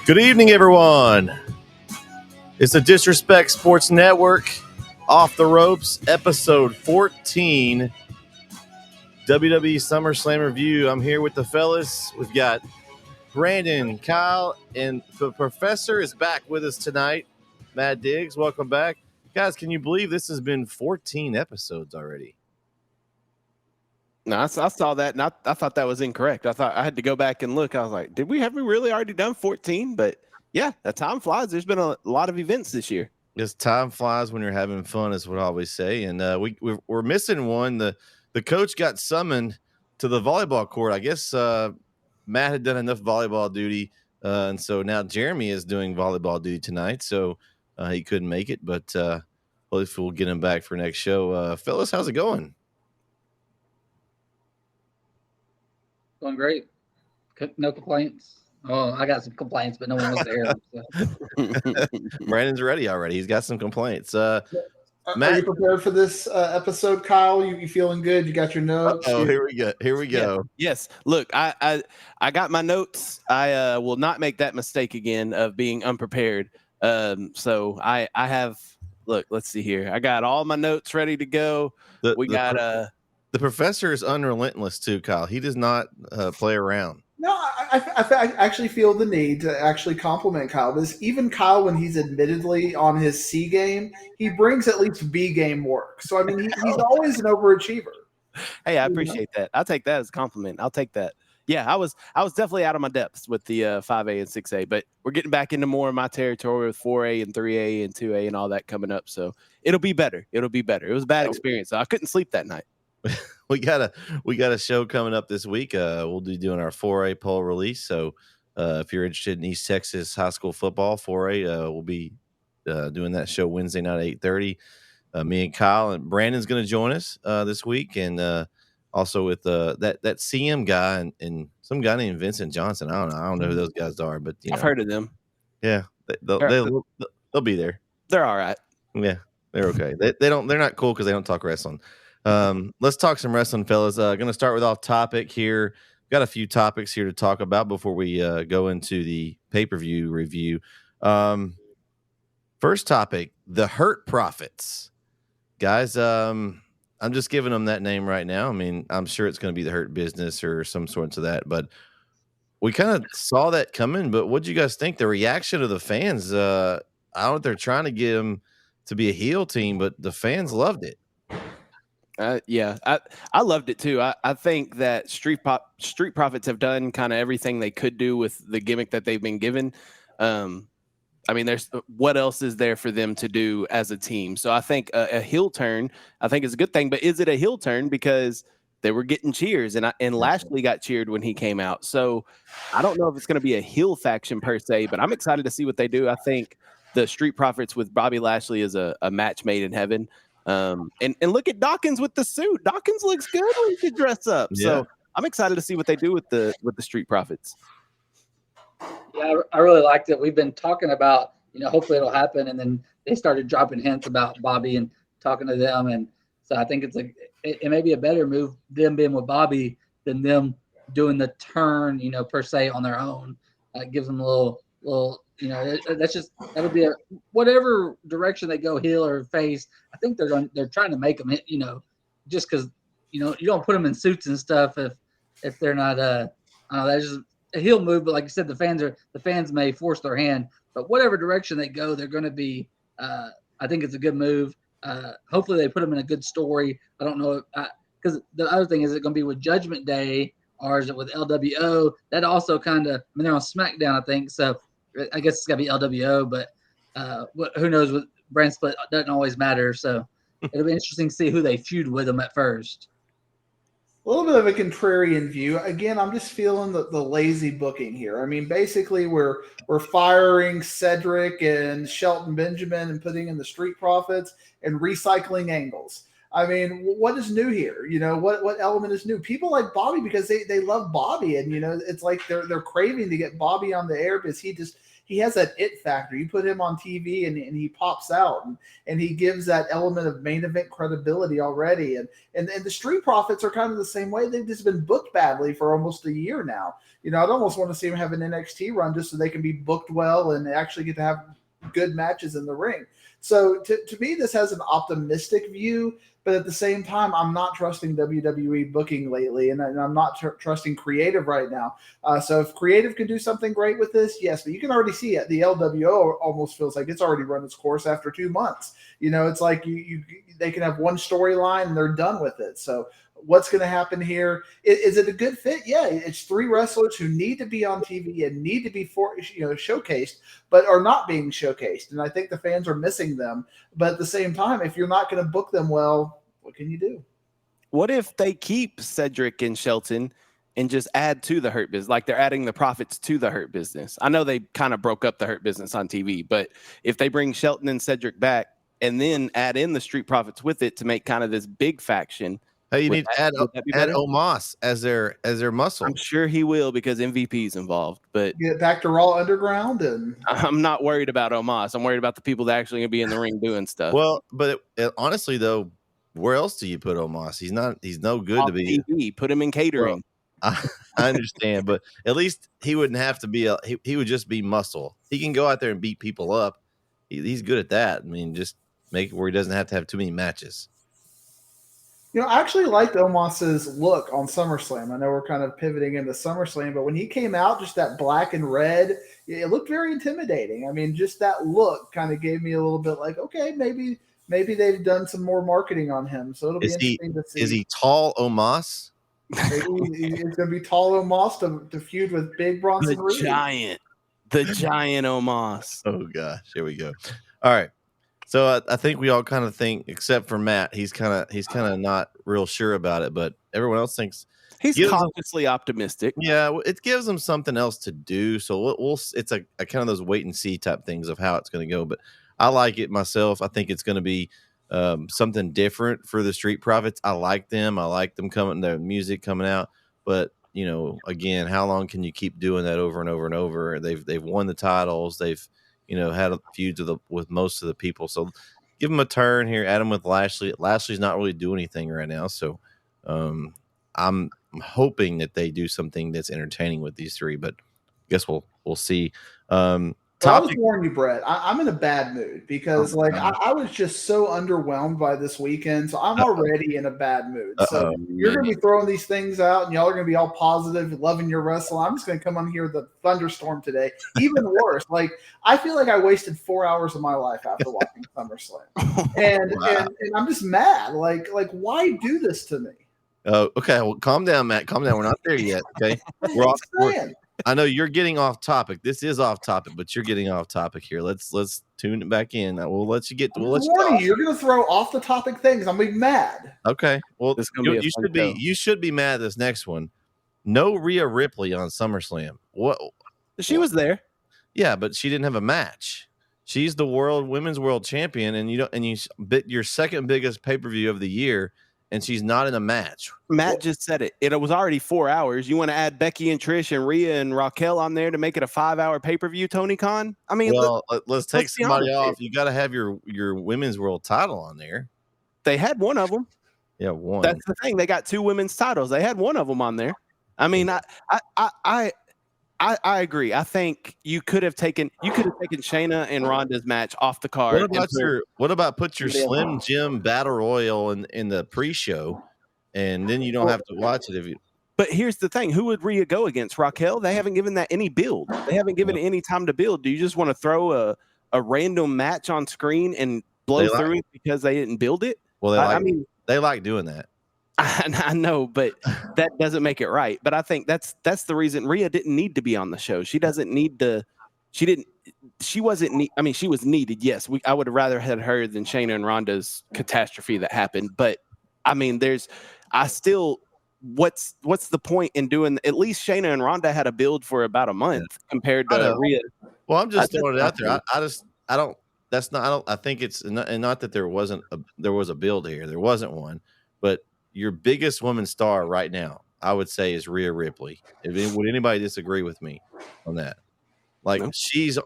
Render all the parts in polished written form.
Good evening, everyone. It's the Disrespect Sports Network, Off the Ropes, episode 14, WWE SummerSlam review. I'm here with the fellas. We've got Brandon, Kyle, and the professor is back with us tonight. Matt Diggs, welcome back. Guys, can you believe this has been 14 episodes already? No, I saw that, and I thought that was incorrect. I thought I had to go back and look. I was like, have we really already done 14? But yeah, the time flies. There's been a lot of events this year. Yes, time flies when you're having fun, is what I always say. And we're missing one. The coach got summoned to the volleyball court. I guess Matt had done enough volleyball duty, and so now Jeremy is doing volleyball duty tonight. So he couldn't make it, but hopefully we'll get him back for next show. Fellas, how's it going? Going great. No complaints. Oh, I got some complaints, but no one was there. So. Brandon's ready already. He's got some complaints. Matt, are you prepared for this episode, Kyle? You feeling good? You got your notes? Oh, here we go. Here we go. Yes. Look, I got my notes. I will not make that mistake again of being unprepared. So I have. Look, let's see here. I got all my notes ready to go. The professor is unrelentless too, Kyle. He does not play around. No, I actually feel the need to actually compliment Kyle. Because even Kyle, when he's admittedly on his C game, he brings at least B game work. So, I mean, he's always an overachiever. Hey, I appreciate that. I'll take that as a compliment. I'll take that. Yeah, I was definitely out of my depths with the 5A and 6A, but we're getting back into more of my territory with 4A and 3A and 2A and all that coming up. So it'll be better. It was a bad experience. So I couldn't sleep that night. We got a show coming up this week. We'll be doing our 4A poll release. So if you're interested in East Texas high school football, 4A, we'll be doing that show Wednesday night at 8:30. Me and Kyle and Brandon's going to join us this week, and also with that CM guy and some guy named Vincent Johnson. I don't know who those guys are, but I've heard of them. Yeah, they'll be there. They're all right. Yeah, they're okay. They're not cool because they don't talk wrestling. Let's talk some wrestling, fellas. Going to start with off topic here. Got a few topics here to talk about before we go into the pay-per-view review. First topic, the Hurt Profits. Guys, I'm just giving them that name right now. I mean, I'm sure it's going to be the Hurt Business or some sorts of that, but we kind of saw that coming. But what do you guys think? The reaction of the fans, I don't know if they're trying to get them to be a heel team, but the fans loved it. Yeah, I loved it too. I think that Street Profits have done kind of everything they could do with the gimmick that they've been given. I mean, there's what else is there for them to do as a team? So I think a heel turn, I think is a good thing. But is it a heel turn because they were getting cheers and Lashley got cheered when he came out? So I don't know if it's going to be a heel faction per se, but I'm excited to see what they do. I think the Street Profits with Bobby Lashley is a match made in heaven. And look at Dawkins with the suit. Dawkins looks good when he can dress up. Yeah. So I'm excited to see what they do with the Street Profits. Yeah, I really liked it. We've been talking about, hopefully it'll happen. And then they started dropping hints about Bobby and talking to them. And so I think it may be a better move, them being with Bobby, than them doing the turn, per se on their own. It gives them a little, that'll be whatever direction they go, heel or face. I think they're trying to make them, just because, you don't put them in suits and stuff if they're not, I don't know, that's just a heel move. But like you said, the fans may force their hand, but whatever direction they go, they're going to be, I think it's a good move. Hopefully they put them in a good story. I don't know because the other thing is it going to be with Judgment Day or is it with LWO? That also kind of, they're on SmackDown, I think. So I guess it's got to be LWO, but who knows? With brand split doesn't always matter. So it'll be interesting to see who they feud with them at first. A little bit of a contrarian view. Again, I'm just feeling the lazy booking here. I mean, basically we're firing Cedric and Shelton Benjamin and putting in the Street Profits and recycling angles. I mean, what is new here? What element is new? People like Bobby because they love Bobby, and it's like they're craving to get Bobby on the air because he he has that it factor. You put him on TV and he pops out, and he gives that element of main event credibility already. And the Street Profits are kind of the same way. They've just been booked badly for almost a year now. I'd almost want to see him have an NXT run just so they can be booked well and actually get to have good matches in the ring. So to me, this has an optimistic view, but at the same time, I'm not trusting WWE booking lately, and I'm not trusting creative right now. So if creative can do something great with this, yes, but you can already see it. The LWO almost feels like it's already run its course after 2 months. It's like they can have one storyline and they're done with it. So what's going to happen here? Is it a good fit? Yeah, it's 3 wrestlers who need to be on TV and need to be showcased, but are not being showcased. And I think the fans are missing them. But at the same time, if you're not going to book them well, what can you do? What if they keep Cedric and Shelton and just add to the Hurt Business? Like they're adding the Profits to the Hurt Business. I know they kind of broke up the Hurt Business on TV, but if they bring Shelton and Cedric back and then add in the Street Profits with it to make kind of this big faction. Hey, you need to add Omos as their muscle. I'm sure he will because MVP's involved. But get back to Raw Underground, and I'm not worried about Omos. I'm worried about the people that actually gonna be in the ring doing stuff. Well, but honestly though, where else do you put Omos? He's no good to be. TV. Put him in catering. Well, I understand, but at least he wouldn't have to be. He would just be muscle. He can go out there and beat people up. He's good at that. I mean, just make it where he doesn't have to have too many matches. I actually liked Omos's look on SummerSlam. I know we're kind of pivoting into SummerSlam, but when he came out, just that black and red, it looked very intimidating. I mean, just that look kind of gave me a little bit like, okay, maybe they've done some more marketing on him. So it'll be interesting to see. Is he tall Omos? Maybe he's going to be tall Omos to feud with Big Bronson Reed. The giant Omos. Oh, gosh. Here we go. All right. So I think we all kind of think, except for Matt, he's kind of not real sure about it, but everyone else thinks he's cautiously optimistic. Yeah, it gives them something else to do. So it's a kind of those wait and see type things of how it's going to go. But I like it myself. I think it's going to be something different for the Street Profits. I like them. I like them their music coming out. But again, how long can you keep doing that over and over and over? They've won the titles. They've had feuds with most of the people. So give them a turn here. Add them with Lashley. Lashley's not really doing anything right now. So I'm hoping that they do something that's entertaining with these 3, but I guess we'll see. I was warning you, Brett. I'm in a bad mood because I was just so underwhelmed by this weekend. So I'm already in a bad mood. So you're going to be throwing these things out and y'all are going to be all positive, loving your wrestling. I'm just going to come on here with a thunderstorm today. Even worse. I feel like I wasted 4 hours of my life after watching SummerSlam. And I'm just mad. Why do this to me? Okay. Well, calm down, Matt. Calm down. We're not there yet. Okay. I know you're getting off topic. This is off topic, but you're getting off topic here. Let's tune it back in. We'll let you get. You're going to throw off the topic things. I'm gonna be mad. Okay. Well, you should be mad at this next one. No Rhea Ripley on SummerSlam. What? She was there. Yeah, but she didn't have a match. She's the women's world champion, and you bit your second biggest pay-per-view of the year. And she's not in a match. Matt just said it. It was already 4 hours. You want to add Becky and Trish and Rhea and Raquel on there to make it a 5-hour pay-per-view, Tony Khan? I mean, let's take somebody off. You got to have your women's world title on there. They had one of them. Yeah, one. That's the thing. They got 2 women's titles. They had one of them on there. I mean, I agree. I think you could have taken Shayna and Ronda's match off the card. What about put your Slim Jim Battle Royal in the pre-show, and then you don't have to watch it But here's the thing: who would Rhea go against? Raquel? They haven't given that any build. They haven't given it any time to build. Do you just want to throw a random match on screen and blow through it because they didn't build it? Well, they like doing that. I know, but that doesn't make it right. But I think that's the reason Rhea didn't need to be on the show. She doesn't need to. She wasn't. I mean, she was needed. Yes, I would have rather had her than Shayna and Ronda's catastrophe that happened. But I mean, what's the point in doing? At least Shayna and Ronda had a build for about a month compared to Rhea. Well, I'm just throwing it out there. I don't. That's not. I think it's not that there was a build here. There wasn't one, but your biggest woman star right now, I would say, is Rhea Ripley. Would anybody disagree with me on that? Like No. she's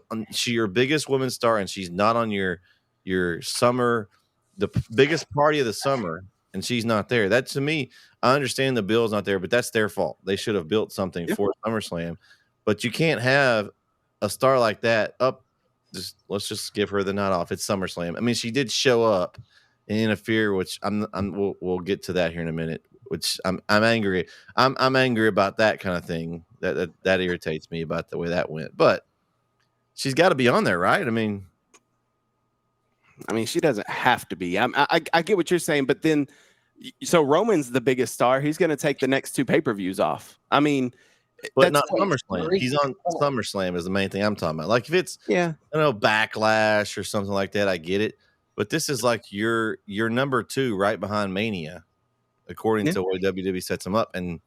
your biggest women's star, and she's not on your summer, the biggest party of the summer, and she's not there. That to me, I understand the bill's not there, but that's their fault. They should have built something for SummerSlam. But you can't have a star like that up. Let's just give her the night off. It's SummerSlam. I mean, she did show up and interfere, which we'll get to that here in a minute. Which I'm angry. I'm angry about that kind of thing. That irritates me about the way that went. But she's got to be on there, right? I mean, she doesn't have to be. I get what you're saying, but then, so Roman's the biggest star. He's going to take the next 2 pay-per-views off. I mean, but not SummerSlam. He's on SummerSlam is the main thing I'm talking about. Like if it's Backlash or something like that, I get it. But this is like your number 2 right behind Mania, according to the way WWE sets him up, and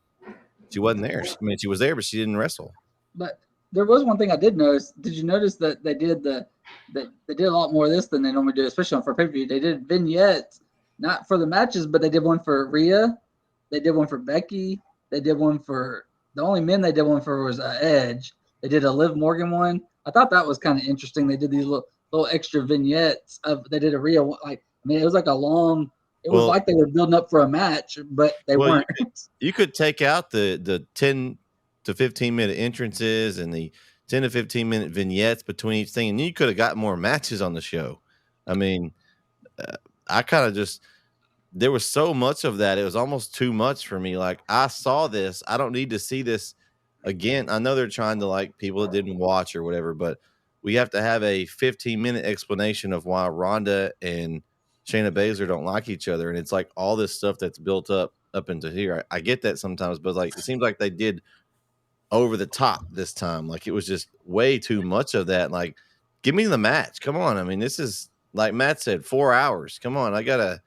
she wasn't there. I mean, she was there, but she didn't wrestle. But there was one thing I did notice. Did you notice that they did they did a lot more of this than they normally do, especially on for pay-per-view? They did vignettes, not for the matches, but they did one for Rhea. They did one for Becky. They did one for the only men they did one for was Edge. They did a Liv Morgan one. I thought that was kind of interesting. They did these little extra vignettes they did a Rhea it was like a long. It was like they were building up for a match, but they weren't. You could take out the 10 to 15 minute entrances and the 10 to 15 minute vignettes between each thing, and you could have got more matches on the show. I mean, I kind of just there was so much of that; it was almost too much for me. Like I saw this, I don't need to see this again. I know they're trying to like people that didn't watch or whatever, but we have to have a 15-minute explanation of why Ronda and Shayna Baszler don't like each other, and it's like all this stuff that's built up into here. I get that sometimes, but like it seems like they did over the top this time. Like it was just way too much of that. Like, give me the match. Come on. I mean, this is like Matt said, 4 hours. Come on. I got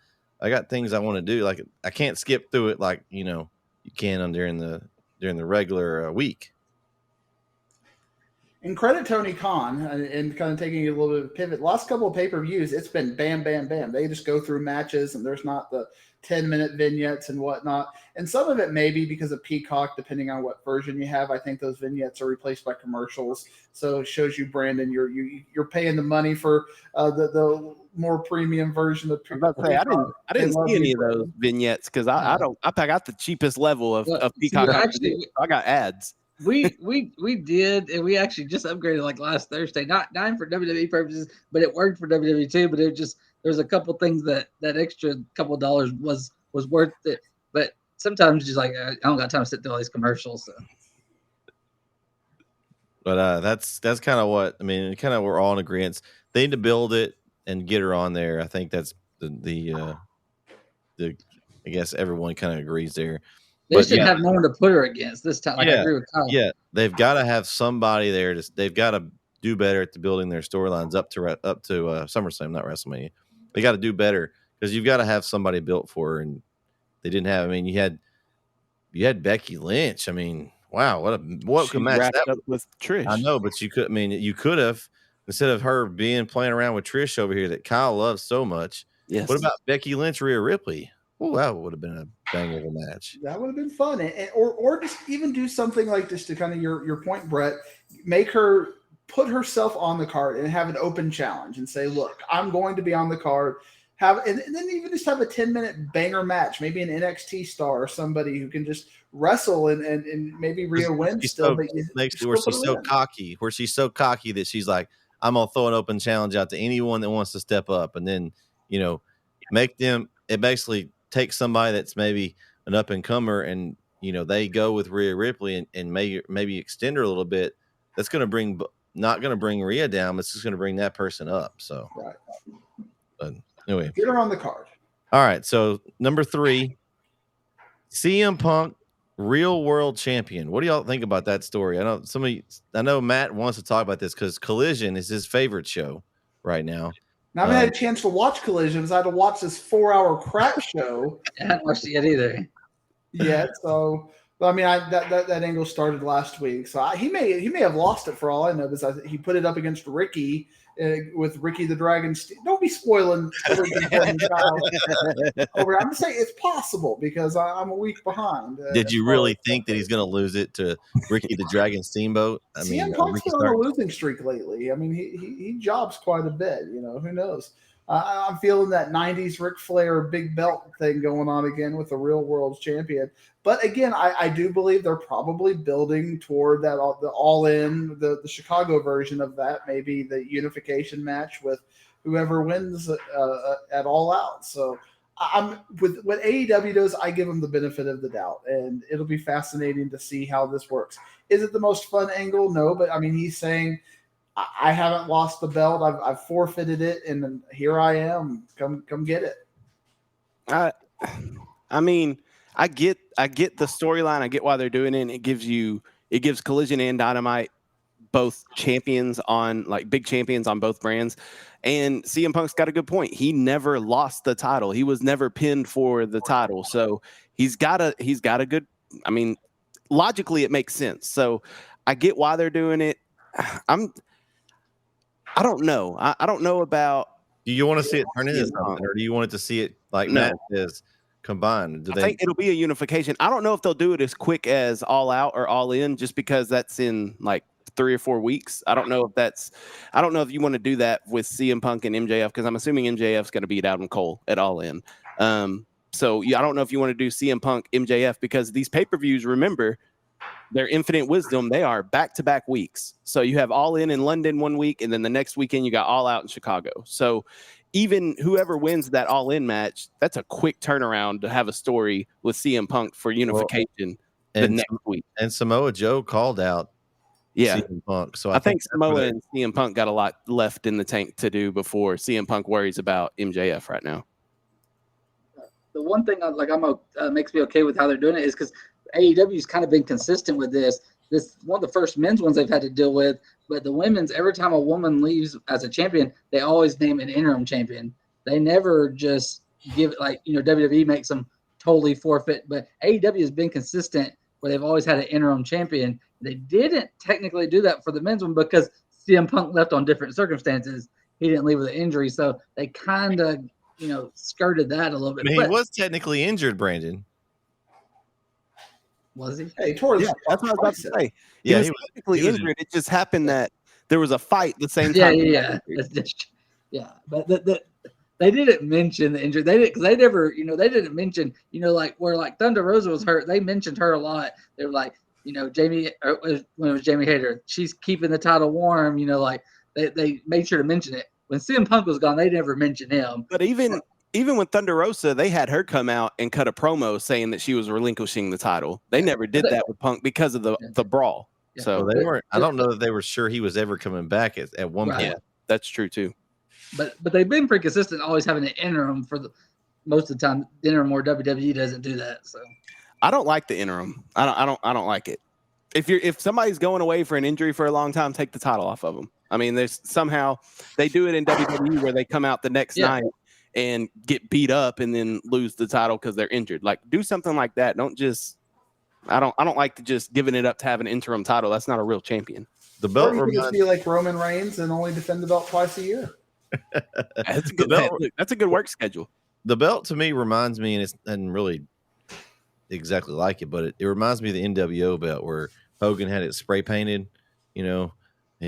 things I want to do. Like I can't skip through it like you can during the regular week. And credit Tony Khan and kind of taking a little bit of a pivot. Last couple of pay-per-views, it's been bam, bam, bam. They just go through matches, and there's not the 10-minute vignettes and whatnot. And some of it may be because of Peacock, depending on what version you have. I think those vignettes are replaced by commercials, so it shows you, Brandon, you're paying the money for the more premium version of Peacock. I didn't see any of those vignettes because I got the cheapest level of Peacock. I got ads. We did, and we actually just upgraded like last Thursday. Not for WWE purposes, but it worked for WWE too. But there's a couple things that extra couple dollars was worth it. But sometimes just like I don't got time to sit through all these commercials. So. But that's kind of what I mean. Kind of we're all in agreement. They need to build it and get her on there. I think that's the I guess everyone kind of agrees there. They should have no one to put her against this time. Like I agree with Kyle. Yeah, they've got to have somebody there. They've got to do better at building their storylines up to SummerSlam, not WrestleMania. They got to do better because you've got to have somebody built for her, and they didn't have. I mean, you had Becky Lynch. I mean, wow, what could match that up with Trish? I know, but you could. I mean, you could have instead of her playing around with Trish over here that Kyle loves so much. Yes. What about Becky Lynch, Rhea Ripley? Oh, that would have been a bang of a match. That would have been fun. Or just even do something like this to kind of your point, Brett, make her put herself on the card and have an open challenge and say, look, I'm going to be on the card. And then even just have a 10-minute banger match, maybe an NXT star or somebody who can just wrestle and maybe Rhea wins still. Where she's so cocky that she's like, I'm going to throw an open challenge out to anyone that wants to step up. And then, make them – it basically – take somebody that's maybe an up and comer and they go with Rhea Ripley and maybe extend her a little bit. That's going to not going to bring Rhea down. It's just going to bring that person up. So, right. But anyway, get her on the card. All right. So number 3, CM Punk, real world champion. What do y'all think about that story? I know Matt wants to talk about this because Collision is his favorite show right now. Now, I haven't had a chance to watch Collisions. I had to watch this 4-hour crap show. I haven't watched it yet either. So But I mean, that angle started last week, so he may have lost it for all I know because he put it up against Ricky with Ricky the Dragon. Don't be spoiling over. I'm just saying it's possible because I'm a week behind. Did you really think that he's going to lose it to Ricky the Dragon Steamboat? I mean, CM Punk's been on a losing streak lately. I mean, he jobs quite a bit. Who knows? I'm feeling that 90s Ric Flair big belt thing going on again with the real world champion. But again, I do believe they're probably building toward that the all-in, the Chicago version of that, maybe the unification match with whoever wins at All Out. So I'm with what AEW does, I give them the benefit of the doubt, and it'll be fascinating to see how this works. Is it the most fun angle? No, but I mean, he's saying, I haven't lost the belt. I've forfeited it, and here I am. Come get it. I mean, I get the storyline. I get why they're doing it. And it gives Collision and Dynamite both champions on big champions on both brands. And CM Punk's got a good point. He never lost the title. He was never pinned for the title. So he's got a good. I mean, logically it makes sense. So I get why they're doing it. I don't know. I don't know about. Do you want to see it turn into something, or do you want it to see it Matt says combined? I think it'll be a unification. I don't know if they'll do it as quick as All Out or All In, just because that's in 3 or 4 weeks. I don't know if you want to do that with CM Punk and MJF, because I'm assuming MJF's going to beat Adam Cole at All In. So I don't know if you want to do CM Punk MJF, because these pay-per-views, remember, they're Infinite Wisdom. They are back-to-back weeks. So you have All In London 1 week, and then the next weekend you got All Out in Chicago. So even whoever wins that All In match, that's a quick turnaround to have a story with CM Punk for unification the next week. And Samoa Joe called out CM Punk. So I think Samoa and CM Punk got a lot left in the tank to do before CM Punk worries about MJF right now. The one thing makes me okay with how they're doing it is because AEW's kind of been consistent with this. This is one of the first men's ones they've had to deal with, but the women's, every time a woman leaves as a champion, they always name an interim champion. They never just give it WWE makes them totally forfeit, but AEW has been consistent where they've always had an interim champion. They didn't technically do that for the men's one because CM Punk left on different circumstances. He didn't leave with an injury, so they kind of skirted that a little bit. I mean, he was technically injured, Brandon. Was he? Hey, that's what I was about to say. He was technically injured. It just happened that there was a fight the same time. Yeah. But they didn't mention the injury. They didn't mention, where Thunder Rosa was hurt. They mentioned her a lot. They were like, Jamie, when it was Jamie Hayter, she's keeping the title warm. They made sure to mention it. When CM Punk was gone, they never mentioned him. But even with Thunder Rosa, they had her come out and cut a promo saying that she was relinquishing the title. They never did that with Punk because of the brawl. Yeah. So they weren't. I don't know that they were sure he was ever coming back at one point. Yeah, that's true too. But they've been pretty consistent, always having an interim for most of the time. The interim, or WWE doesn't do that. So I don't like the interim. I don't like it. If somebody's going away for an injury for a long time, take the title off of them. I mean, there's somehow they do it in WWE where they come out the next night and get beat up and then lose the title because they're injured. Do something like that. Don't just. I don't like to just giving it up to have an interim title. That's not a real champion. The belt or you could be like Roman Reigns and only defend the belt twice a year. That's a good work schedule. The belt to me reminds me, and it doesn't really exactly like it, but it reminds me of the NWO belt where Hogan had it spray painted. He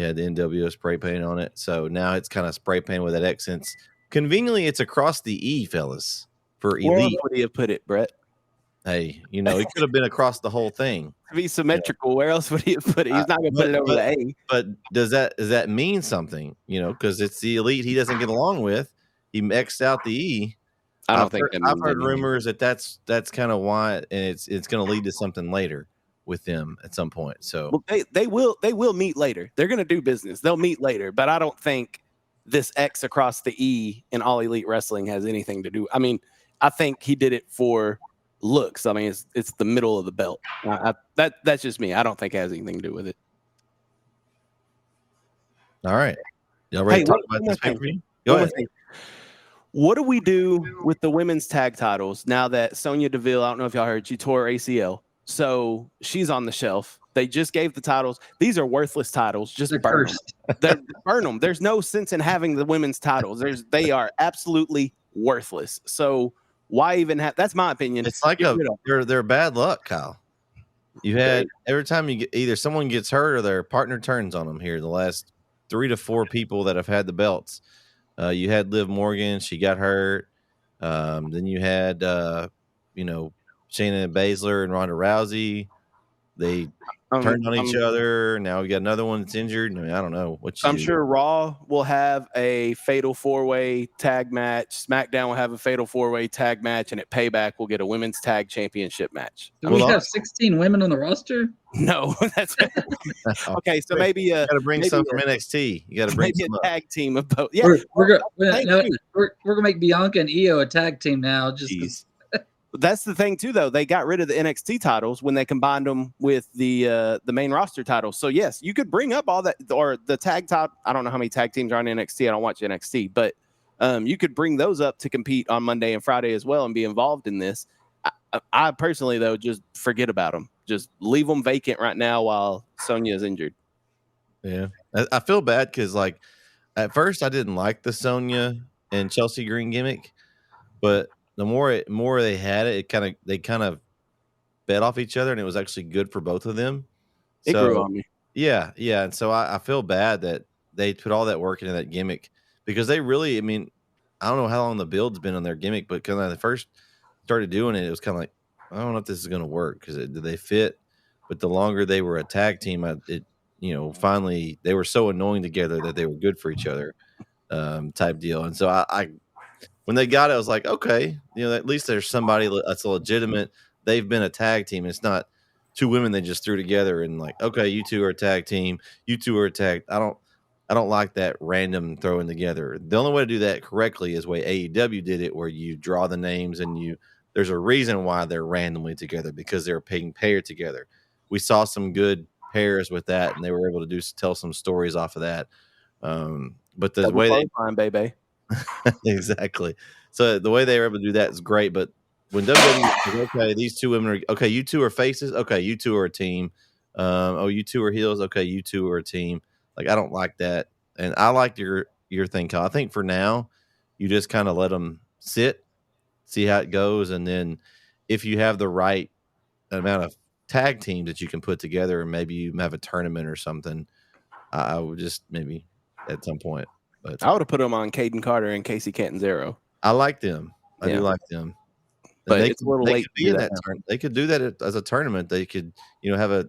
had the NWO spray paint on it. So now it's kind of spray painted with that accents. Conveniently, it's across the E, fellas, for Elite. Where would he have put it, Brett? Hey, it could have been across the whole thing. To be symmetrical, where else would he have put it? He's not going to put it over the A. But does that mean something? Because it's the Elite he doesn't get along with. He X'd out the E. I've heard rumors that's kind of why, and it's going to lead to something later with them at some point. So they will meet later. They're going to do business. They'll meet later, but I don't think this X across the E in All Elite Wrestling has anything to do. I mean, I think he did it for looks. I mean, it's the middle of the belt. That's just me. I don't think it has anything to do with it. All right, y'all ready to talk about this pay-per-view? Go ahead. What do we do with the women's tag titles now that Sonya Deville, I don't know if y'all heard, she tore her ACL. So she's on the shelf. They just gave the titles. These are worthless titles. Just They're burn cursed. them. Burn them. There's no sense in having the women's titles. They are absolutely worthless. So why even have? That's my opinion. It's like they're bad luck, Kyle. You had every time you get either someone gets hurt or their partner turns on them here. The last 3 to 4 people that have had the belts. You had Liv Morgan, she got hurt. Then you had Shayna Baszler and Ronda Rousey. They turned on each other. Now we got another one that's injured. I mean, I don't know what I'm sure Raw will have a fatal 4-way tag match. SmackDown will have a fatal 4-way tag match, and at Payback we'll get a women's tag championship match. Do we have 16 women on the roster? No, that's okay. So maybe you got to bring some from NXT. You got to bring maybe a tag team of both. Yeah, we're gonna make Bianca and Io a tag team now. Just that's the thing too, though. They got rid of the NXT titles when they combined them with the main roster titles. So yes, you could bring up all that, or the tag title. I don't know how many tag teams are on NXT. I don't watch NXT, but you could bring those up to compete on Monday and Friday as well and be involved in this. I personally, though, just forget about them. Just leave them vacant right now while Sonya is injured. Yeah, I feel bad because like at first I didn't like the Sonya and Chelsea Green gimmick, but the more they had it, they kind of fed off each other, and it was actually good for both of them. It grew on me. Yeah, and so I feel bad that they put all that work into that gimmick because they really, I mean, I don't know how long the build's been on their gimmick, but when they first started doing it, it was kind of like, I don't know if this is going to work because did they fit? But the longer they were a tag team, finally they were so annoying together that they were good for each other, type deal. And so I when they got it, I was like, okay, at least there's somebody that's a legitimate. They've been a tag team. It's not 2 women they just threw together and like, okay, you 2 are a tag team. You 2 are a tag. I don't like that random throwing together. The only way to do that correctly is the way AEW did it, where you draw the names and there's a reason why they're randomly together because they're being paired together. We saw some good pairs with that, and they were able to tell some stories off of that. But the way they baby. exactly. So the way they were able to do that is great. But when WWE is, okay, these 2 women are okay, you 2 are faces, okay, you 2 are a team. You 2 are heels, okay, you 2 are a team. Like I don't like that, and I like your thing, Kyle. I think for now, you just kind of let them sit, see how it goes, and then if you have the right amount of tag teams that you can put together, and maybe you have a tournament or something, I would just maybe at some point. But I would have put them on Caden Carter and Casey Catanzaro. I like them. I do like them. But it's a little late. They could do that as a tournament. They could, have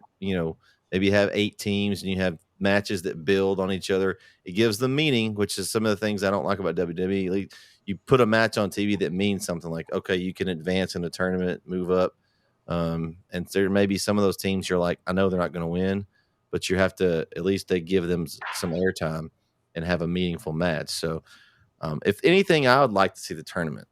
maybe have 8 teams and you have matches that build on each other. It gives them meaning, which is some of the things I don't like about WWE. You put a match on TV that means something, like, okay, you can advance in a tournament, move up. And there may be some of those teams you're like, I know they're not going to win, but you have to, at least they give them some airtime and have a meaningful match. So if anything, I would like to see the tournament.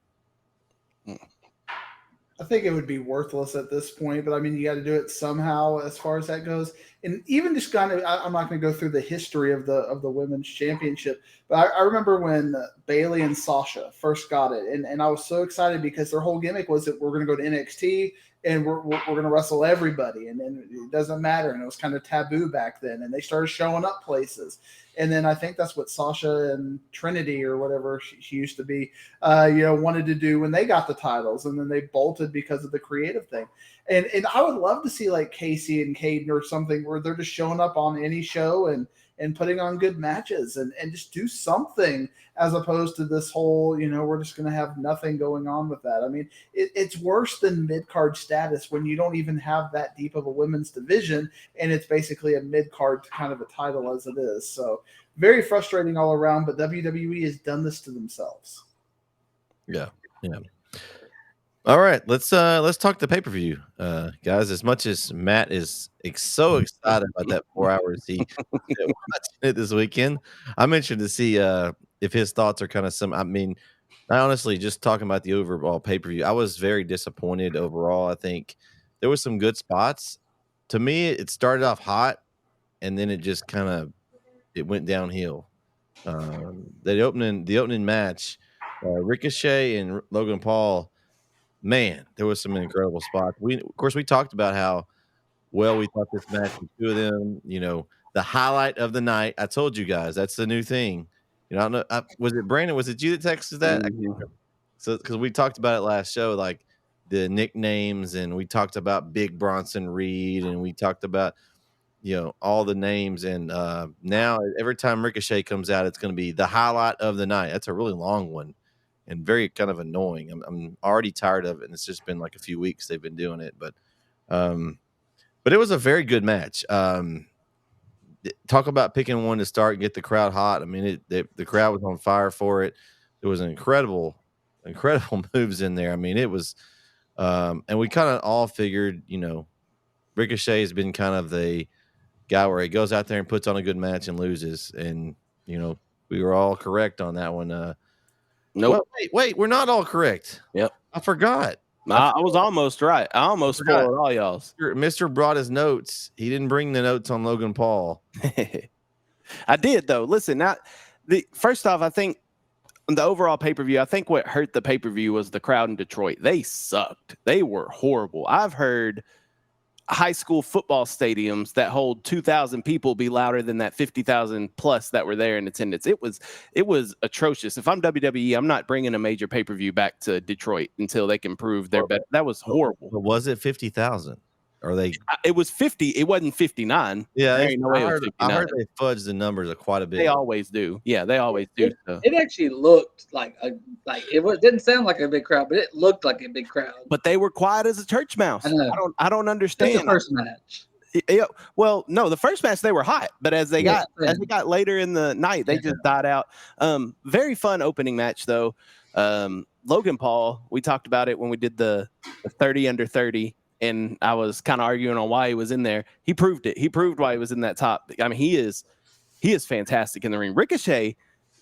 I think it would be worthless at this point, but I mean, you got to do it somehow as far as that goes. And even just kind of, I'm not going to go through the history of the women's championship, but I remember when Bayley and Sasha first got it, and I was so excited because their whole gimmick was that we're going to go to NXT and we're going to wrestle everybody, and it doesn't matter. And it was kind of taboo back then, and they started showing up places. And then I think that's what Sasha and Trinity, or whatever she used to be, wanted to do when they got the titles, and then they bolted because of the creative thing. And I would love to see like Casey and Caden or something where they're just showing up on any show and putting on good matches and just do something, as opposed to this whole, we're just going to have nothing going on with that. I mean, it's worse than mid-card status when you don't even have that deep of a women's division, and it's basically a mid-card kind of a title as it is. So very frustrating all around, but WWE has done this to themselves. Yeah. All right, let's talk the pay-per-view, guys. As much as Matt is so excited about that 4 hours he watching it this weekend, I'm interested to see if his thoughts are kind of some. I mean, I honestly, just talking about the overall pay-per-view, I was very disappointed overall. I think there was some good spots. To me, it started off hot, and then it just kind of went downhill. The opening match, Ricochet and Logan Paul. man, there was some incredible spots. Of course, we talked about how well we thought this match was two of them. The highlight of the night. I told you guys that's the new thing. I don't know. Was it Brandon? Was it you that texted that? Mhm. So because we talked about it last show, like the nicknames, and we talked about Big Bronson Reed, and we talked about all the names, and now every time Ricochet comes out, it's going to be the highlight of the night. That's a really long one and very kind of annoying. I'm already tired of it, and it's just been like a few weeks they've been doing it, but it was a very good match. Talk about picking one to start and get the crowd hot. I mean, the crowd was on fire for it. There was incredible moves in there. I mean, it was, and we kind of all figured, Ricochet has been kind of the guy where he goes out there and puts on a good match and loses, and we were all correct on that one. Nope. Well, wait, we're not all correct. Yep. I forgot. I was almost right. I almost spoiled all y'all's. Mr. brought his notes. He didn't bring the notes on Logan Paul. I did though. Listen, first off, I think the overall pay-per-view, I think what hurt the pay-per-view was the crowd in Detroit. They sucked. They were horrible. I've heard high school football stadiums that hold 2,000 people be louder than that 50,000 plus that were there in attendance. It was atrocious. If I'm WWE, I'm not bringing a major pay-per-view back to Detroit until they can prove they're better. That was horrible. But was it 50,000? Are they? It was 50. It wasn't 59. Yeah, I heard they fudged the numbers quite a bit. They always do. Yeah, they always do. It actually looked like it didn't sound like a big crowd, but it looked like a big crowd. But they were quiet as a church mouse. I don't understand. The first match. Well, no, the first match they were hot, but as they got later in the night, they just died out. Very fun opening match though. Logan Paul, we talked about it when we did the 30 under 30. And I was kind of arguing on why he was in there. He proved it. He proved why he was in that top. I mean, he is fantastic in the ring. Ricochet,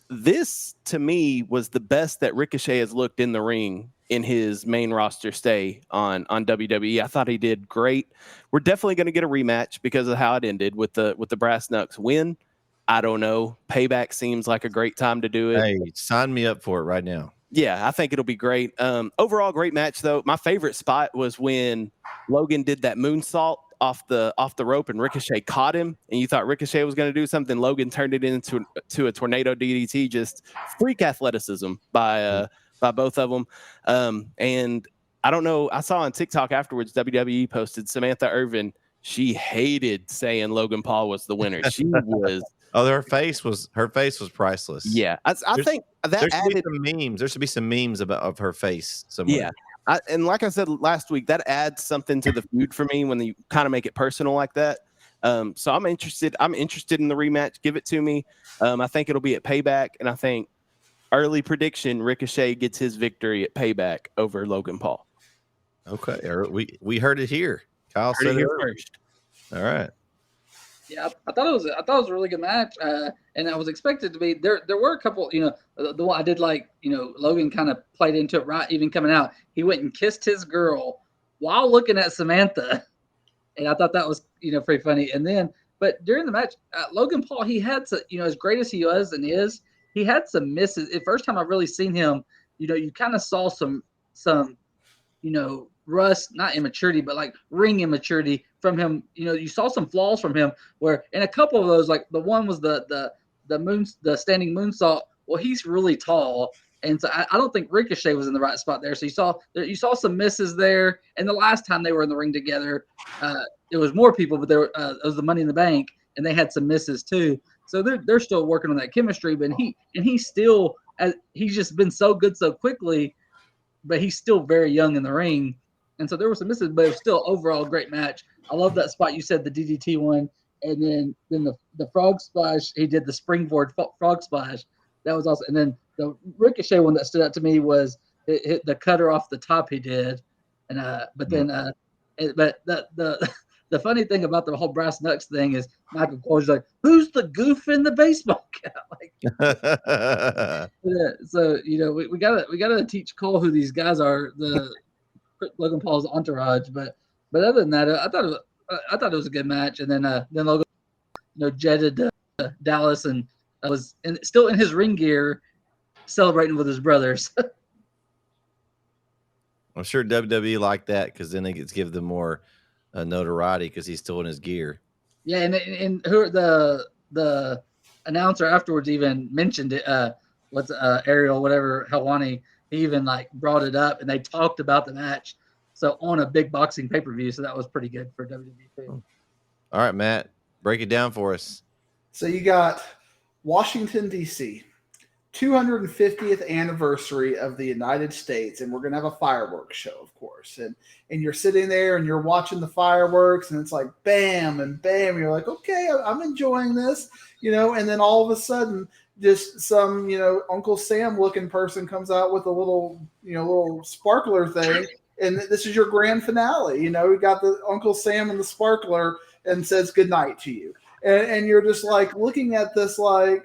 this to me was the best that Ricochet has looked in the ring in his main roster stay on WWE. I thought he did great. We're definitely going to get a rematch because of how it ended with the Brass Knucks win. I don't know. Payback seems like a great time to do it. Hey, sign me up for it right now. Yeah, I think it'll be great. Overall, great match though. My favorite spot was when Logan did that moonsault off the rope and Ricochet caught him, and you thought Ricochet was going to do something. Logan turned it into a tornado DDT. Just freak athleticism by both of them. And I don't know. I saw on TikTok afterwards, WWE posted Samantha Irvin. She hated saying Logan Paul was the winner. She was. Oh, her face was priceless. Yeah, I think that there should added be some memes. There should be some memes of her face somewhere. Yeah, and like I said last week, that adds something to the feud for me when you kind of make it personal like that. So I'm interested. I'm interested in the rematch. Give it to me. I think it'll be at Payback, and I think early prediction: Ricochet gets his victory at Payback over Logan Paul. Okay, we heard it here. Kyle said it here first. All right. Yeah, I thought it was a really good match, and I was expected to be there. There were a couple, the one I did like, Logan kind of played into it right, even coming out. He went and kissed his girl while looking at Samantha, and I thought that was pretty funny. And then, but during the match, Logan Paul, he had some, as great as he was and is, he had some misses. The first time I've really seen him, you kind of saw some rust, not immaturity, but like ring immaturity from him. You saw some flaws from him where in a couple of those, like the one was the standing moonsault. Well, he's really tall. And so I don't think Ricochet was in the right spot there. So you saw some misses there. And the last time they were in the ring together, it was more people, but it was the Money in the Bank, and they had some misses too. So they're still working on that chemistry. But he's still, he's just been so good so quickly, but he's still very young in the ring. And so there were some misses, but it was still overall a great match. I love that spot you said, the DDT one, and then the frog splash. He did the springboard frog splash. That was awesome. And then the Ricochet one that stood out to me was it hit the cutter off the top. He did, and but the funny thing about the whole Brass Knucks thing is Michael Cole's like, "Who's the goof in the baseball cap?" So we gotta teach Cole who these guys are. The Logan Paul's entourage, but other than that, I thought it was a good match. And then Logan, jetted to Dallas and was still in his ring gear, celebrating with his brothers. I'm sure WWE liked that because then they get to give them more notoriety because he's still in his gear. Yeah, and who the announcer afterwards even mentioned it. What's Ariel, whatever Helwani, he even like brought it up, and they talked about the match. So on a big boxing pay-per-view, so that was pretty good for WWE. All right, Matt, break it down for us. So you got Washington, D.C., 250th anniversary of the United States, and we're going to have a fireworks show, of course. And you're sitting there and you're watching the fireworks, and it's like bam and bam. You're like, okay, I'm enjoying this, and then all of a sudden, just some, Uncle Sam looking person comes out with a little sparkler thing. And this is your grand finale. We got the Uncle Sam and the sparkler and says goodnight to you. And you're just like looking at this like,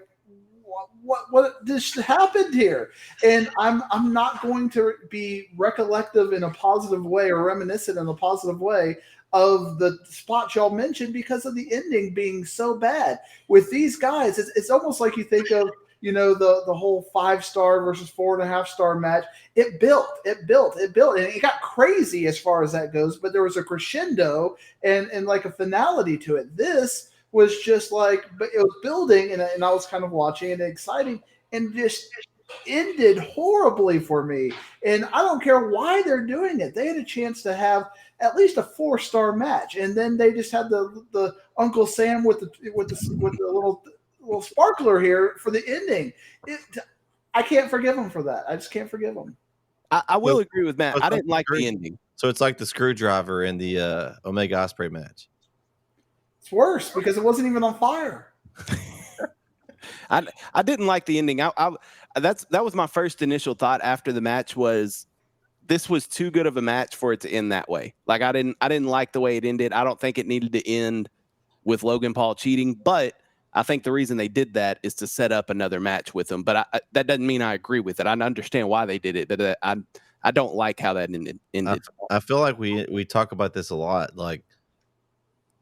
what just happened here? And I'm not going to be recollective in a positive way or reminiscent in a positive way of the spot y'all mentioned because of the ending being so bad. With these guys, it's almost like you think of the whole 5-star versus 4.5-star match. It built, and it got crazy as far as that goes. But there was a crescendo and like a finality to it. This was just like, but it was building, and I was kind of watching it, exciting, and just ended horribly for me. And I don't care why they're doing it. They had a chance to have at least a 4-star match, and then they just had the Uncle Sam with the little sparkler here for the ending. I can't forgive him for that. I just can't forgive him. I will agree with Matt. I didn't like the ending. So it's like the screwdriver in the Omega Ospreay match. It's worse because it wasn't even on fire. I didn't like the ending. That was my first initial thought after the match was this was too good of a match for it to end that way. Like I didn't like the way it ended. I don't think it needed to end with Logan Paul cheating, but I think the reason they did that is to set up another match with him. But that doesn't mean I agree with it. I understand why they did it, but I don't like how that ended. I feel like we talk about this a lot. Like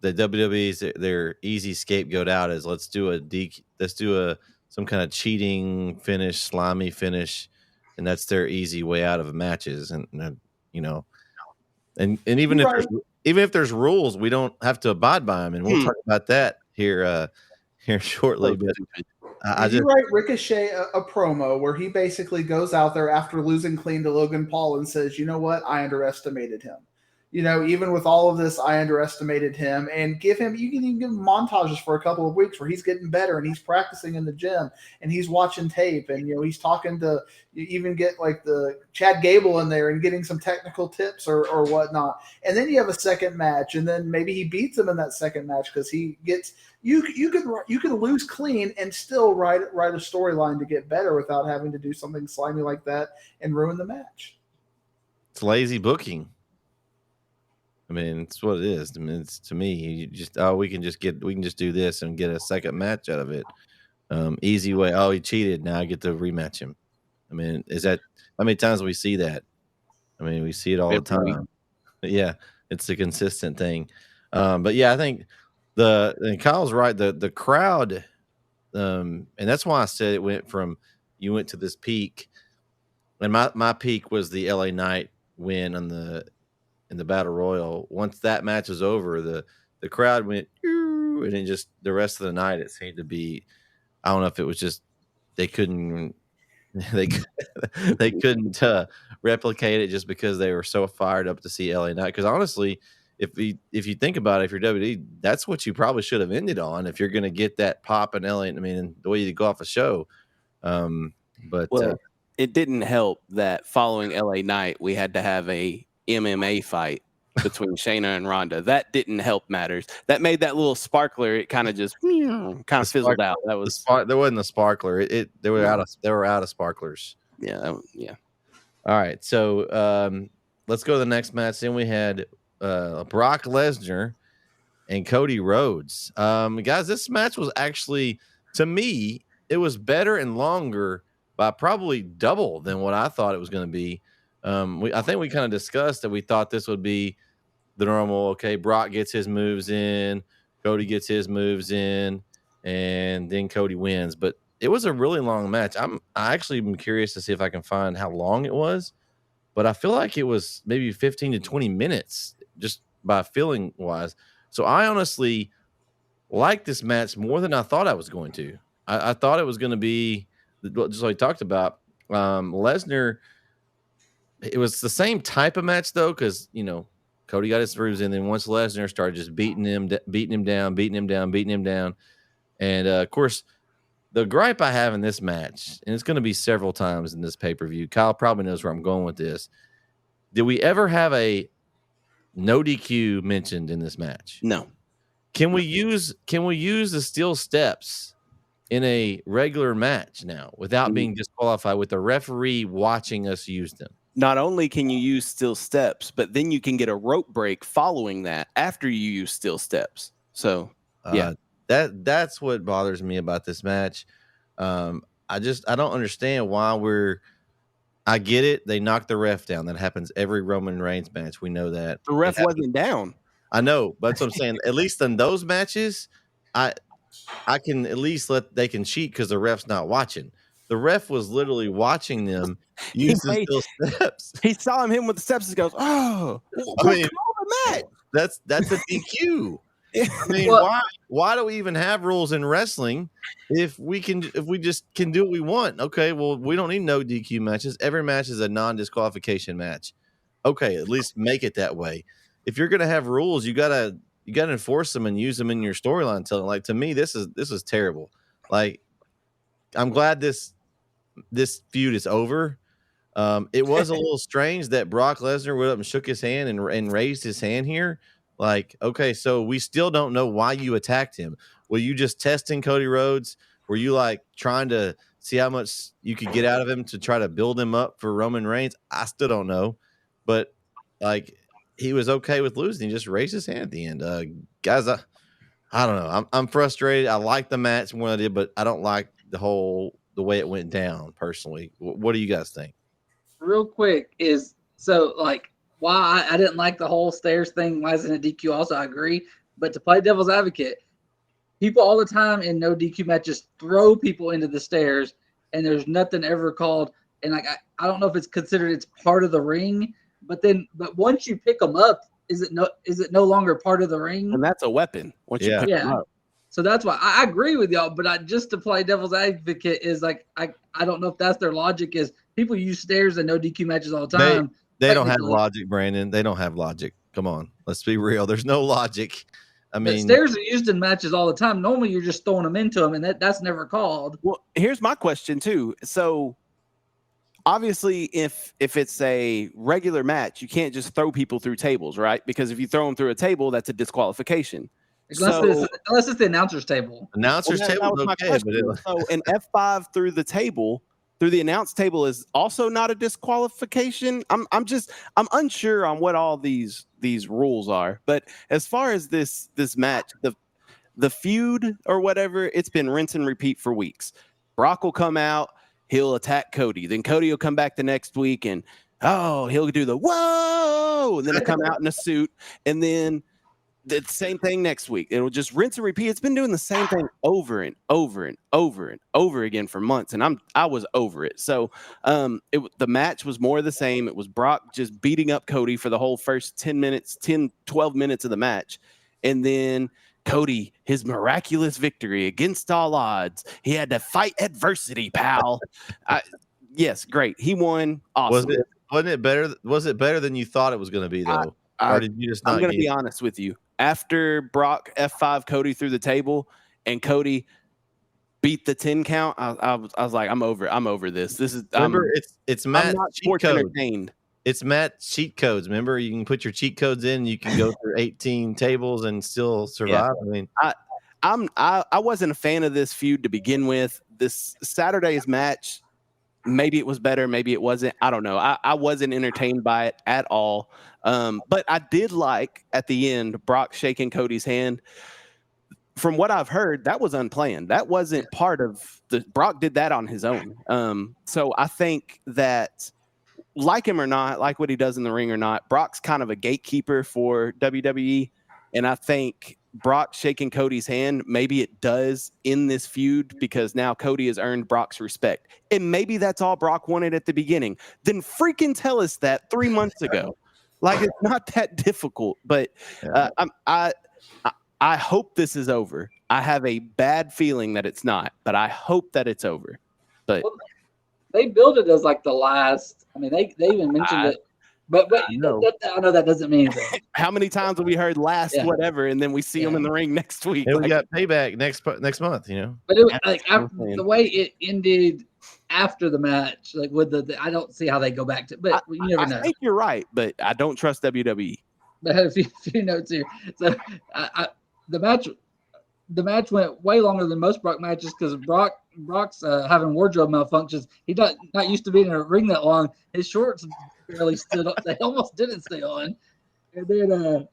the WWE's their easy scapegoat out is let's do some kind of cheating finish, slimy finish, and that's their easy way out of matches. And even if there's rules, we don't have to abide by them, and we'll talk about that here shortly. But you write Ricochet a promo where he basically goes out there after losing clean to Logan Paul and says, "You know what? I underestimated him. Even with all of this, I underestimated him," and you can even give him montages for a couple of weeks where he's getting better and he's practicing in the gym and he's watching tape and, he's talking to, you even get like the Chad Gable in there and getting some technical tips or whatnot. And then you have a second match and then maybe he beats him in that second match because he gets, you can lose clean and still write a storyline to get better without having to do something slimy like that and ruin the match. It's lazy booking. I mean, it's what it is. I mean, it's to me, you just we can just do this and get a second match out of it. Easy way. Oh, he cheated. Now I get to rematch him. I mean, is that how many times we see that? I mean, we see it all the time. But yeah, it's a consistent thing. But yeah, I think and Kyle's right. The crowd, and that's why I said you went to this peak, and my peak was the LA Knight win in the Battle Royal. Once that match was over, the crowd went, and then just the rest of the night it seemed to be, I don't know if it was just they couldn't replicate it just because they were so fired up to see LA Knight. Because honestly, if you think about it, if you're WWE, that's what you probably should have ended on if you're going to get that pop in LA. I mean, the way you go off a show. It didn't help that following LA Knight, we had to have a MMA fight between Shayna and Ronda. That didn't help matters. That made that little sparkler. It kind of just fizzled out. That was there wasn't a sparkler. They were out of sparklers. Yeah. All right, so let's go to the next match. Then we had Brock Lesnar and Cody Rhodes. Guys, this match was actually, to me, it was better and longer by probably double than what I thought it was going to be. I think we kind of discussed that we thought this would be the normal, okay, Brock gets his moves in, Cody gets his moves in, and then Cody wins. But it was a really long match. I actually am curious to see if I can find how long it was. but I feel like it was maybe 15 to 20 minutes just by feeling wise. So I honestly like this match more than I thought I was going to. I thought it was going to be just like we talked about. Lesnar, it was the same type of match though, because Cody got his bruise, and then once Lesnar started just beating him down, and of course, the gripe I have in this match, and it's going to be several times in this pay-per-view. Kyle probably knows where I'm going with this. Did we ever have a no DQ mentioned in this match? No. Can we use the steel steps in a regular match now without being disqualified with the referee watching us use them? Not only can you use steel steps, but then you can get a rope break following that after you use steel steps. So yeah, that's what bothers me about this match. I don't understand why I get it. They knocked the ref down. That happens every Roman Reigns match. We know that the ref wasn't down. I know, but that's what I'm saying. At least in those matches, I can at least they can cheat because the ref's not watching. The ref was literally watching them use the steel steps. He saw him hit with the steps and goes, "Oh, I mean, that's a DQ." I mean, why do we even have rules in wrestling if we just can do what we want? Okay, well, we don't need no DQ matches. Every match is a non-disqualification match. Okay, at least make it that way. If you're gonna have rules, you gotta enforce them and use them in your storyline. Like, to me, this is terrible. Like, I'm glad this feud is over. It was a little strange that Brock Lesnar went up and shook his hand and raised his hand here. Like, okay, so we still don't know why you attacked him. Were you just testing Cody Rhodes? Were you like trying to see how much you could get out of him to try to build him up for Roman Reigns? I still don't know, but like, he was okay with losing. He just raised his hand at the end. Guys, I don't know. I'm frustrated. I like the match more than I did, but I don't like the way it went down personally. What do you guys think? Real quick why I didn't like the whole stairs thing. Why isn't it DQ? Also, I agree. But to play devil's advocate, people all the time in no DQ matches throw people into the stairs, and there's nothing ever called. And like, I don't know if it's considered it's part of the ring, but once you pick them up, is it no longer part of the ring? And that's a weapon. Once you pick them up. So that's why I agree with y'all. But just to play devil's advocate is like, I don't know if that's their logic. Is people use stairs in no DQ matches all the time. They don't have logic, Brandon. They don't have logic. Come on, let's be real. There's no logic. I mean, stairs are used in matches all the time. Normally, you're just throwing them into them, and that's never called. Well, here's my question too. So, obviously, if it's a regular match, you can't just throw people through tables, right? Because if you throw them through a table, that's a disqualification. Unless it's the announcer's table. Announcer's table is okay, but so an F5 through the table. Through the announce table is also not a disqualification. I'm unsure on what all these rules are. But as far as this match, the feud or whatever, it's been rinse and repeat for weeks. Brock will come out, he'll attack Cody. Then Cody will come back the next week and he'll do the whoa, and then he'll come out in a suit, and then the same thing next week. It'll just rinse and repeat. It's been doing the same thing over and over and over and over again for months, and I was over it. So the match was more of the same. It was Brock just beating up Cody for the whole first 12 minutes of the match, and then Cody, his miraculous victory against all odds. He had to fight adversity, pal. Yes, great. He won. Awesome. Wasn't it better? Was it better than you thought it was going to be, though? Or did you just not? I'm going to be honest with you. After Brock F5 Cody through the table and Cody beat the 10 count, I was like, I'm over it. I'm over this. This is it's Matt cheat code. Entertained. It's Matt cheat codes. Remember, you can put your cheat codes in. You can go through 18 tables and still survive. Yeah. I mean, I wasn't a fan of this feud to begin with. This Saturday's match, maybe it was better, maybe it wasn't. I don't know. I wasn't entertained by it at all. But I did like at the end Brock shaking Cody's hand. From what I've heard, that was unplanned. That wasn't part of Brock did that on his own. So I think that, like him or not, like what he does in the ring or not, Brock's kind of a gatekeeper for WWE. And I think Brock shaking Cody's hand, maybe it does in this feud because now Cody has earned Brock's respect. And maybe that's all Brock wanted at the beginning. Then freaking tell us that 3 months ago. Like, it's not that difficult, but I hope this is over. I have a bad feeling that it's not, but I hope that it's over. But they build it as like the last. I mean, they even mentioned it. But I know that doesn't mean anything. How many times have we heard last whatever, and then we see them in the ring next week? And we got payback next month, you know. But the way it ended after the match, like with I don't see how they go back to. But you never know. I think you're right, but I don't trust WWE. But I have a few notes here. So the match went way longer than most Brock matches because Brock's having wardrobe malfunctions. He's not used to being in a ring that long. His shorts barely stood up. They almost didn't stay on. And then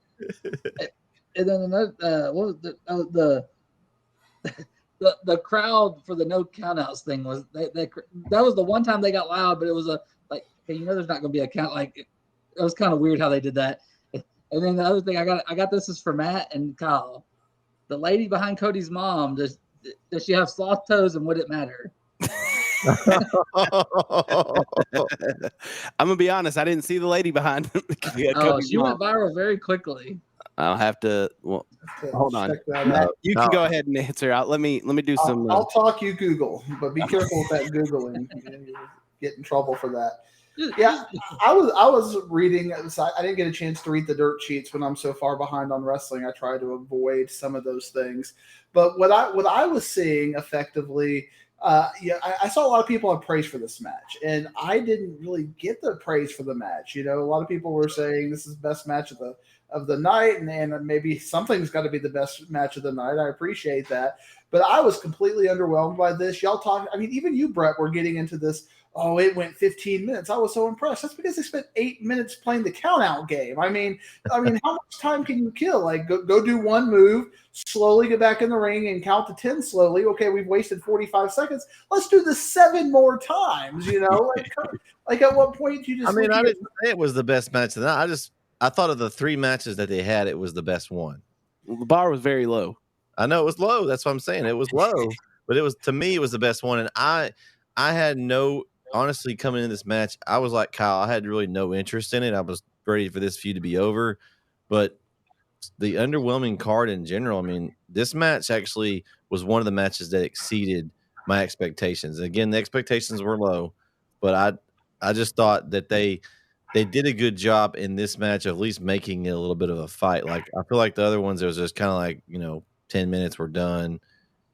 another what was the crowd for the no countouts thing was that was the one time they got loud, but it was hey, there's not going to be a count. Like it was kind of weird how they did that. And then the other thing I got this is for Matt and Kyle. The lady behind Cody's mom, does she have soft toes and would it matter? I'm gonna be honest. I didn't see the lady behind him. She went viral very quickly. I'll have to. Well, hold on. Matt, you can go ahead and answer. Let me do some. I'll talk. You Google, but be careful with that Googling. You get in trouble for that. Yeah, I was reading. I didn't get a chance to read the dirt sheets when I'm so far behind on wrestling. I try to avoid some of those things. But what I was seeing effectively, I saw a lot of people have praise for this match, and I didn't really get the praise for the match. A lot of people were saying this is the best match of the night, and maybe something's got to be the best match of the night. I appreciate that, but I was completely underwhelmed by this. Y'all talk. I mean, even you, Brett, were getting into this. Oh, it went 15 minutes. I was so impressed. That's because they spent 8 minutes playing the count-out game. I mean, how much time can you kill? Like, go do one move, slowly get back in the ring, and count to 10 slowly. Okay, we've wasted 45 seconds. Let's do this 7 more times. Like at what point do you just? I mean, I didn't say it was the best match of the night. I thought of the 3 matches that they had, it was the best one. The bar was very low. I know it was low. That's what I'm saying. It was low, but to me, it was the best one, and I had no. Honestly, coming in this match, I was like Kyle. I had really no interest in it. I was ready for this feud to be over. But the underwhelming card in general, I mean, this match actually was one of the matches that exceeded my expectations. Again, the expectations were low, but I just thought that they did a good job in this match of at least making it a little bit of a fight. Like I feel like the other ones, it was just kind of like 10 minutes, we're done.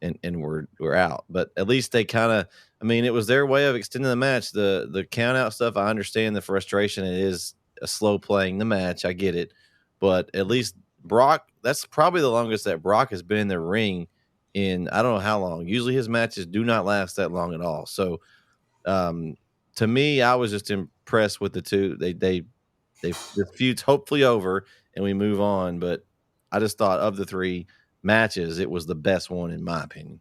And we're out, but at least they kind of. I mean, it was their way of extending the match. The count out stuff. I understand the frustration. It is a slow playing the match. I get it, but at least Brock. That's probably the longest that Brock has been in the ring in I don't know how long. Usually his matches do not last that long at all. So, to me, I was just impressed with the two. The feud's hopefully over and we move on. But I just thought of the 3 matches, it was the best one in my opinion.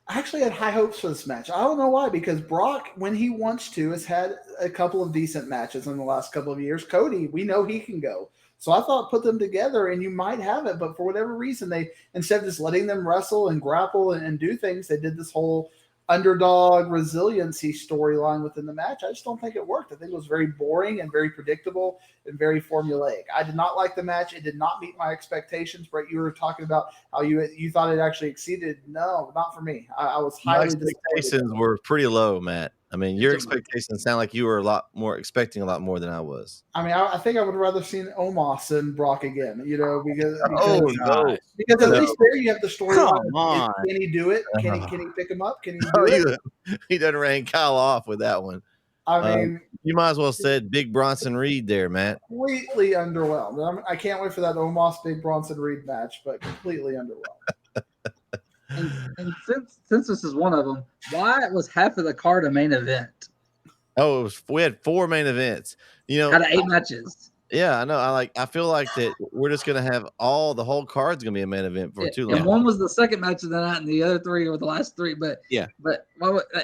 I actually had high hopes for this match. I don't know why, because Brock, when he wants to, has had a couple of decent matches in the last couple of years. Cody, we know he can go. So I thought put them together and you might have it. But for whatever reason, they instead of just letting them wrestle and grapple and do things, they did this whole underdog resiliency storyline within the match. I just don't think it worked. I think it was very boring and very predictable and very formulaic. I did not like the match. It did not meet my expectations. Brett, you were talking about how you thought it actually exceeded. No, not for me. I was highly disappointed. Expectations were pretty low, Matt. I mean, your expectations sound like you were expecting a lot more than I was. I mean, I think I would rather seen Omos and Brock again, because at least there you have the storyline. Can he do it? Can he pick him up? Can he do it? He done ran Kyle off with that one. I mean, you might as well said Big Bronson Reed there, Matt. Completely underwhelmed. I can't wait for that Omos Big Bronson Reed match, but completely underwhelmed. And since this is one of them, why was half of the card a main event? Oh, we had 4 main events. Out of 8 matches. Yeah, I know. I feel like that we're just gonna have the whole card's gonna be a main event for too long. And one was the second match of the night, and the other 3 were the last 3. But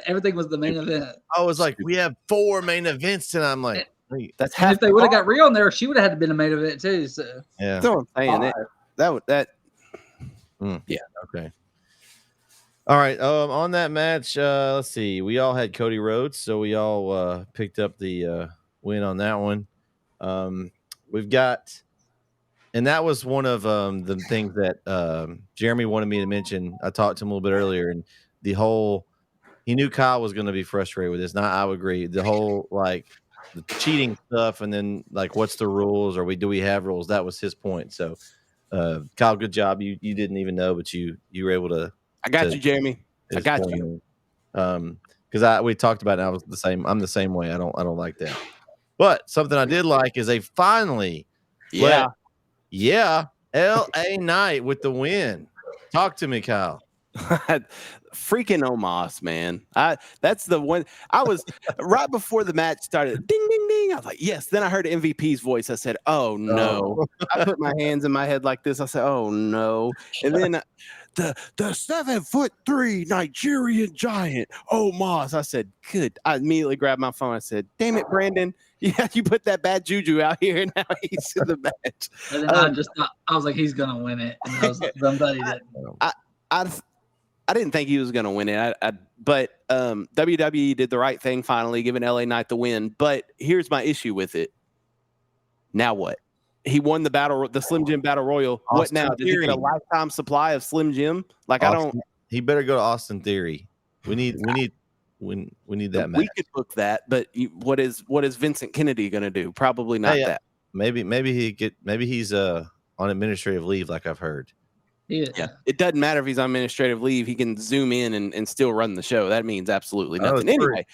everything was the main event. I was like, we have 4 main events, and I'm like, that's half. If they would have got Rhea on there, she would have had to been a main event too. So yeah, that's what I'm saying. Yeah. Okay. All right. On that match, let's see. We all had Cody Rhodes, so we all picked up the win on that one. We've got, and that was one of the things that Jeremy wanted me to mention. I talked to him a little bit earlier, and the whole he knew Kyle was going to be frustrated with this. Now I would agree. The whole like the cheating stuff, and then like what's the rules, or do we have rules? That was his point. So, Kyle, good job. You didn't even know, but you were able to. I got you, Jeremy. I got you. Because we talked about it. I was the same. I'm the same way. I don't like that. But something I did like is they finally, LA Knight with the win. Talk to me, Kyle. Freaking Omos, man. That's the one. I was right before the match started. Ding, ding, ding. I was like, yes. Then I heard MVP's voice. I said, oh no. I put my hands in my head like this. I said, oh no. And then the 7'3" Nigerian giant, Omos. I said, good. I immediately grabbed my phone. I said, damn it, Brandon. Yeah, you put that bad juju out here, and now he's in the match. And then I was like, he's gonna win it. And I was like, I'm glad he didn't. I didn't think he was going to win it, but WWE did the right thing finally, giving LA Knight the win. But here's my issue with it. Now what? He won the Slim Jim Battle Royal. What now? Did he get a lifetime supply of Slim Jim? Like He better go to Austin Theory. We need that match. We could book that, but what is Vincent Kennedy going to do? Probably not that. Maybe he's on administrative leave, like I've heard. Yeah, it doesn't matter if he's on administrative leave. He can zoom in and still run the show. That means absolutely nothing. Anyway,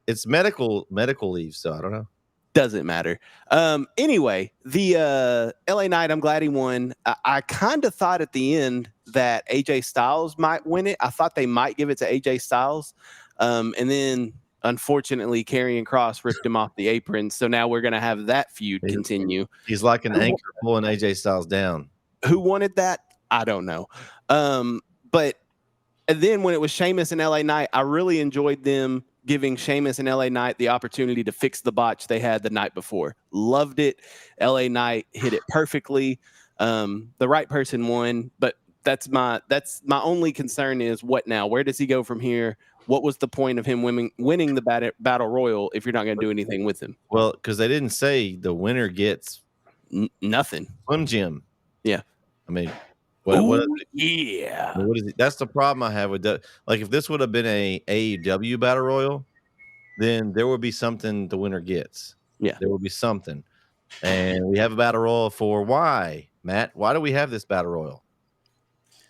it's medical leave, so I don't know. Doesn't matter. Anyway, the LA Knight, I'm glad he won. I kind of thought at the end that AJ Styles might win it. I thought they might give it to AJ Styles. And then, unfortunately, Karrion Kross ripped him off the apron. So now we're going to have that feud continue. He's like an anchor pulling AJ Styles down. Who wanted that? I don't know. But and then when it was Sheamus and LA Knight, I really enjoyed them giving Sheamus and LA Knight the opportunity to fix the botch they had the night before. Loved it. LA Knight hit it perfectly. The right person won, but that's my only concern is what now? Where does he go from here? What was the point of him winning the battle royal if you're not going to do anything with him? Well, because they didn't say the winner gets nothing. Slim Jim. Yeah. I mean, yeah. What is it? That's the problem I have with that. Like, if this would have been a AEW battle royal, then there would be something the winner gets. Yeah, there would be something. And we have a battle royal for why, Matt? Why do we have this battle royal?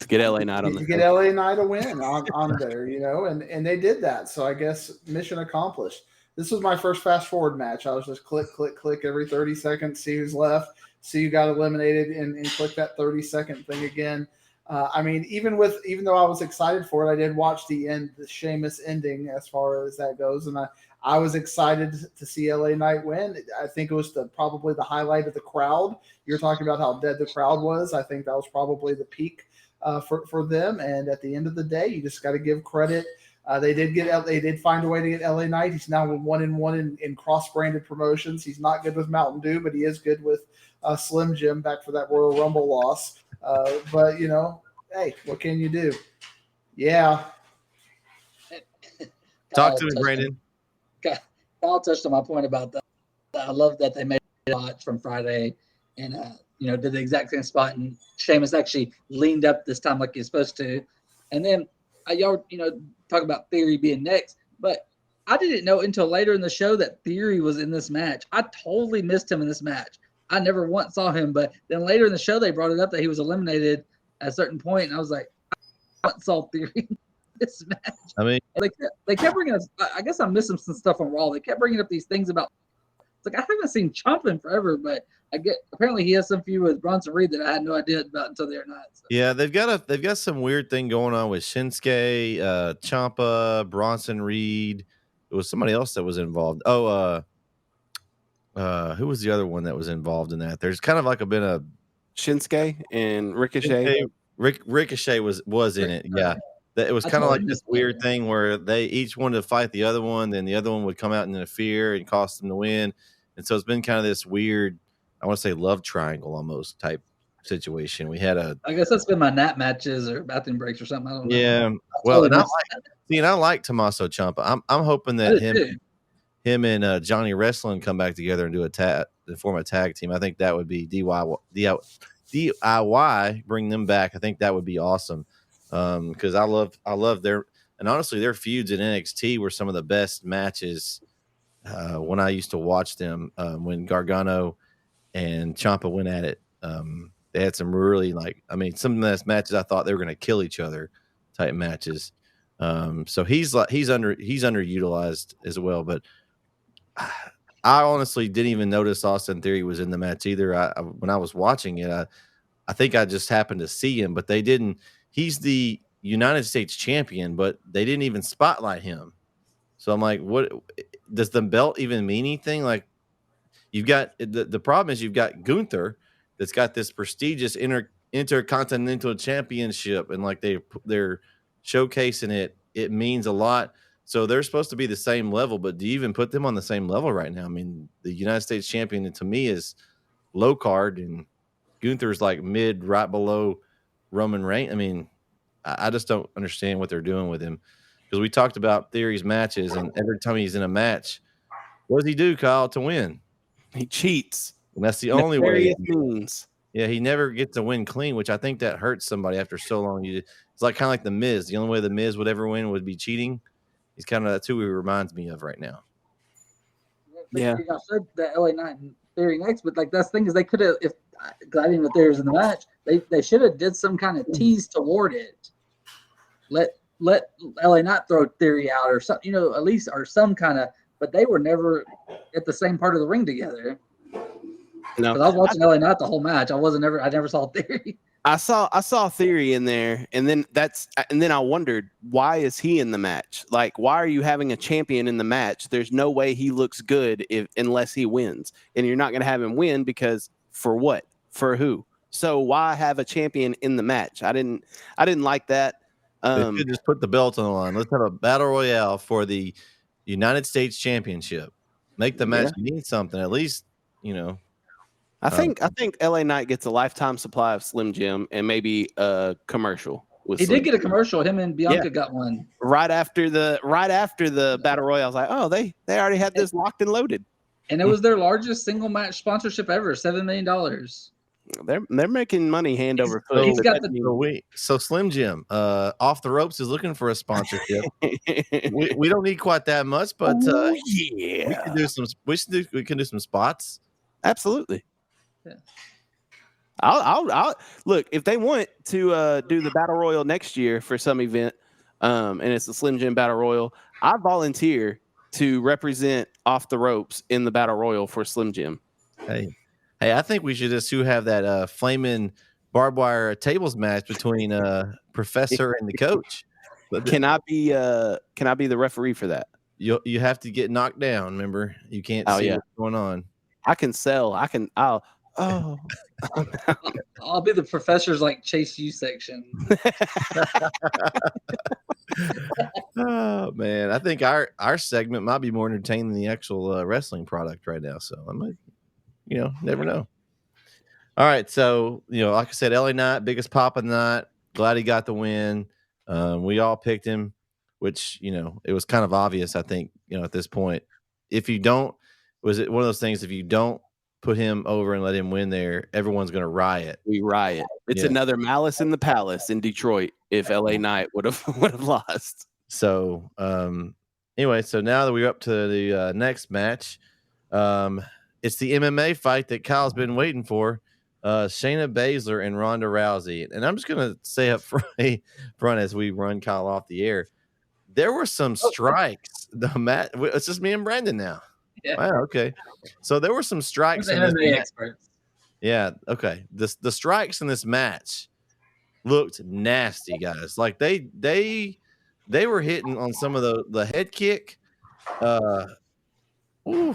To get LA Knight on to get LA Knight a win on there, and they did that. So I guess mission accomplished. This was my first fast forward match. I was just click every 30 seconds, see who's left. See who got eliminated and click that 30-second thing again. I mean, even though I was excited for it, I did watch the Sheamus ending as far as that goes. And I was excited to see LA Knight win. I think it was probably the highlight of the crowd. You're talking about how dead the crowd was. I think that was probably the peak for them. And at the end of the day, you just got to give credit. They did find a way to get LA Knight. He's now 1-1 in cross-branded promotions. He's not good with Mountain Dew, but he is good with Slim Jim back for that Royal Rumble loss. But hey, what can you do? Yeah. Talk to me, Brandon. Kyle touched on my point about that. I love that they made a watch from Friday and did the exact same spot, and Sheamus actually leaned up this time like he's supposed to. And then y'all talk about Theory being next, but I didn't know until later in the show that Theory was in this match. I totally missed him in this match. I never once saw him, but then later in the show they brought it up that he was eliminated at a certain point, and I was like, I once saw Theory in this match. I mean, they kept bringing us. I guess I'm missing some stuff on Raw. They kept bringing up these things about. It's like I haven't seen Chomp in forever, but apparently he has some feud with Bronson Reed that I had no idea about until the other night. So. Yeah, they've got some weird thing going on with Shinsuke, Ciampa, Bronson Reed. It was somebody else that was involved. Who was the other one that was involved in that? There's kind of like been a Shinsuke and Ricochet. Ricochet was in it. Yeah, it was kind of like this weird thing where they each wanted to fight the other one, then the other one would come out and interfere and cost them to win. And so it's been kind of this weird, I want to say love triangle almost type situation. We had a I guess that's been my nap matches or bathroom breaks or something. I don't know. yeah. Well, and I like Tommaso Ciampa. I'm hoping that him and Johnny Wrestling come back together and do form a tag team. I think that would be DIY. Bring them back. I think that would be awesome. Because I love their feuds in NXT were some of the best matches when I used to watch them. When Gargano and Ciampa went at it, they had some really some of the best matches. I thought they were going to kill each other type matches. So he's underutilized as well. But I honestly didn't even notice Austin Theory was in the match either. When I was watching it, I think I just happened to see him, but they didn't. He's the United States champion, but they didn't even spotlight him. So I'm like, what does the belt even mean anything? Like, you've got the problem is you've got Gunther that's got this prestigious intercontinental championship, and like they're showcasing it. It means a lot. So they're supposed to be the same level, but do you even put them on the same level right now? I mean, the United States champion to me is low card, and Gunther's like mid, right below Roman Reigns. I mean, I just don't understand what they're doing with him, because we talked about Theory's matches, and every time he's in a match, what does he do, Kyle, to win? He cheats. And that's the only way. Means. Yeah, he never gets to win clean, which I think that hurts somebody after so long. It's like kind of like the Miz. The only way the Miz would ever win would be cheating. He's kind of that's who he reminds me of right now. Yeah, I said that LA Knight and Theory next, but like that's the thing is they could have I didn't know Theory was in the match. They should have did some kind of tease toward it. Let LA Knight throw Theory out or something, at least or some kind of. But they were never at the same part of the ring together. No, I was watching LA Knight the whole match. I never saw Theory. I saw Theory in there, and then I wondered, why is he in the match? Like, why are you having a champion in the match? There's no way he looks good unless he wins, and you're not going to have him win because for what? For who? So why have a champion in the match? I didn't like that. They should just put the belt on the line. Let's have a battle royale for the United States Championship. Make the match mean something. At least, I think LA Knight gets a lifetime supply of Slim Jim and maybe a commercial. He did get a commercial. Him and Bianca got one right after the battle royale. I was like, oh, they already had this locked and loaded, and it was their largest single match sponsorship ever, $7 million. They're making money hand over foot. He's got so Slim Jim, Off the Ropes is looking for a sponsorship. we don't need quite that much, but we can do some. We can do some spots. Absolutely. Yeah. I'll look if they want to do the battle royal next year for some event, and it's the Slim Jim Battle Royal. I volunteer to represent Off the Ropes in the Battle Royal for Slim Jim. Hey, I think we should just have that flaming barbed wire tables match between Professor and the coach. Can I be the referee for that? You have to get knocked down. Remember, you can't see what's going on. I can sell. I'll be the Professor's like Chase U section. Oh man, I think our segment might be more entertaining than the actual wrestling product right now. So I might, never know. All right, so like I said, LA Knight, biggest pop of the night. Glad he got the win. We all picked him, which it was kind of obvious. I think at this point, if you don't, was it one of those things? If you don't put him over and let him win there, everyone's going to riot. We riot. It's another Malice in the Palace in Detroit if LA Knight would have lost. So anyway, so now that we're up to the next match, it's the MMA fight that Kyle's been waiting for. Shayna Baszler and Ronda Rousey. And I'm just going to say up front as we run Kyle off the air, there were some strikes. It's just me and Brandon now. Yeah. Wow, okay. So there were some strikes in this match. Yeah, okay. The strikes in this match looked nasty, guys. Like they were hitting on some of the head kick. Ooh,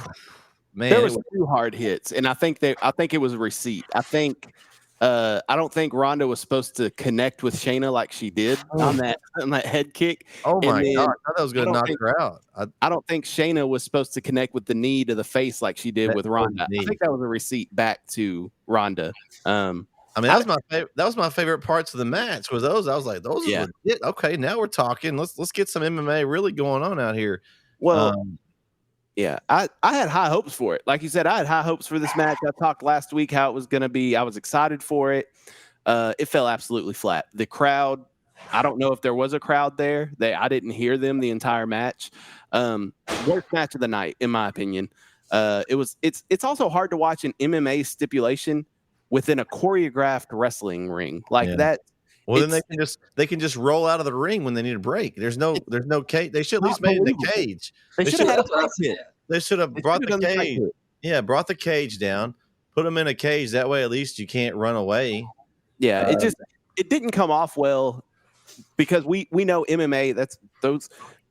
man, there was 2 hard hits, and I think it was a receipt. I don't think Ronda was supposed to connect with Shayna like she did on that head kick. Oh my God! I thought that was going to knock her out. I don't think Shayna was supposed to connect with the knee to the face like she did with Ronda. I think that was a receipt back to Ronda. I I mean, that was my favorite parts of the match. Was those? I was like, those are legit. Okay, now we're talking. Let's get some MMA really going on out here. Well, yeah, I had high hopes for it. Like you said, I had high hopes for this match. I talked last week how it was going to be. I was excited for it. It fell absolutely flat. The crowd, I don't know if there was a crowd there. I didn't hear them the entire match. Worst match of the night, in my opinion. It's also hard to watch an MMA stipulation within a choreographed wrestling ring like that. Well, then they can just roll out of the ring when they need a break. There's no cage. They should at least made it in the cage. They should have had a fight pit. They should have brought the cage. Yeah, brought the cage down, put them in a cage. That way, at least you can't run away. Yeah, it didn't come off well because we know MMA. That's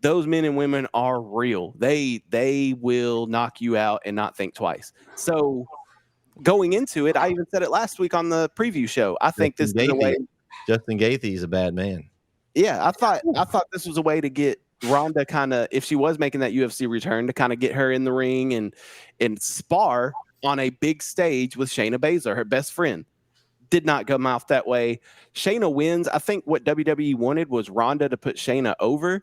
those men and women are real. They will knock you out and not think twice. So going into it, I even said it last week on the preview show. I think this is a way. Justin Gaethje is a bad man. Yeah, I thought this was a way to get Ronda kind of, if she was making that UFC return, to kind of get her in the ring and spar on a big stage with Shayna Baszler, her best friend. Did not come out that way. Shayna wins. I think what WWE wanted was Ronda to put Shayna over.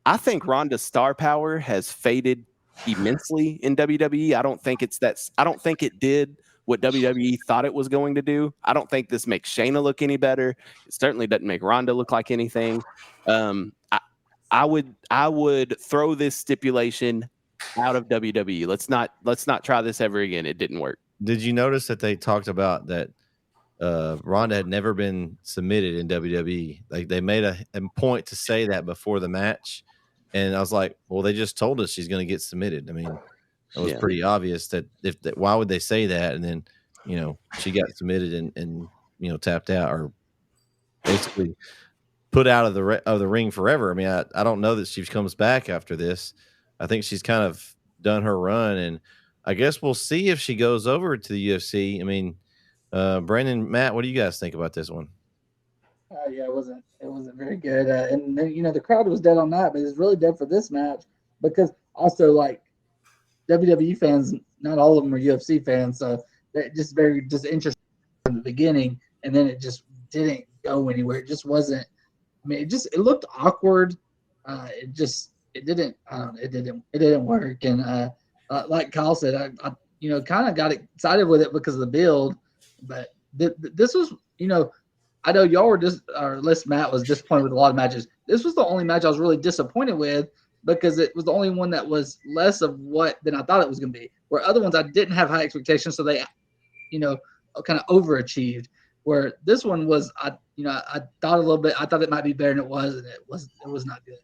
I think Ronda's star power has faded immensely in WWE. I don't think it did what WWE thought it was going to do. I don't think this makes Shayna look any better. It certainly doesn't make Ronda look like anything. I would throw this stipulation out of WWE. Let's not try this ever again. It didn't work. Did you notice that they talked about that Ronda had never been submitted in WWE? Like they made a point to say that before the match. And I was like, well, they just told us she's going to get submitted. I mean, it was pretty obvious that why would they say that? And then, she got submitted and tapped out or basically put out of the ring forever. I mean, I don't know that she comes back after this. I think she's kind of done her run, and I guess we'll see if she goes over to the UFC. I mean, Brandon, Matt, what do you guys think about this one? Yeah, it wasn't very good, and then, the crowd was dead on that, but it's really dead for this match because also like WWE fans, not all of them are UFC fans, so they're just very interested from the beginning, and then it just didn't go anywhere. It just wasn't. I mean, it looked awkward. It didn't work, and like Kyle said, I kind of got excited with it because of the build, but this was, I know y'all were Matt was disappointed with a lot of matches. This was the only match I was really disappointed with because it was the only one that was less of than I thought it was going to be. Where other ones I didn't have high expectations, so they, kind of overachieved. Where this one was, I thought a little bit. I thought it might be better than it was, and it was not good.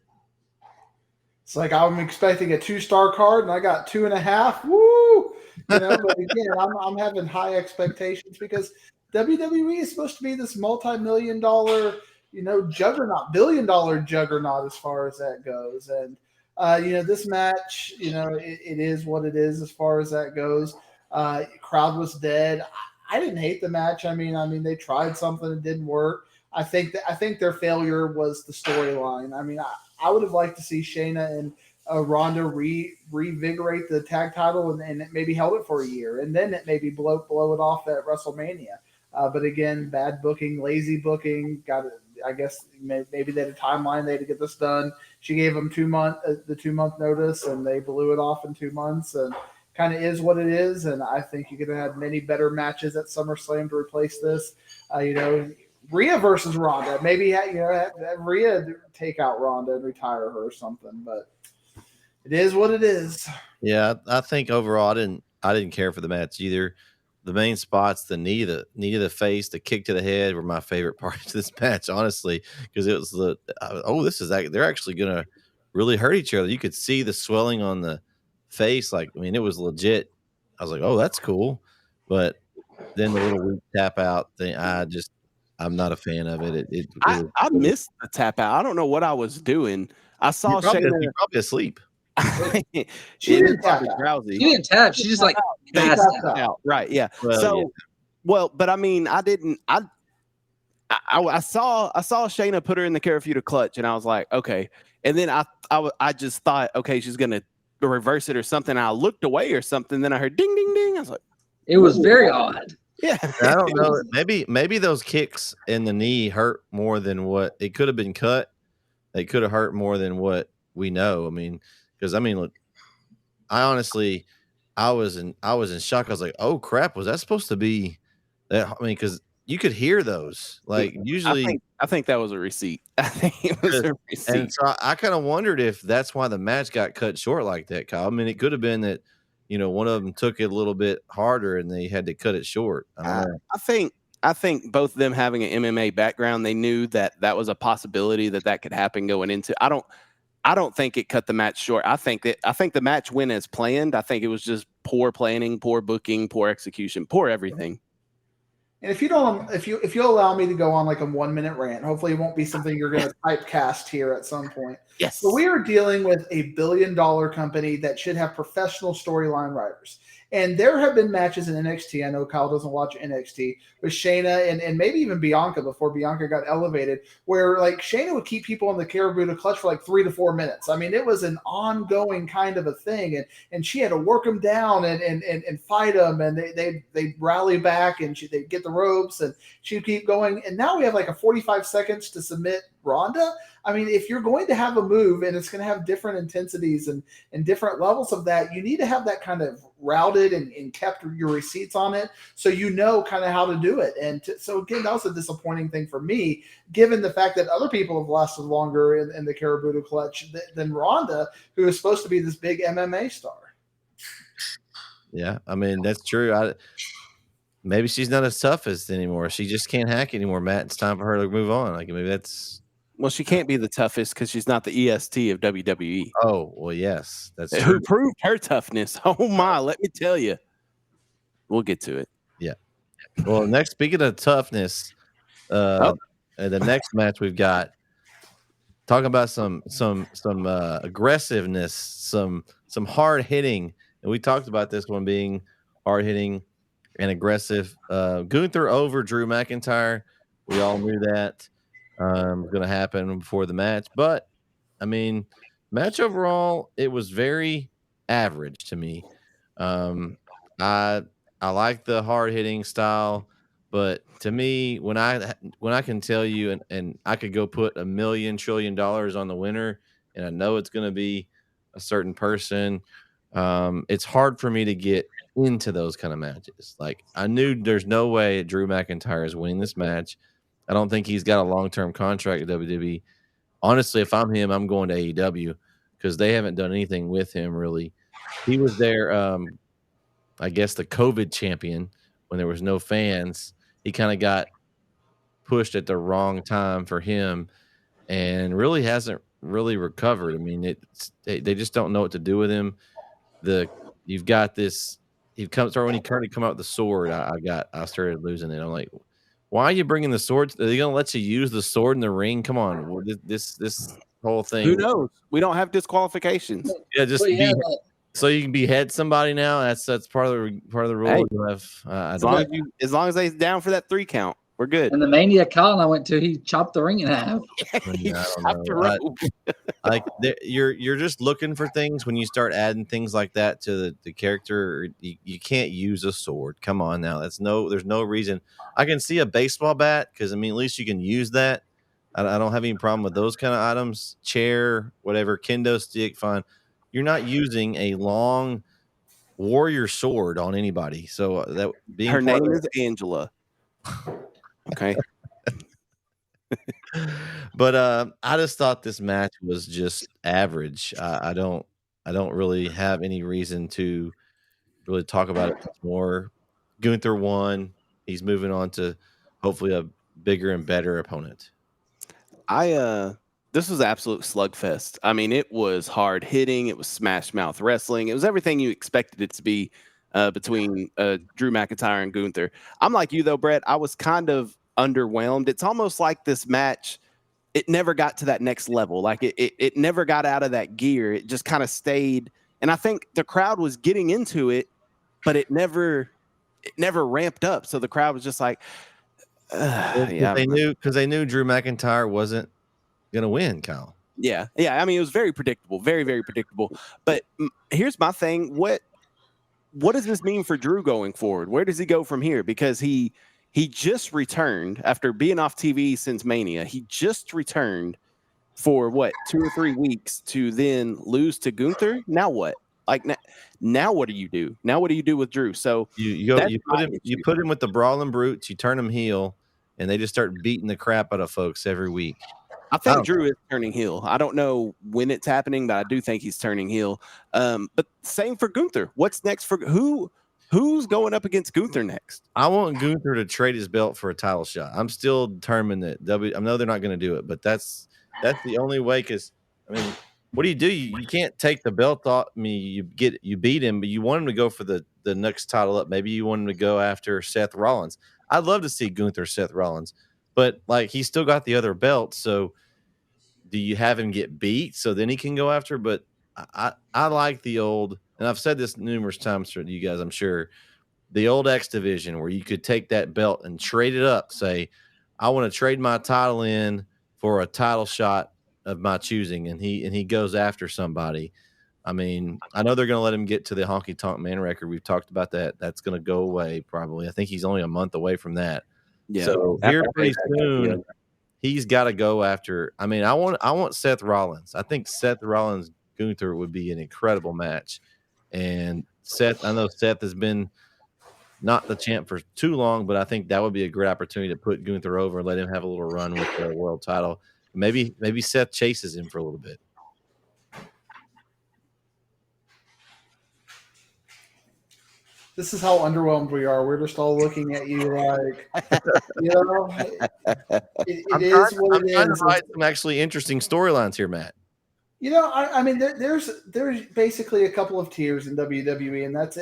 It's like I'm expecting a 2-star card, and I got 2.5. Woo! But again, I'm having high expectations because WWE is supposed to be this multi-million-dollar, juggernaut, billion-dollar juggernaut as far as that goes. And this match, it is what it is as far as that goes. Crowd was dead. I didn't hate the match. I mean, they tried something, it didn't work. I think their failure was the storyline. I mean, I would have liked to see Shayna and Ronda revigorate the tag title and maybe held it for a year, and then it maybe blow it off at WrestleMania. But again, bad booking, lazy booking. I guess maybe they had a timeline they had to get this done. She gave them the 2-month notice, and they blew it off in 2 months. And kind of is what it is. And I think you could have had many better matches at SummerSlam to replace this. Rhea versus Ronda. Maybe have Rhea take out Ronda and retire her or something. But it is what it is. Yeah, I think overall I didn't care for the match either. The main spots, the knee to the face, the kick to the head were my favorite parts of this match, honestly, because it was they're actually gonna really hurt each other. You could see the swelling on the face, it was legit. I was like, oh, that's cool, but then the little weak tap out thing, I'm not a fan of it. I missed the tap out. I don't know what I was doing. I saw Shayna. You're probably asleep. She didn't tap. Drowsy. She didn't tap. She just passed out. Right. Yeah. But I mean, I didn't. I saw Shayna put her in the Karafuda clutch, and I was like, okay. And then I just thought, okay, she's gonna reverse it or something. And I looked away or something. Then I heard ding, ding, ding. I was like, it was very odd. Yeah. I don't know. Maybe those kicks in the knee hurt more than what it could have been cut. They could have hurt more than what we know. I mean, because look, I honestly, I was in shock. I was like, "Oh crap, was that supposed to be that?" I mean, because you could hear those. Like usually, I think that was a receipt. I think it was a receipt. and so I kind of wondered if that's why the match got cut short like that, Kyle. I mean, it could have been that one of them took it a little bit harder and they had to cut it short. I don't know. I think both of them having an MMA background, they knew that was a possibility that could happen going into. I don't think it cut the match short. I think the match went as planned. I think it was just poor planning, poor booking, poor execution, poor everything. And if you'll allow me to go on like a 1 minute rant, hopefully it won't be something you're going to typecast here at some point. Yes. So we are dealing with $1 billion company that should have professional storyline writers. And there have been matches in NXT. I know Kyle doesn't watch NXT, with Shayna and maybe even Bianca before Bianca got elevated, where like Shayna would keep people in the Caraboo clutch for like 3 to 4 minutes. I mean, it was an ongoing kind of a thing, and she had to work them down and fight them, and they rally back and they'd get the ropes and she'd keep going. And now we have like a 45 seconds to submit Ronda. I mean, if you're going to have a move and it's going to have different intensities and different levels of that, you need to have that kind of routed and kept your receipts on it so you know kind of how to do it. And so, again, that was a disappointing thing for me, given the fact that other people have lasted longer in the Caraboo clutch than Ronda, who is supposed to be this big MMA star. Yeah, I mean, that's true. Maybe she's not as tough as anymore. She just can't hack anymore, Matt. It's time for her to move on. Like, maybe that's... Well, she can't be the toughest because she's not the EST of WWE. Oh, well, yes. That's true. Who proved her toughness. Oh, my. Let me tell you. We'll get to it. Yeah. Well, speaking of toughness, the next match we've got, talking about some aggressiveness, some hard hitting. And we talked about this one being hard hitting and aggressive. Gunther over Drew McIntyre. We all knew that. Was going to happen before the match, but I mean, match overall, it was very average to me. I like the hard hitting style, but to me, when I can tell you and I could go put $1 million trillion on the winner, and I know it's going to be a certain person, it's hard for me to get into those kind of matches. Like, I knew there's no way Drew McIntyre is winning this match. I don't think he's got a long-term contract at WWE. Honestly, if I'm him, I'm going to AEW because they haven't done anything with him, really. He was there, I guess, the COVID champion when there was no fans. He kind of got pushed at the wrong time for him and really hasn't really recovered. I mean, they just don't know what to do with him. You've got this. When he currently come out with the sword, I started losing it. I'm like, why are you bringing the sword? Are they going to let you use the sword in the ring? Come on, this whole thing. Who knows? We don't have disqualifications. Yeah, so you can behead somebody now. That's part of the rule. Hey, you have. As long as they're down for that 3 count, we're good. And the Mania Kyle and I went to, he chopped the ring in half. You're just looking for things when you start adding things like that to the character. You can't use a sword. Come on now. There's no reason. I can see a baseball bat because at least you can use that. I don't have any problem with those kind of items. Chair, whatever, kendo stick, fine. You're not using a long warrior sword on anybody. So that being her name is Angela. Okay. But I just thought this match was just average. I don't really have any reason to really talk about it more. Gunther won. He's moving on to hopefully a bigger and better opponent. This was absolute slugfest. I mean, it was hard hitting. It was smash mouth wrestling. It was everything you expected it to be between Drew McIntyre and Gunther. I'm like you though, Brett. I was kind of underwhelmed. It's almost like this match, it never got to that next level. Like it never got out of that gear. It just kind of stayed. And I think the crowd was getting into it, but it never ramped up. So the crowd was just like, yeah. They knew Drew McIntyre wasn't gonna win, Kyle. Yeah. I mean, it was very predictable, very, very predictable. But here's my thing: what does this mean for Drew going forward? Where does he go from here? Because he just returned after being off TV since Mania. He just returned for 2 or 3 weeks to then lose to Gunther. Now what? Like now what do you do? Now what do you do with Drew? So you put him with the Brawling Brutes, you turn him heel, and they just start beating the crap out of folks every week. I think Drew is turning heel. I don't know when it's happening, but I do think he's turning heel. But same for Gunther. What's next for who's going up against Gunther next? I want Gunther to trade his belt for a title shot. I'm still determined that I know they're not going to do it, but that's the only way. Because I mean, what do? You can't take the belt off me. You beat him, but you want him to go for the next title up. Maybe you want him to go after Seth Rollins. I'd love to see Gunther Seth Rollins, but like he's still got the other belt. So do you have him get beat so then he can go after? But I like the old, and I've said this numerous times to you guys, I'm sure, the old X division where you could take that belt and trade it up. Say, I want to trade my title in for a title shot of my choosing, and he goes after somebody. I mean, I know they're going to let him get to the Honky Tonk Man record. We've talked about that. That's going to go away probably. I think he's only a month away from that. Yeah. So here pretty soon, he's got to go after. I mean, I want Seth Rollins. I think Seth Rollins Gunther would be an incredible match. And Seth, I know Seth has been not the champ for too long, but I think that would be a great opportunity to put Gunther over and let him have a little run with the world title. Maybe Seth chases him for a little bit. This is how underwhelmed we are. We're just all looking at you like, it is what it is. I'm trying to write some actually interesting storylines here, Matt. I mean, there's basically a couple of tiers in WWE, and that's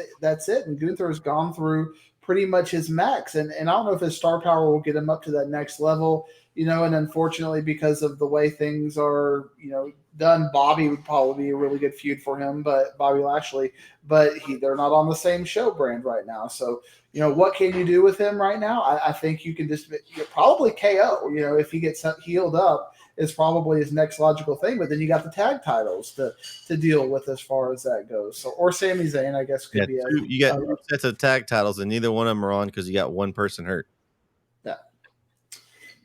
it. And Gunther has gone through pretty much his max, and I don't know if his star power will get him up to that next level. And unfortunately, because of the way things are, done, Bobby would probably be a really good feud for him, but Bobby Lashley, but they're not on the same show brand right now. So, what can you do with him right now? I think you can just probably KO, if he gets healed up is probably his next logical thing, but then you got the tag titles to deal with as far as that goes. So, or Sami Zayn, I guess could be. You got two sets of tag titles and neither one of them are on because you got one person hurt. Yeah.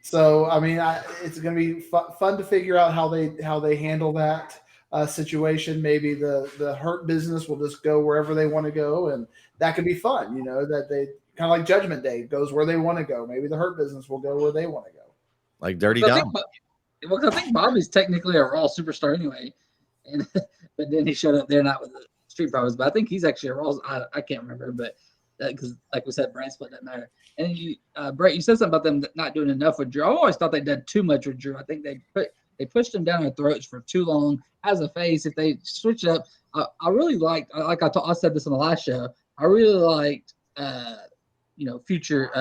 So, I mean, it's going to be fun to figure out how they handle that situation. Maybe the Hurt business will just go wherever they want to go, and that could be fun. That they kind of like Judgment Day goes where they want to go. Maybe the Hurt business will go where they want to go. Like Dirty Dom. I think Bobby's technically a Raw superstar anyway, but then he showed up there not with the Street Profits. But I think he's actually a Raw. I can't remember, but because like we said, brand split doesn't matter. And you, Brett, you said something about them not doing enough with Drew. I always thought they did too much with Drew. I think they pushed him down our throats for too long as a face. If they switch it up, I really liked. Like I said this on the last show. I really liked, future,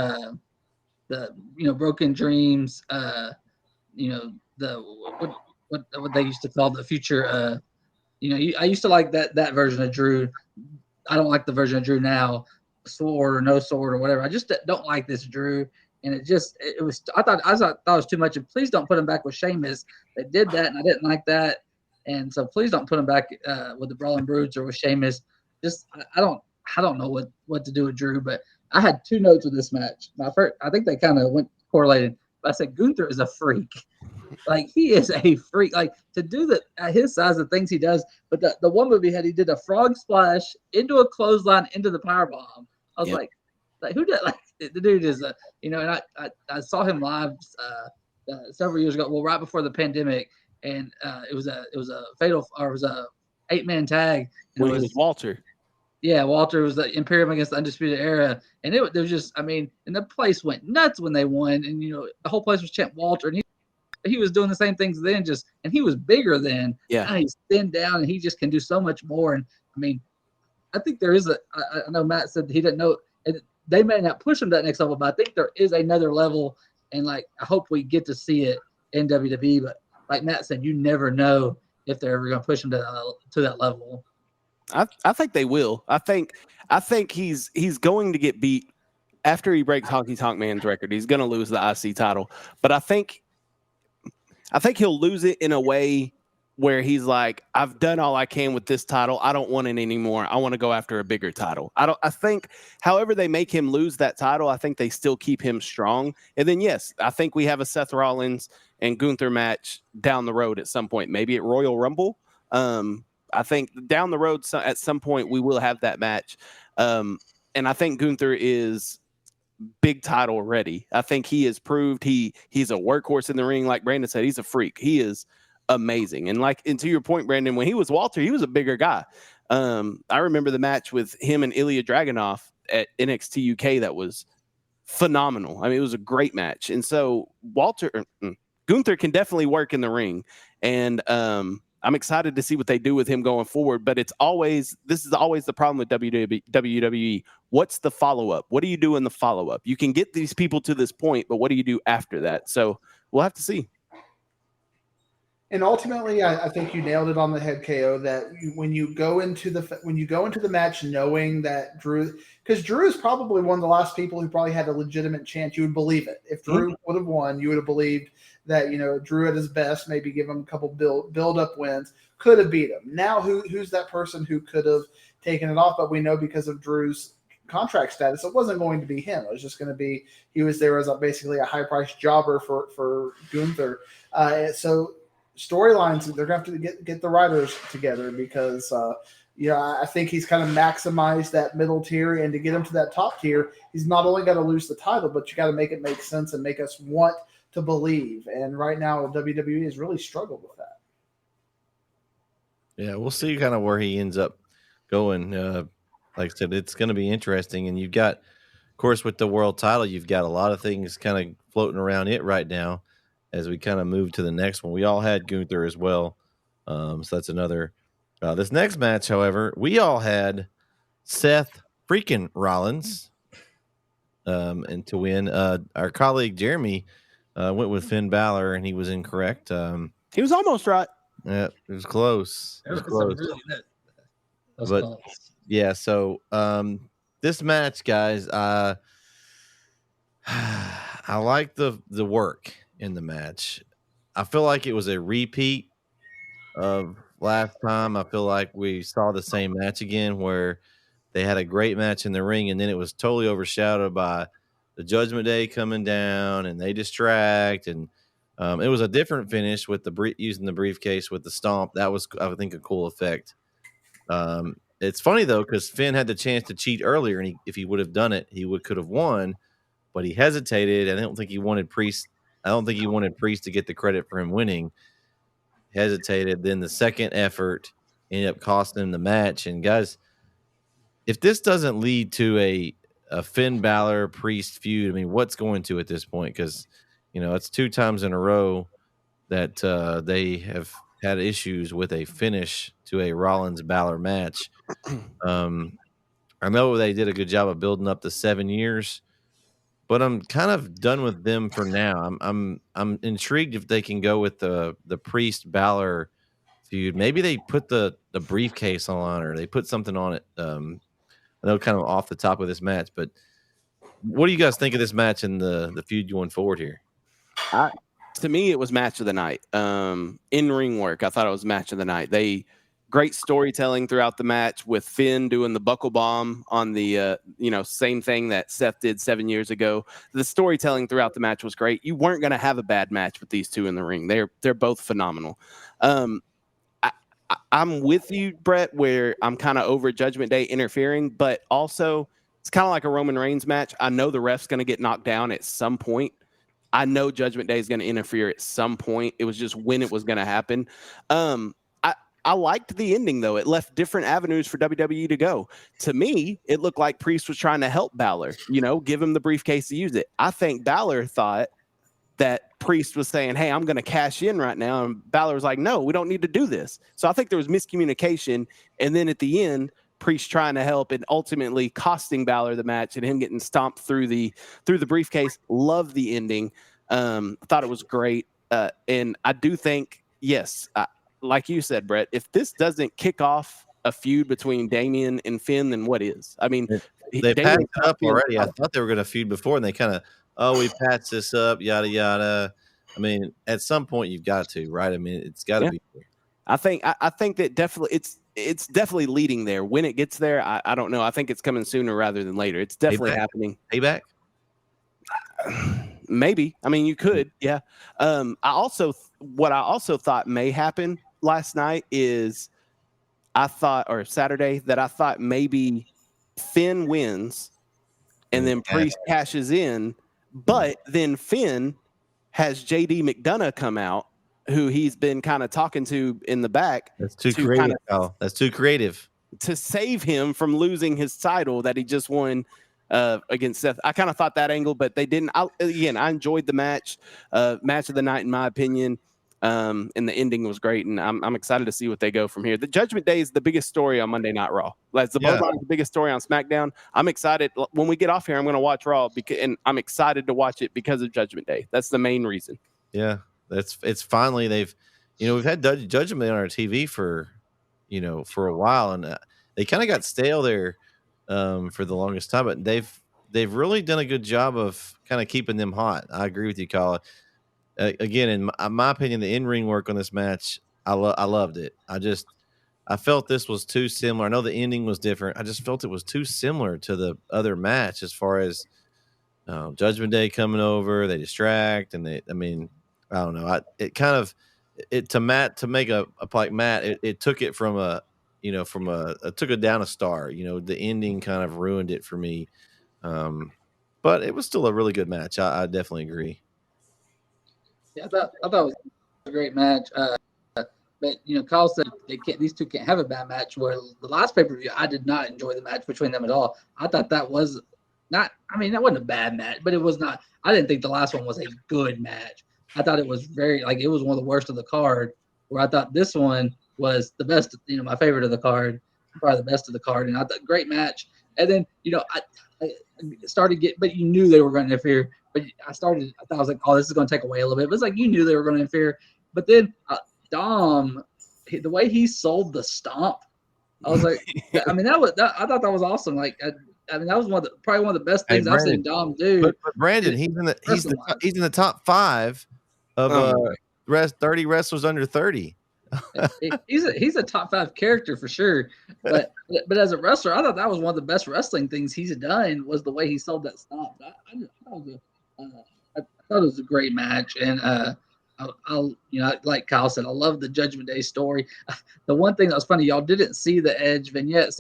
Broken Dreams, what they used to call the future. I used to like that version of Drew. I don't like the version of Drew now. Sword or no sword or whatever. I just don't like this Drew, and it was. I thought it was too much. And please don't put him back with Sheamus. They did that, and I didn't like that. And so please don't put him back with the Brawling Brutes or with Sheamus. Just I don't know what to do with Drew. But I had two notes with this match. I think they kind of went correlated. But I said Gunther is a freak. Like he is a freak. Like to do that at his size, the things he does. But the one move he did a frog splash into a clothesline into the powerbomb. I was like who did like the dude is and I saw him live several years ago. Well, right before the pandemic, and it was a 8-man tag. And it was Walter. Yeah, Walter was the Imperium against the Undisputed Era, and there was just and the place went nuts when they won, and the whole place was chanting Walter, and he was doing the same things then, and he was bigger then. Yeah, now he's thinned down, and he just can do so much more. And I mean, I think there is I know Matt said he didn't know, and they may not push him to that next level, but I think there is another level, and I hope we get to see it in WWE. But like Matt said, you never know if they're ever going to push him to that level. I think they will. I think he's going to get beat after he breaks Honky Tonk Man's record. He's going to lose the IC title, but I think he'll lose it in a way where he's like, I've done all I can with this title. I don't want it anymore. I want to go after a bigger title. I think however they make him lose that title, I think they still keep him strong. And then, yes, I think we have a Seth Rollins and Gunther match down the road at some point, maybe at Royal Rumble. I think down the road at some point we will have that match. And I think Gunther is big title ready. I think he has proved he's a workhorse in the ring. Like Brandon said, he's a freak. He is amazing. And to your point, Brandon, when he was Walter, he was a bigger guy. I remember the match with him and Ilya Dragunov at NXT UK that was phenomenal. I mean, it was a great match. And so Gunther can definitely work in the ring. And I'm excited to see what they do with him going forward. But this is always the problem with WWE. What's the follow-up? What do you do in the follow-up? You can get these people to this point, but what do you do after that? So we'll have to see. And ultimately, I think you nailed it on the head, KO. That when you go into the match knowing that Drew, because Drew is probably one of the last people who probably had a legitimate chance. You would believe it if Drew would have won. You would have believed that Drew at his best, maybe give him a couple build up wins, could have beat him. Now who's that person who could have taken it off? But we know because of Drew's contract status, it wasn't going to be him. It was just going to be he was there as basically a high priced jobber for Gunther. So storylines, they're going to have to get the writers together because I think he's kind of maximized that middle tier, and to get him to that top tier, he's not only got to lose the title, but you got to make it make sense and make us want to believe. And right now, WWE has really struggled with that. Yeah, we'll see kind of where he ends up going. Like I said, it's going to be interesting. And you've got, of course, with the world title, you've got a lot of things kind of floating around it right now as we kind of move to the next one. We all had Gunther as well. So that's another. This next match, however, we all had Seth freaking Rollins and to win. Our colleague Jeremy went with Finn Balor, and he was incorrect. He was almost right. Yeah, it was close. It was close. But close. Yeah, so this match, guys, I like the work in the match. I feel like it was a repeat of last time. I feel like we saw the same match again where they had a great match in the ring, and then it was totally overshadowed by the Judgment Day coming down, and they distract, and it was a different finish with using the briefcase with the stomp. That was, I think, a cool effect. It's funny though because Finn had the chance to cheat earlier, and if he would have done it, he could have won, but he hesitated. I don't think he wanted Priest. I don't think he wanted Priest to get the credit for him winning. Hesitated. Then the second effort ended up costing him the match. And guys, if this doesn't lead to a Finn Balor Priest feud, I mean, what's going to at this point? Because it's 2 times in a row that they have had issues with a finish to a Rollins Balor match. I know they did a good job of building up the 7 years, but I'm kind of done with them for now. I'm intrigued if they can go with the Priest Balor feud. Maybe they put the briefcase on, or they put something on it. I know kind of off the top of this match, but what do you guys think of this match and the feud going forward here? To me, it was match of the night. In ring work, I thought it was match of the night. Great storytelling throughout the match with Finn doing the buckle bomb on the same thing that Seth did 7 years ago. The storytelling throughout the match was great. You weren't going to have a bad match with these two in the ring. They're both phenomenal. I'm with you, Brett, where I'm kind of over Judgment Day interfering, but also it's kind of like a Roman Reigns match. I know the ref's going to get knocked down at some point. I know Judgment Day is going to interfere at some point. It was just when it was going to happen. I liked the ending, though. It left different avenues for WWE to go. To me, it looked like Priest was trying to help Balor, give him the briefcase to use it. I think Balor thought that Priest was saying, hey, I'm going to cash in right now. And Balor was like, no, we don't need to do this. So I think there was miscommunication. And then at the end, Priest trying to help and ultimately costing Balor the match and him getting stomped through the briefcase. Love the ending. Thought it was great. And I do think, yes, like you said, Brett, if this doesn't kick off a feud between Damian and Finn, then what is? I mean, they patched it up already. I thought they were going to feud before, and they kind of, we patched this up, yada, yada. I mean, at some point you've got to, right? I mean, it's got to be. I think that definitely it's definitely leading there. When it gets there, I don't know. I think it's coming sooner rather than later. It's definitely happening. Payback? Maybe. I mean, you could. Yeah. What I also thought may happen last night is or Saturday, that I thought maybe Finn wins and then Priest cashes in, but then Finn has JD McDonough come out, who he's been kind of talking to in the back. That's too creative, Kyle. That's too creative. To save him from losing his title that he just won against Seth. I kind of thought that angle, but they didn't. I enjoyed the match. Match of the night, in my opinion. And the ending was great, and I'm excited to see what they go from here. The Judgment Day is the biggest story on Monday Night Raw. Like the Bloodline is the biggest story on SmackDown. I'm excited. When we get off here, I'm going to watch Raw and I'm excited to watch it because of Judgment Day. That's the main reason. Yeah, it's finally we've had Judgment Day on our TV for a while, and they kind of got stale there for the longest time, but they've really done a good job of kind of keeping them hot. I agree with you, Colin. Again, in my opinion, the in-ring work on this match, I loved it. I felt this was too similar. I know the ending was different. I just felt it was too similar to the other match as far as Judgment Day coming over. They distract, and I don't know. To make a like Matt, it took it from it took it down a star. The ending kind of ruined it for me. But it was still a really good match. I definitely agree. Yeah, I thought it was a great match. But Kyle said these two can't have a bad match. Where the last pay-per-view, I did not enjoy the match between them at all. I thought that was not. I mean, that wasn't a bad match, but it was not. I didn't think the last one was a good match. I thought it was it was one of the worst of the card. Where I thought this one was the best. My favorite of the card, probably the best of the card, and I thought great match. And then I started but you knew they were going to interfere. But I thought I was like, oh, this is going to take away a little bit. But it's like you knew they were going to interfere. But then Dom, the way he sold the stomp, I was like, I thought that was awesome. Like, that was probably one of the best things I've seen Dom do. But Brandon, he's in the top 5 of 30 wrestlers under 30. he's a top 5 character for sure. But as a wrestler, I thought that was one of the best wrestling things he's done was the way he sold that stomp. I thought it was a great match, and like Kyle said, I love the Judgment Day story. The one thing that was funny, y'all didn't see the Edge vignette,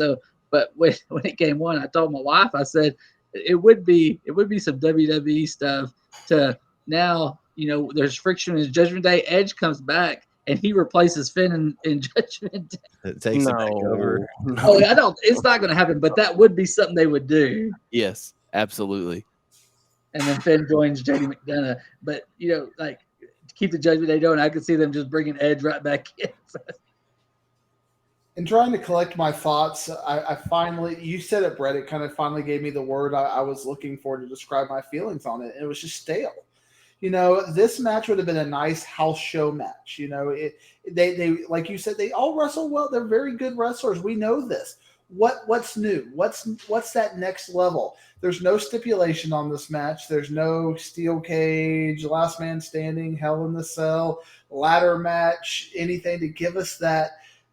but when it came on, I told my wife, I said it would be some WWE stuff to now. There's friction in Judgment Day. Edge comes back and he replaces Finn in Judgment Day. It takes it back over. Oh, I don't. It's not going to happen, but that would be something they would do. Yes, absolutely. And then Finn joins JD McDonough. But, to keep the Judgment Day going, I could see them just bringing Edge right back in. In trying to collect my thoughts, I finally – you said it, Brett. It kind of finally gave me the word I was looking for to describe my feelings on it. And it was just stale. This match would have been a nice house show match. They like you said, they all wrestle well. They're very good wrestlers. We know this. What's new? What's that next level? There's no stipulation on this match. There's no steel cage, last man standing, hell in the cell, ladder match, anything to give us that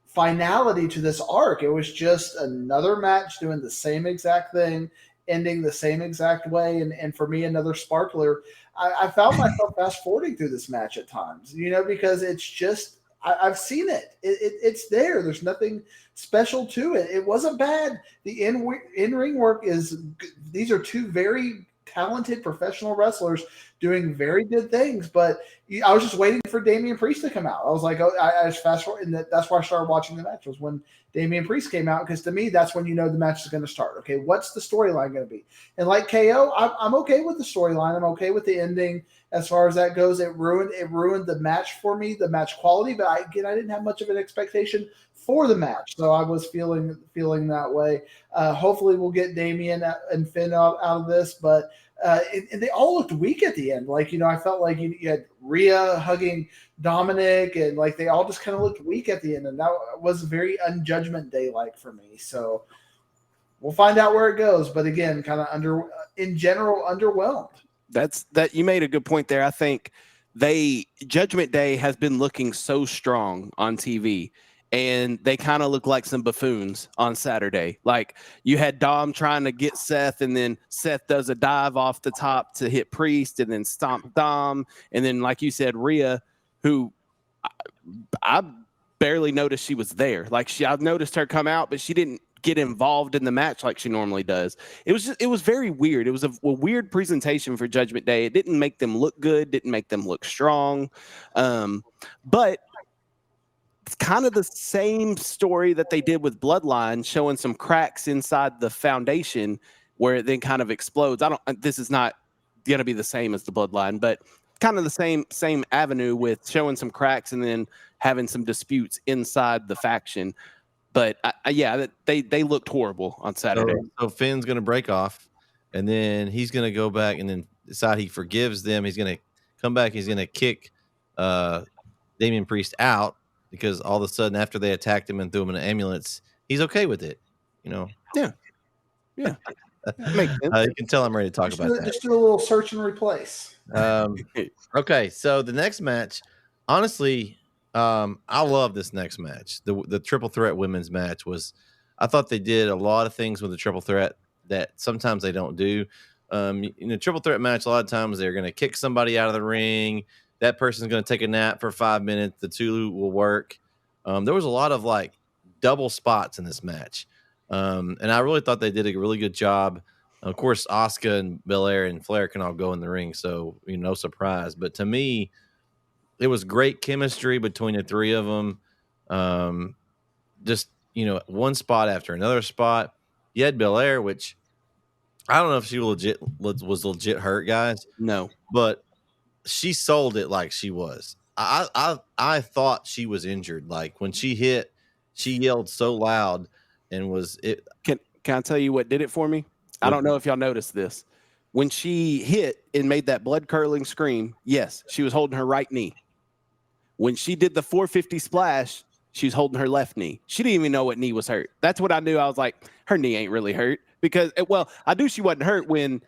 finality to this arc. It was just another match doing the same exact thing, ending the same exact way. And for me, another sparkler. I found myself fast forwarding through this match at times, because it's just, I've seen it. It's there. There's nothing special to it. It wasn't bad. The in-ring work these are two very talented professional wrestlers doing very good things, but I was just waiting for Damian Priest to come out. I was like, I just fast forward, and that's why I started watching the match was when Damian Priest came out, because to me, that's when the match is going to start. Okay, what's the storyline going to be? And like KO, I'm okay with the storyline. I'm okay with the ending as far as that goes. It ruined the match for me, the match quality, but I didn't have much of an expectation for the match, so I was feeling that way. Hopefully, we'll get Damian and Finn out of this, but and they all looked weak at the end. I felt like you had Rhea hugging Dominic, and they all just kind of looked weak at the end, and that was very unjudgment day-like for me. So we'll find out where it goes, but again, kind of in general underwhelmed. That you made a good point there. I think Judgment Day has been looking so strong on TV, and they kind of look like some buffoons on Saturday. Like, you had Dom trying to get Seth, and then Seth does a dive off the top to hit Priest and then stomp Dom. And then, like you said, Rhea, who I barely noticed she was there. Like, I've noticed her come out, but she didn't get involved in the match like she normally does. It was very weird. It was a weird presentation for Judgment Day. It didn't make them look good, didn't make them look strong. But it's kind of the same story that they did with Bloodline, showing some cracks inside the foundation where it then kind of explodes. This is not going to be the same as the Bloodline, but kind of the same avenue with showing some cracks and then having some disputes inside the faction. But they looked horrible on Saturday. So Finn's going to break off, and then he's going to go back and then decide he forgives them. He's going to come back. He's going to kick Damian Priest out because all of a sudden, after they attacked him and threw him in an ambulance, he's okay with it. Yeah. Makes sense. You can tell I'm ready to talk about that. Just do a little search and replace. Okay, so the next match, honestly, I love this next match. The triple threat women's match I thought they did a lot of things with the triple threat that sometimes they don't do. In a triple threat match, a lot of times they're going to kick somebody out of the ring. That person's going to take a nap for 5 minutes. The two will work. There was a lot of like double spots in this match. And I really thought they did a really good job. Of course, Asuka and Belair and Flair can all go in the ring, so no surprise. But to me, it was great chemistry between the three of them. Just one spot after another spot. You had Belair, which I don't know if she was legit hurt, guys. No, but she sold it like she was. I thought she was injured. Like when she hit, she yelled so loud and was it. Can I tell you what did it for me? I don't know if y'all noticed this. When she hit and made that blood-curdling scream, yes, she was holding her right knee. When she did the 450 splash, she was holding her left knee. She didn't even know what knee was hurt. That's what I knew. I was like, her knee ain't really hurt. Because, I knew she wasn't hurt when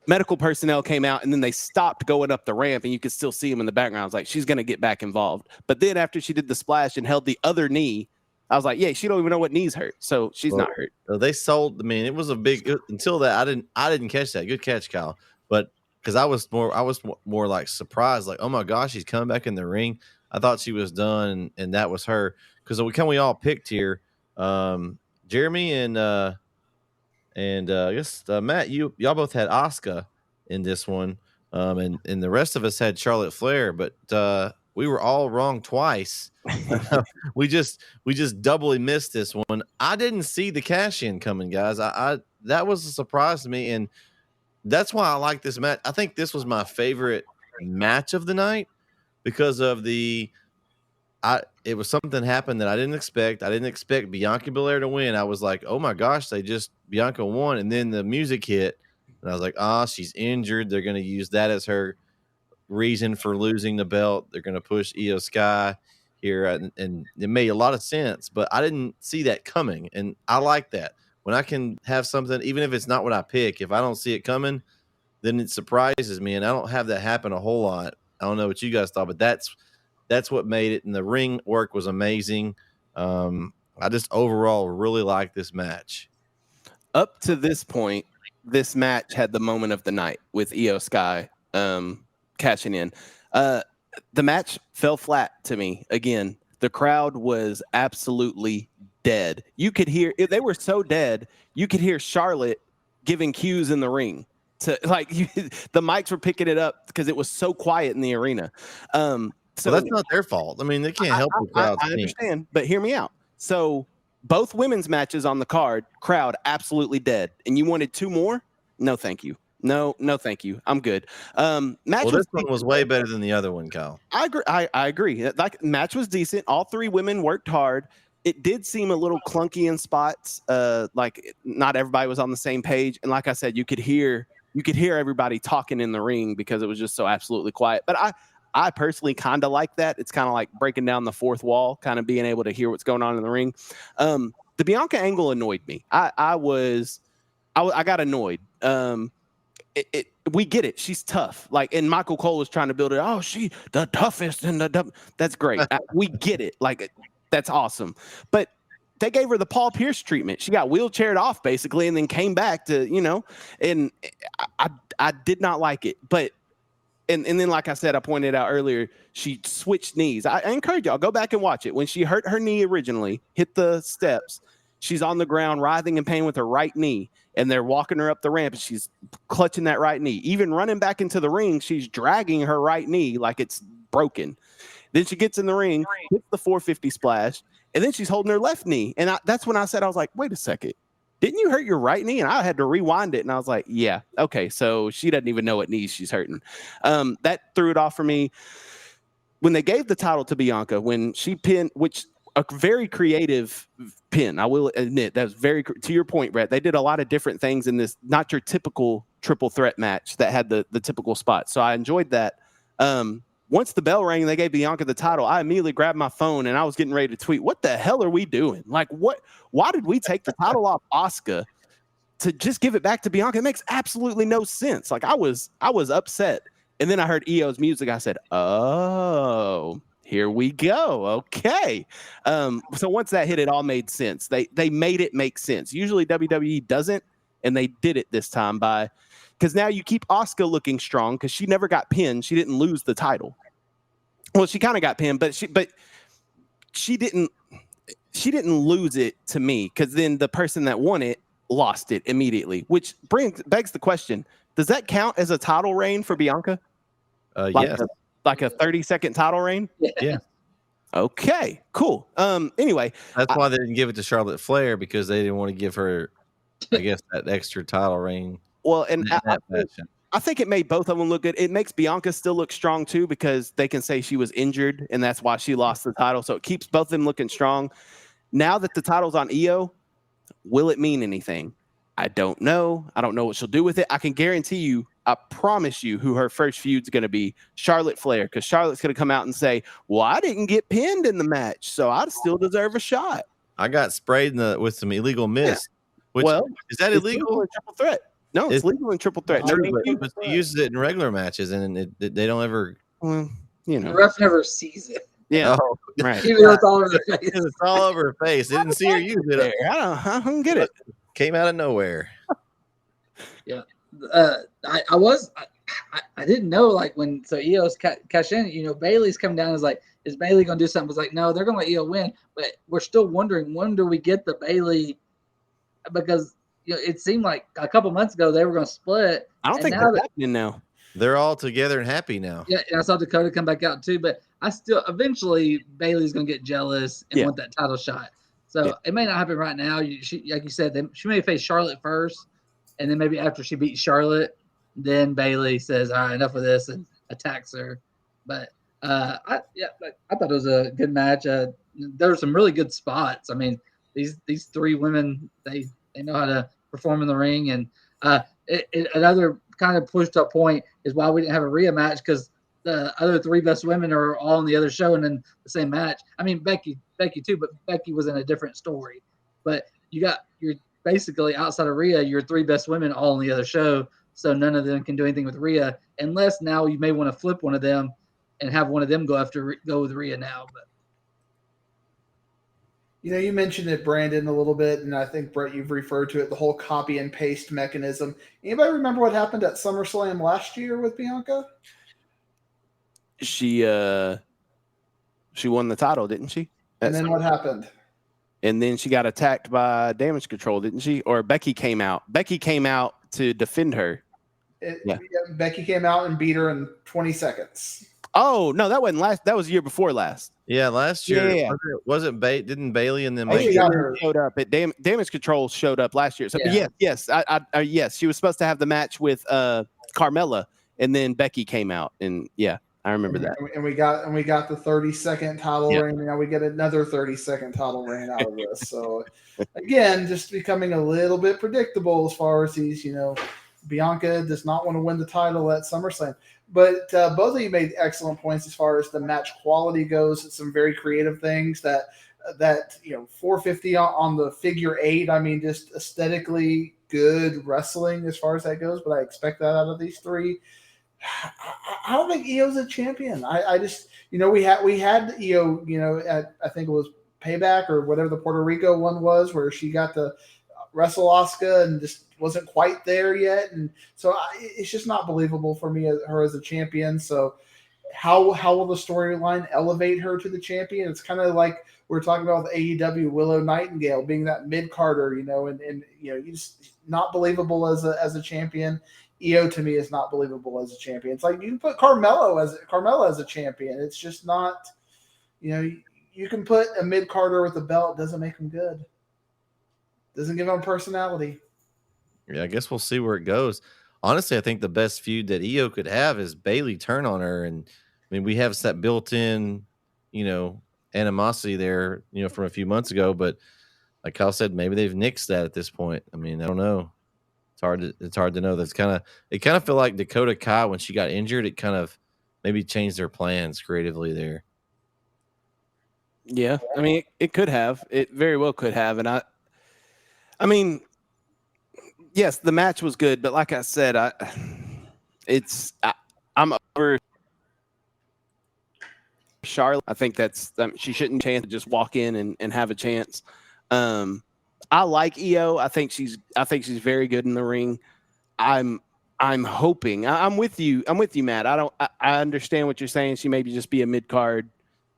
medical personnel came out and then they stopped going up the ramp and you could still see them in the background. I was like, she's going to get back involved. But then after she did the splash and held the other knee, I was like, yeah, she don't even know what knees hurt, so she's not hurt. They sold. I mean, it was a big until that. I didn't catch that. Good catch, Kyle. But because I was more like surprised, like, oh my gosh, she's coming back in the ring. I thought she was done, and that was her. Because we all picked here, Jeremy and I guess Matt, y'all both had Asuka in this one, and the rest of us had Charlotte Flair, but we were all wrong twice. we just doubly missed this one. I didn't see the cash in coming, guys. That was a surprise to me, and that's why I like this match. I think this was my favorite match of the night because of it was something happened that I didn't expect. I didn't expect Bianca Belair to win. I was like, oh my gosh, Bianca won, and then the music hit, and I was like, she's injured. They're going to use that as her reason for losing the belt. They're going to push Io Sky here, and it made a lot of sense, but I didn't see that coming, and I like that. When I can have something, even if it's not what I pick, if I don't see it coming, then it surprises me, and I don't have that happen a whole lot. I don't know what you guys thought, but that's what made it, and the ring work was amazing. I just overall really like this match. Up to this point, this match had the moment of the night with Io Sky cashing in. The match fell flat to me. Again, the crowd was absolutely dead. You could hear, they were so dead, you could hear Charlotte giving cues in the ring. The mics were picking it up because it was so quiet in the arena. So that's not their fault. I mean, they can't help the crowd. I understand, but hear me out. So both women's matches on the card, crowd absolutely dead. And you wanted two more? No, thank you. No, thank you. I'm good. This one was way better than the other one, Kyle. I agree. I agree. Like, match was decent. All three women worked hard. It did seem a little clunky in spots. Like not everybody was on the same page. And like I said, you could hear everybody talking in the ring because it was just so absolutely quiet. But I personally kind of like that. It's kind of like breaking down the fourth wall, kind of being able to hear what's going on in the ring. The Bianca angle annoyed me. I got annoyed. we get it. She's tough. Like, and Michael Cole was trying to build it. Oh, she the toughest and that's great. We get it. Like, that's awesome. But they gave her the Paul Pierce treatment. She got wheelchaired off basically, and then came back to, and I did not like it. But and then, like I said, I pointed out earlier, she switched knees. I encourage y'all, go back and watch it. When she hurt her knee originally, hit the steps, she's on the ground writhing in pain with her right knee, and they're walking her up the ramp, and she's clutching that right knee. Even running back into the ring, she's dragging her right knee like it's broken. Then she gets in the ring, hits the 450 splash, and then she's holding her left knee. And that's when I said, I was like, wait a second. Didn't you hurt your right knee? And I had to rewind it. And I was like, yeah, okay. So she doesn't even know what knees she's hurting. That threw it off for me. When they gave the title to Bianca, when she pinned, which a very creative pin, I will admit, that was very, to your point, Brett, they did a lot of different things in this, not your typical triple threat match that had the typical spot. So I enjoyed that. Once the bell rang and they gave Bianca the title, I immediately grabbed my phone and I was getting ready to tweet, what the hell are we doing? Like, why did we take the title off Asuka to just give it back to Bianca? It makes absolutely no sense. Like, I was upset. And then I heard EO's music. I said, oh, here we go. Okay. So once that hit, it all made sense. They made it make sense. Usually WWE doesn't, and they did it this time because now you keep Asuka looking strong because she never got pinned. She didn't lose the title. Well, she kind of got pinned, but she didn't lose it to me, because then the person that won it lost it immediately, which begs the question, does that count as a title reign for Bianca? Yes. Like a 30-second title reign? Yeah. Okay, cool. Anyway. That's why they didn't give it to Charlotte Flair, because they didn't want to give her, I guess, that extra title reign. Well, and I think it made both of them look good. It makes Bianca still look strong too, because they can say she was injured and that's why she lost the title. So it keeps both of them looking strong. Now that the title's on EO, will it mean anything? I don't know. I don't know what she'll do with it. I can guarantee you, I promise you, who her first feud's going to be, Charlotte Flair, because Charlotte's going to come out and say, well, I didn't get pinned in the match, so I still deserve a shot. I got sprayed with some illegal mist. Yeah. Well, is that illegal? In triple threat. No, it's legal in triple threat. But she uses it in regular matches, and they don't ever. Well, the ref never sees it. Yeah, right. Even though it's all over her face. It's all over her face. They didn't see her use it. I don't get it. Came out of nowhere. Yeah, I didn't know, like, when EO's cash in. Bailey's coming down. Is like, is Bailey going to do something? I was like, no, they're going to let EO win, but we're still wondering, when do we get the Bailey? Because it seemed like a couple months ago they were going to split. I don't think that's happening now. They're all together and happy now. Yeah, and I saw Dakota come back out too, but I still, eventually Bailey's going to get jealous and want that title shot. So it may not happen right now. She, like you said, she may face Charlotte first, and then maybe after she beats Charlotte, then Bailey says, all right, enough of this, and attacks her. But I thought it was a good match. There were some really good spots. I mean, these three women, they know how to perform in the ring. And another kind of pushed up point is why we didn't have a Rhea match, because the other three best women are all on the other show and in the same match. I mean, Becky too, but Becky was in a different story. But you're basically, outside of Rhea, your three best women all on the other show, so none of them can do anything with Rhea, unless now you may want to flip one of them and have one of them go with Rhea now. But you mentioned it, Brandon, a little bit, and I think, Brett, you've referred to it, the whole copy and paste mechanism. Anybody remember what happened at SummerSlam last year with Bianca? She won the title, didn't she? And then what happened? And then she got attacked by Damage Control, didn't she? Or Becky came out. Becky came out to defend her. Becky came out and beat her in 20 seconds. Oh, no, that wasn't last. That was the year before last. Yeah, last year. Yeah. Didn't Bailey and then showed up at Damage Control showed up last year. So yes, yes, she was supposed to have the match with Carmella, and then Becky came out, and I remember that. And we got the 30-second title reign. Now we get another 30-second title reign out of this. So again, just becoming a little bit predictable as far as these, Bianca does not want to win the title at SummerSlam. But both of you made excellent points as far as the match quality goes. Some very creative things that 450 on the figure 8. I mean, just aesthetically good wrestling as far as that goes, but I expect that out of these three. I don't think Io's a champion. I just, we had Io, at, I think it was Payback or whatever the Puerto Rico one was, where she got to wrestle Asuka and just wasn't quite there yet. And so it's just not believable for me, her as a champion. So how will the storyline elevate her to the champion? It's kind of like we're talking about with AEW, Willow Nightingale being that mid-carder, and just not believable as a champion. Io to me is not believable as a champion. It's like you can put Carmella as a champion. It's just not, you can put a mid-carder with a belt, doesn't make him good. Doesn't give him personality. Yeah, I guess we'll see where it goes. Honestly, I think the best feud that Io could have is Bayley turn on her. And I mean, we have that built-in, animosity there, from a few months ago. But like Kyle said, maybe they've nixed that at this point. I mean, I don't know. It's hard to know. It kind of feel like Dakota Kai when she got injured. It kind of maybe changed their plans creatively there. Yeah, I mean, it could have. It very well could have. And I mean, yes, the match was good, but like I said, I'm over Charlotte. I think she shouldn't chance to just walk in and have a chance. I like Io. I think she's very good in the ring. I'm hoping. I'm with you. I'm with you, Matt. I understand what you're saying. She maybe just be a mid card,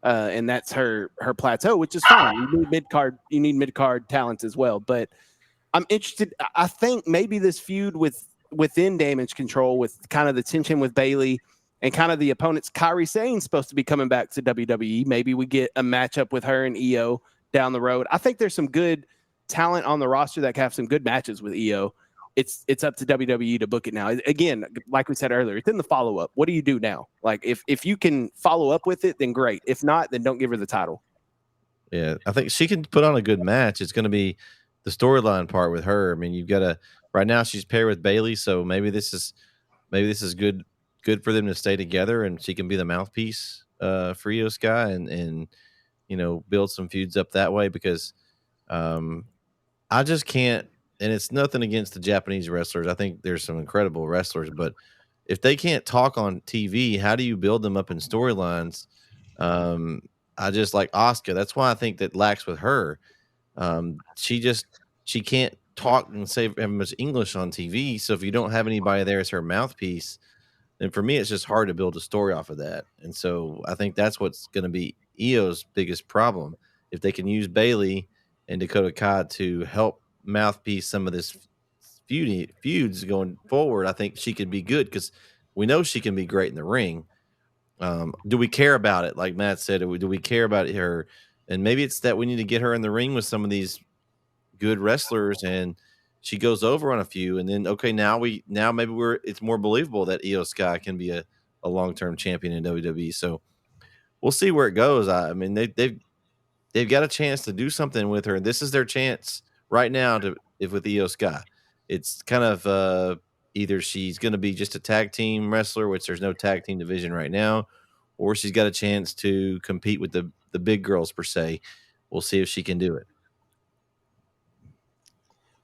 and that's her plateau, which is fine. You need mid card talents as well. But I'm interested. I think maybe this feud within Damage Control, with kind of the tension with Bayley and kind of the opponents, Kairi Sane's supposed to be coming back to WWE. Maybe we get a matchup with her and Io down the road. I think there's some good talent on the roster that can have some good matches with Io. It's up to WWE to book it now. Again, like we said earlier, it's in the follow-up. What do you do now? Like, if you can follow up with it, then great. If not, then don't give her the title. Yeah, I think she can put on a good match. It's going to be the storyline part with her. I mean, you've got to right now she's paired with Bayley, so maybe this is good for them to stay together, and she can be the mouthpiece for Io Sky and build some feuds up that way, because I just can't. And it's nothing against the Japanese wrestlers. I think there's some incredible wrestlers, but if they can't talk on TV, how do you build them up in storylines? I just like Asuka. That's why I think that lacks with her. She can't talk and say have much English on TV. So if you don't have anybody there as her mouthpiece, then for me, it's just hard to build a story off of that. And so I think that's what's going to be Io's biggest problem. If they can use Bayley and Dakota Kai to help mouthpiece some of this feuds going forward, I think she could be good, because we know she can be great in the ring. Do we care about it? Like Matt said, do we care about her? And maybe it's that we need to get her in the ring with some of these good wrestlers, and she goes over on a few, and then now maybe it's more believable that Io Sky can be a long-term champion in WWE. So we'll see where it goes. I mean, they've got a chance to do something with her. This is their chance right now with Io Sky. It's kind of either she's going to be just a tag team wrestler, which there's no tag team division right now, or she's got a chance to compete with the big girls per se. We'll see if she can do it.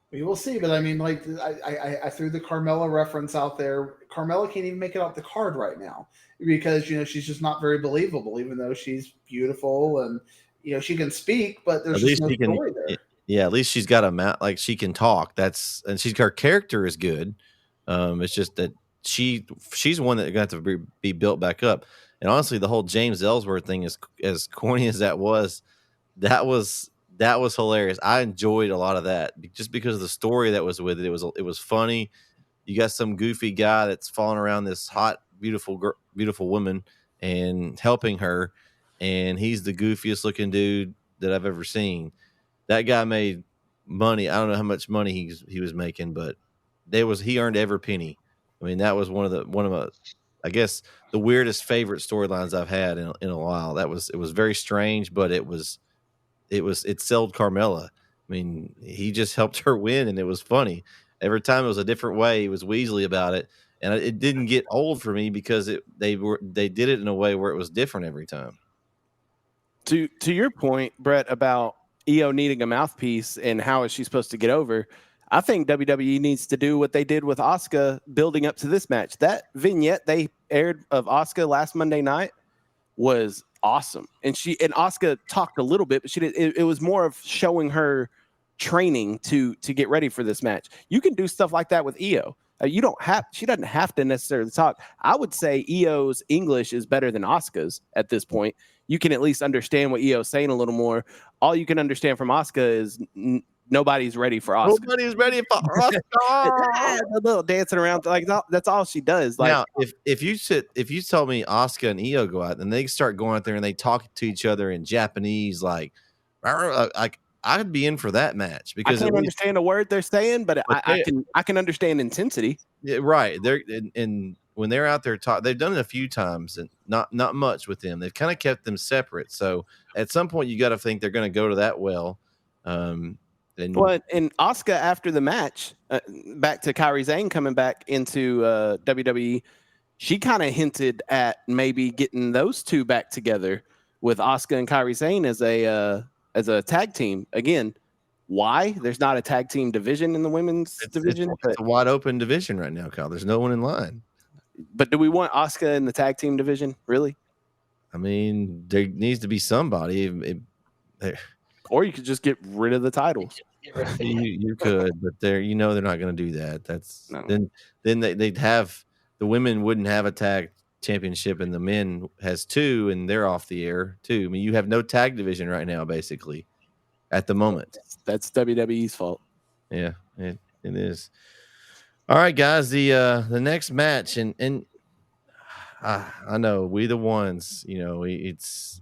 We will see, but I mean, like I threw the Carmella reference out there. Carmella can't even make it off the card right now because she's just not very believable, even though she's beautiful and she can speak, but there's just no story there. Yeah, at least she's got a mouth, like she can talk. And her character is good. It's just that she's one that got to be built back up. And honestly, the whole James Ellsworth thing, is as corny as that was hilarious. I enjoyed a lot of that just because of the story that was with it. It was funny. You got some goofy guy that's falling around this hot, beautiful woman and helping her, and he's the goofiest looking dude that I've ever seen. That guy made money. I don't know how much money he was making, but he earned every penny. I mean, that was one of I guess the weirdest favorite storylines I've had in a while. It was very strange, but it sold Carmella. I mean, he just helped her win, and it was funny. Every time it was a different way. He was Weasley about it, and it didn't get old for me because they did it in a way where it was different every time. To your point, Brett, about Io needing a mouthpiece and how is she supposed to get over, I think WWE needs to do what they did with Asuka building up to this match. That vignette they aired of Asuka last Monday night was awesome. And Asuka talked a little bit, but it was more of showing her training to get ready for this match. You can do stuff like that with Io. She doesn't have to necessarily talk. I would say Io's English is better than Asuka's at this point. You can at least understand what Io's saying a little more. All you can understand from Asuka is nobody's ready for Asuka. Nobody's ready for Asuka. A little dancing around, like that's all she does. Like, now, if you told me Asuka and Io go out and they start going out there and they talk to each other in Japanese, like I'd be in for that match because I can't understand a word they're saying, but I can understand intensity. Yeah, right. They're and when they're out there they've done it a few times and not much with them. They've kind of kept them separate. So at some point you got to think they're going to go to that well. And Asuka after the match, back to Kairi Sane coming back into WWE, she kind of hinted at maybe getting those two back together with Asuka and Kairi Sane as a tag team. Again, why? There's not a tag team division in the women's division. It's a wide open division right now, Kyle. There's no one in line. But do we want Asuka in the tag team division? Really? I mean, there needs to be somebody. Or you could just get rid of the titles. You could, but they're not going to do that. That's no. Then they'd have the women wouldn't have a tag championship and the men has two and they're off the air too. I mean, you have no tag division right now, basically, at the moment. That's WWE's fault. Yeah, it is. All right, guys. The next match and I know we the ones. It's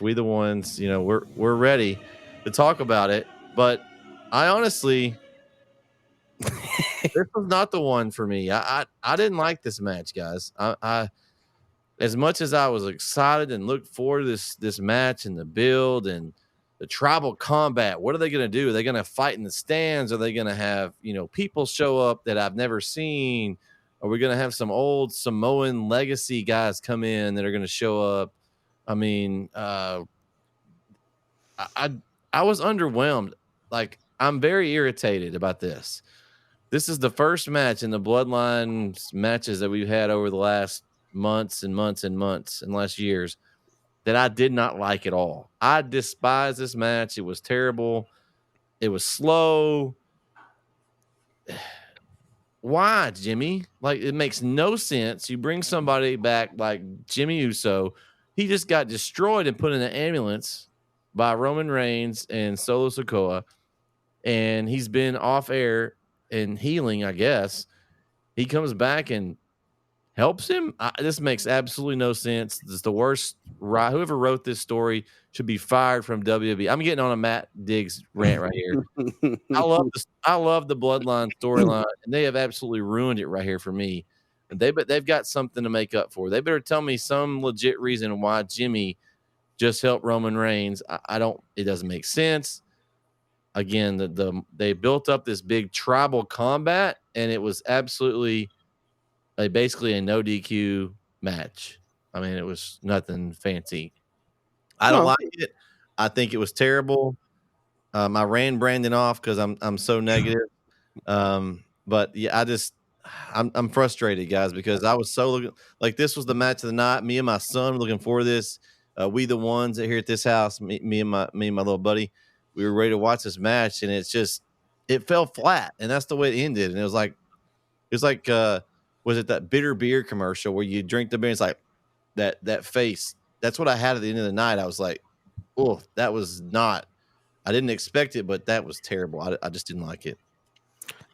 we the ones. We're ready to talk about it, but I honestly. This was not the one for me. I didn't like this match, guys. I as much as I was excited and looked forward to this match and the build and the tribal combat. What are they going to do? Are they going to fight in the stands? Are they going to have people show up that I've never seen? Are we going to have some old Samoan legacy guys come in that are going to show up? I mean, I was underwhelmed. Like, I'm very irritated about this. This is the first match in the Bloodline matches that we've had over the last months and months and months and last years that I did not like at all. I despise this match. It was terrible. It was slow. Why, Jimmy? Like, it makes no sense. You bring somebody back like Jimmy Uso. He just got destroyed and put in an ambulance by Roman Reigns and Solo Sikoa, and he's been off air and healing, I guess. He comes back and helps him. This makes absolutely no sense. This is the worst. Whoever wrote this story should be fired from WWE. I'm getting on a Matt Diggs rant right here. I love the Bloodline storyline, and they have absolutely ruined it right here for me. And they've got something to make up for. They better tell me some legit reason why Jimmy just helped Roman Reigns. I don't. It doesn't make sense. Again, they built up this big tribal combat, and it was absolutely basically a no DQ match. I mean, it was nothing fancy. I don't like it. I think it was terrible. I ran Brandon off because I'm so negative. But yeah, I'm frustrated, guys, because I was so looking like this was the match of the night. Me and my son were looking for this. We the ones that here at this house, me and my little buddy, we were ready to watch this match, and it fell flat, and that's the way it ended. And it was like was it that bitter beer commercial where you drink the beer? And it's like that face. That's what I had at the end of the night. I was like, oh, that was not. I didn't expect it, but that was terrible. I just didn't like it.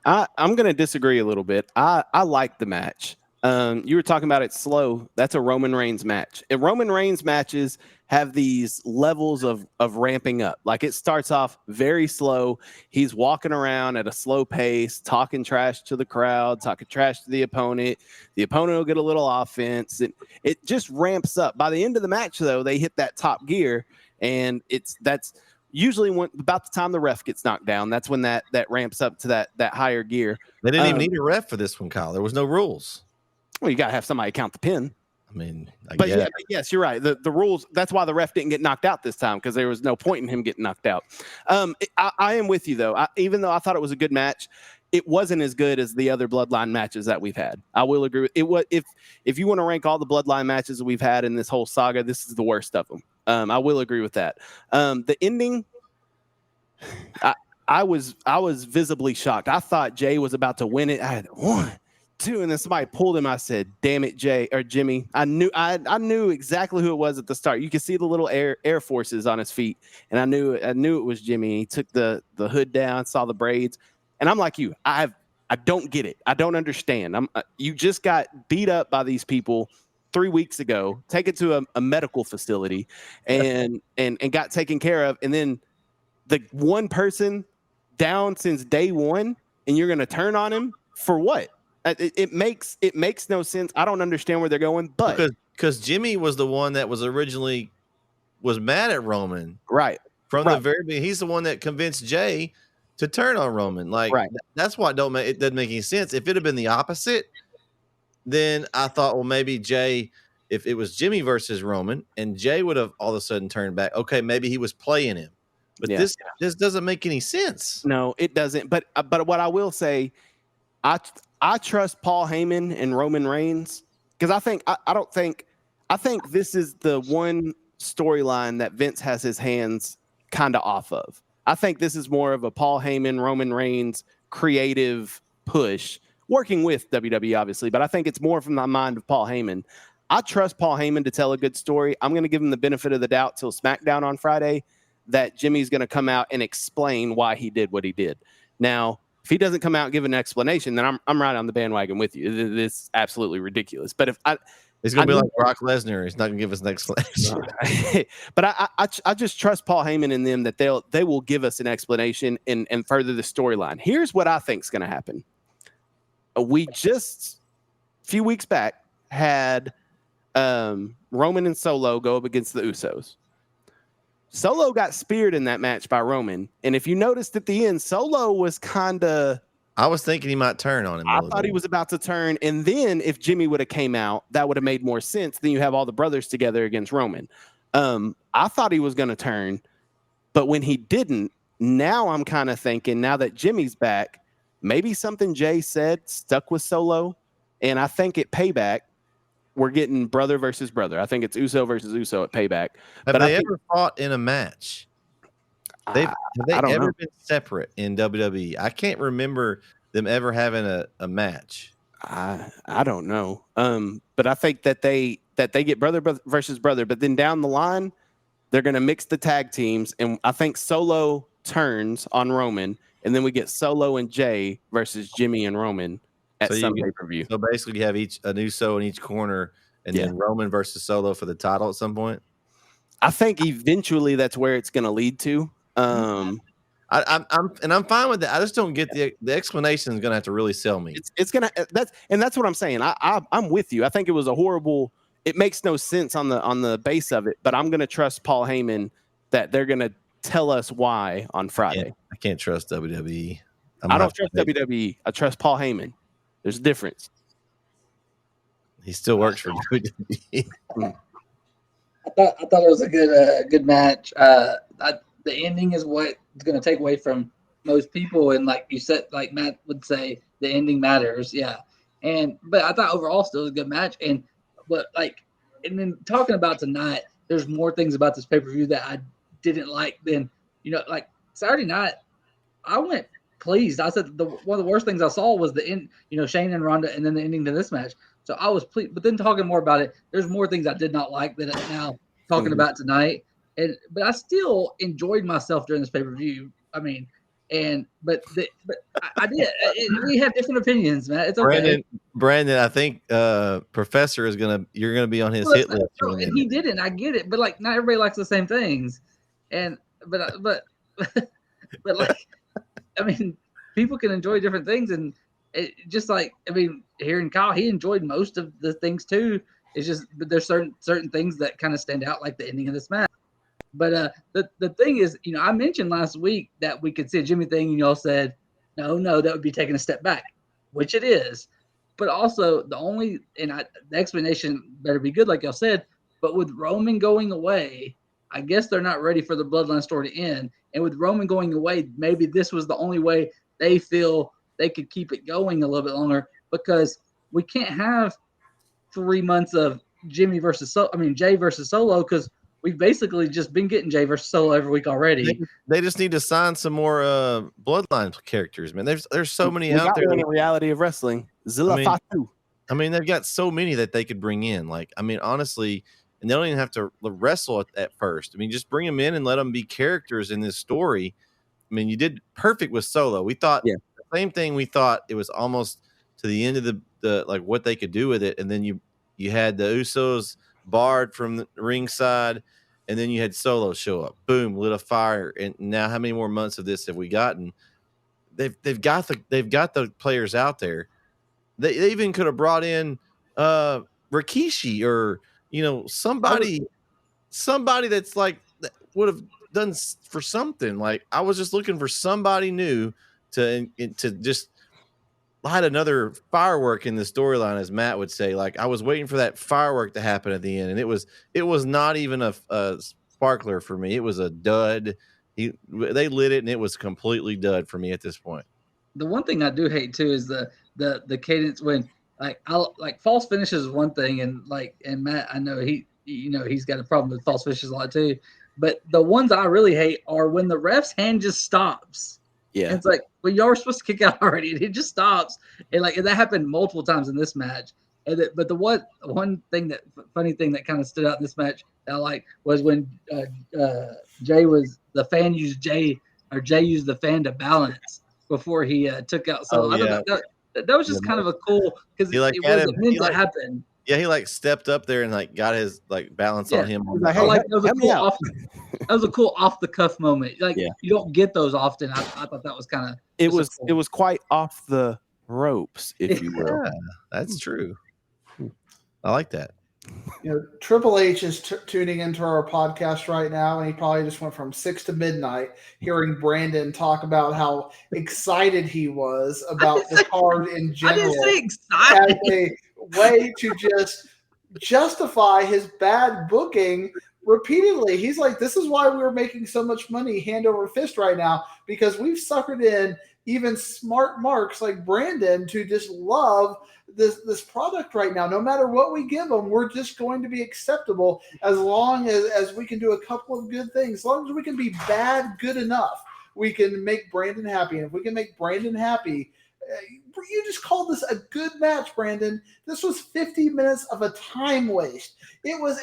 I'm going to disagree a little bit. I like the match. You were talking about it slow. That's a Roman Reigns match. And Roman Reigns matches have these levels of ramping up. Like, it starts off very slow. He's walking around at a slow pace, talking trash to the crowd, talking trash to the opponent. The opponent will get a little offense. It just ramps up. By the end of the match, though, they hit that top gear, and that's usually about the time the ref gets knocked down. That's when that ramps up to that higher gear. They didn't even need a ref for this one, Kyle. There was no rules. Well, you got to have somebody count the pin. I mean, yes, you're right. The rules. That's why the ref didn't get knocked out this time, because there was no point in him getting knocked out. I am with you though. Even though I thought it was a good match, it wasn't as good as the other Bloodline matches that we've had. I will agree with it. If you want to rank all the Bloodline matches that we've had in this whole saga, this is the worst of them. I will agree with that. The ending, I was visibly shocked. I thought Jay was about to win it. I had 1, 2, and then somebody pulled him. I said, "Damn it, Jimmy!" I knew exactly who it was at the start. You could see the little air forces on his feet, and I knew it was Jimmy. He took the hood down, saw the braids, and I'm like you. I don't get it. I don't understand. You just got beat up by these people 3 weeks ago, taken to a medical facility, and got taken care of, and then the one person down since day one, and you're going to turn on him for what? It makes no sense. I don't understand where they're going, but because Jimmy was the one that was originally mad at Roman, right? From the very beginning, he's the one that convinced Jay to turn on Roman. Like, that's why it doesn't make any sense. If it had been the opposite, then I thought, well, maybe Jay, if it was Jimmy versus Roman, and Jay would have all of a sudden turned back. Okay, maybe he was playing him. But this doesn't make any sense. No, it doesn't. But what I will say, I trust Paul Heyman and Roman Reigns, because I think this is the one storyline that Vince has his hands kind of off of. I think this is more of a Paul Heyman, Roman Reigns creative push, working with WWE obviously, but I think it's more from the mind of Paul Heyman. I trust Paul Heyman to tell a good story. I'm going to give him the benefit of the doubt till SmackDown on Friday, that Jimmy's going to come out and explain why he did what he did. Now, if he doesn't come out and give an explanation, then I'm right on the bandwagon with you. It's absolutely ridiculous. But it's going to be like Brock Lesnar. He's not going to give us an explanation. But I just trust Paul Heyman and them that they will give us an explanation and further the storyline. Here's what I think is going to happen. We just a few weeks back had Roman and Solo go up against the Usos. Solo got speared in that match by Roman, and if you noticed at the end, Solo was kind of... I was thinking he might turn on him. I thought he was about to turn, and then if Jimmy would have came out, that would have made more sense. Then you have all the brothers together against Roman. I thought he was going to turn, but when he didn't, now I'm kind of thinking, now that Jimmy's back, maybe something Jay said stuck with Solo, and I think at Payback, we're getting brother versus brother. I think it's Uso versus Uso at Payback. Have they ever fought in a match? Have they ever been separate in WWE? I can't remember them ever having a match. I don't know. But I think that they get brother versus brother, but then down the line, they're going to mix the tag teams. And I think Solo turns on Roman, and then we get Solo and Jay versus Jimmy and Roman at some pay-per-view. So basically you have an Uso in each corner, and then Roman versus Solo for the title at some point. I think eventually that's where it's going to lead to. I'm fine with that. I just don't get the explanation is going to have to really sell me. It's going to that's what I'm saying. I'm with you. I think it was a horrible. It makes no sense on the base of it, but I'm going to trust Paul Heyman that they're going to tell us why on Friday. I can't trust WWE. I don't trust WWE. I trust Paul Heyman. There's a difference. He still works for WWE. I thought it was a good match. The ending is what's going to take away from most people, and like you said, like Matt would say, the ending matters. Yeah, but I thought overall still was a good match. And then talking about tonight, there's more things about this pay-per-view that I didn't like than like Saturday night. I went pleased. I said one of the worst things I saw was the end. Shane and Ronda, and then the ending to this match. So I was pleased. But then talking more about it, there's more things I did not like that I'm now talking about tonight. But I still enjoyed myself during this pay-per-view. I mean, but I did. We have different opinions, man. It's okay. Brandon, I think Professor you're gonna be on his hit list. And he didn't. I get it, but like not everybody likes the same things. But I mean, people can enjoy different things, and hearing Kyle, he enjoyed most of the things too. It's just there's certain things that kind of stand out, like the ending of this match. But the thing is, I mentioned last week that we could see a Jimmy thing, and y'all said, no, that would be taking a step back, which it is. But also the explanation better be good, like y'all said. But with Roman going away, I guess they're not ready for the bloodline story to end. And with Roman going away, maybe this was the only way they feel they could keep it going a little bit longer, because we can't have 3 months of Jay versus Solo, because we've basically just been getting Jay versus Solo every week already. They just need to sign some more bloodline characters, man. There's so many we out got there. In the reality of wrestling, Zilla Fatu. I mean, they've got so many that they could bring in. Like, I mean, honestly, and they don't even have to wrestle at first. I mean, just bring them in and let them be characters in this story. I mean, you did perfect with Solo. We thought the same thing. We thought it was almost to the end of the like what they could do with it, and then you had the Usos barred from the ringside, and then you had Solo show up. Boom, lit a fire. And now, how many more months of this have we gotten? They've got the players out there. They even could have brought in Rikishi or somebody that's like that would have done for something. Like, I was just looking for somebody new to just light another firework in the storyline, as Matt would say. Like, I was waiting for that firework to happen at the end, and it was not even a sparkler for me. It was a dud. They lit it, and it was completely dud for me at this point. The one thing I do hate too is the cadence when false finishes is one thing, and Matt, I know he's got a problem with false finishes a lot too. But the ones I really hate are when the ref's hand just stops. Yeah, and it's like, well, y'all were supposed to kick out already, and it just stops. And that happened multiple times in this match. But the funny thing that kind of stood out in this match that I like was when Jay used the fan to balance before he took out Solo. I thought that was just kind of a cool, because it wasn't meant to happen. Yeah, he stepped up there and got his balance on him. That was a cool off the cuff moment. You don't get those often. I thought that was kind of it was quite off the ropes, if you will. Yeah, that's true. I like that. Triple H is tuning into our podcast right now, and he probably just went from 6 to midnight hearing Brandon talk about how excited he was about the card in general. I didn't say excited. As a way to just justify his bad booking repeatedly. He's like, this is why we're making so much money hand over fist right now, because we've suckered in even smart marks like Brandon to just love this product right now. No matter what we give them, we're just going to be acceptable as long as we can do a couple of good things. As long as we can be bad good enough, we can make Brandon happy. And if we can make Brandon happy, you just called this a good match, Brandon. This was 50 minutes of a time waste. It was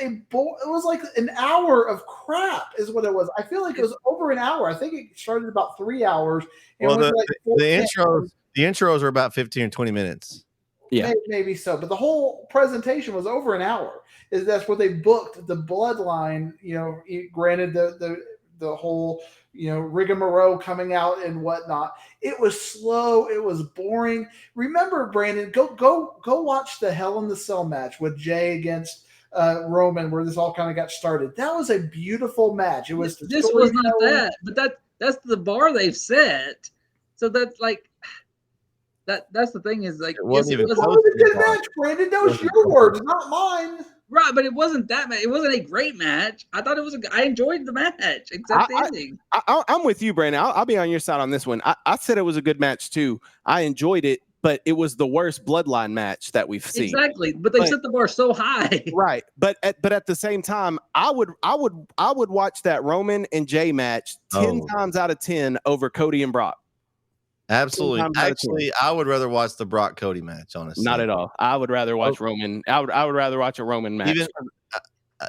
like an hour of crap is what it was. I feel like it was over an hour. I think it started about 3 hours. Well, the intros are about 15 or 20 minutes. Yeah, maybe so. But the whole presentation was over an hour. That's what they booked the bloodline. Granted the whole rigmarole coming out and whatnot. It was slow. It was boring. Remember, Brandon, go watch the Hell in the Cell match with Jay against Roman, where this all kind of got started. That was a beautiful match. It was. This was not that, but that's the bar they've set. So that's like. That's the thing is it wasn't even close to a good match, Brandon. That was your words, not mine. Right, but it wasn't that match. It wasn't a great match. I thought it was. I enjoyed the match, except the ending. I'm with you, Brandon. I'll be on your side on this one. I said it was a good match too. I enjoyed it, but it was the worst bloodline match that we've seen. Exactly, but they set the bar so high. Right, but at the same time, I would watch that Roman and Jay match 10 times out of 10 over Cody and Brock. Absolutely. Actually, I would rather watch the Brock Cody match, honestly. Not at all. I would rather watch Roman. I would rather watch a Roman match. Even,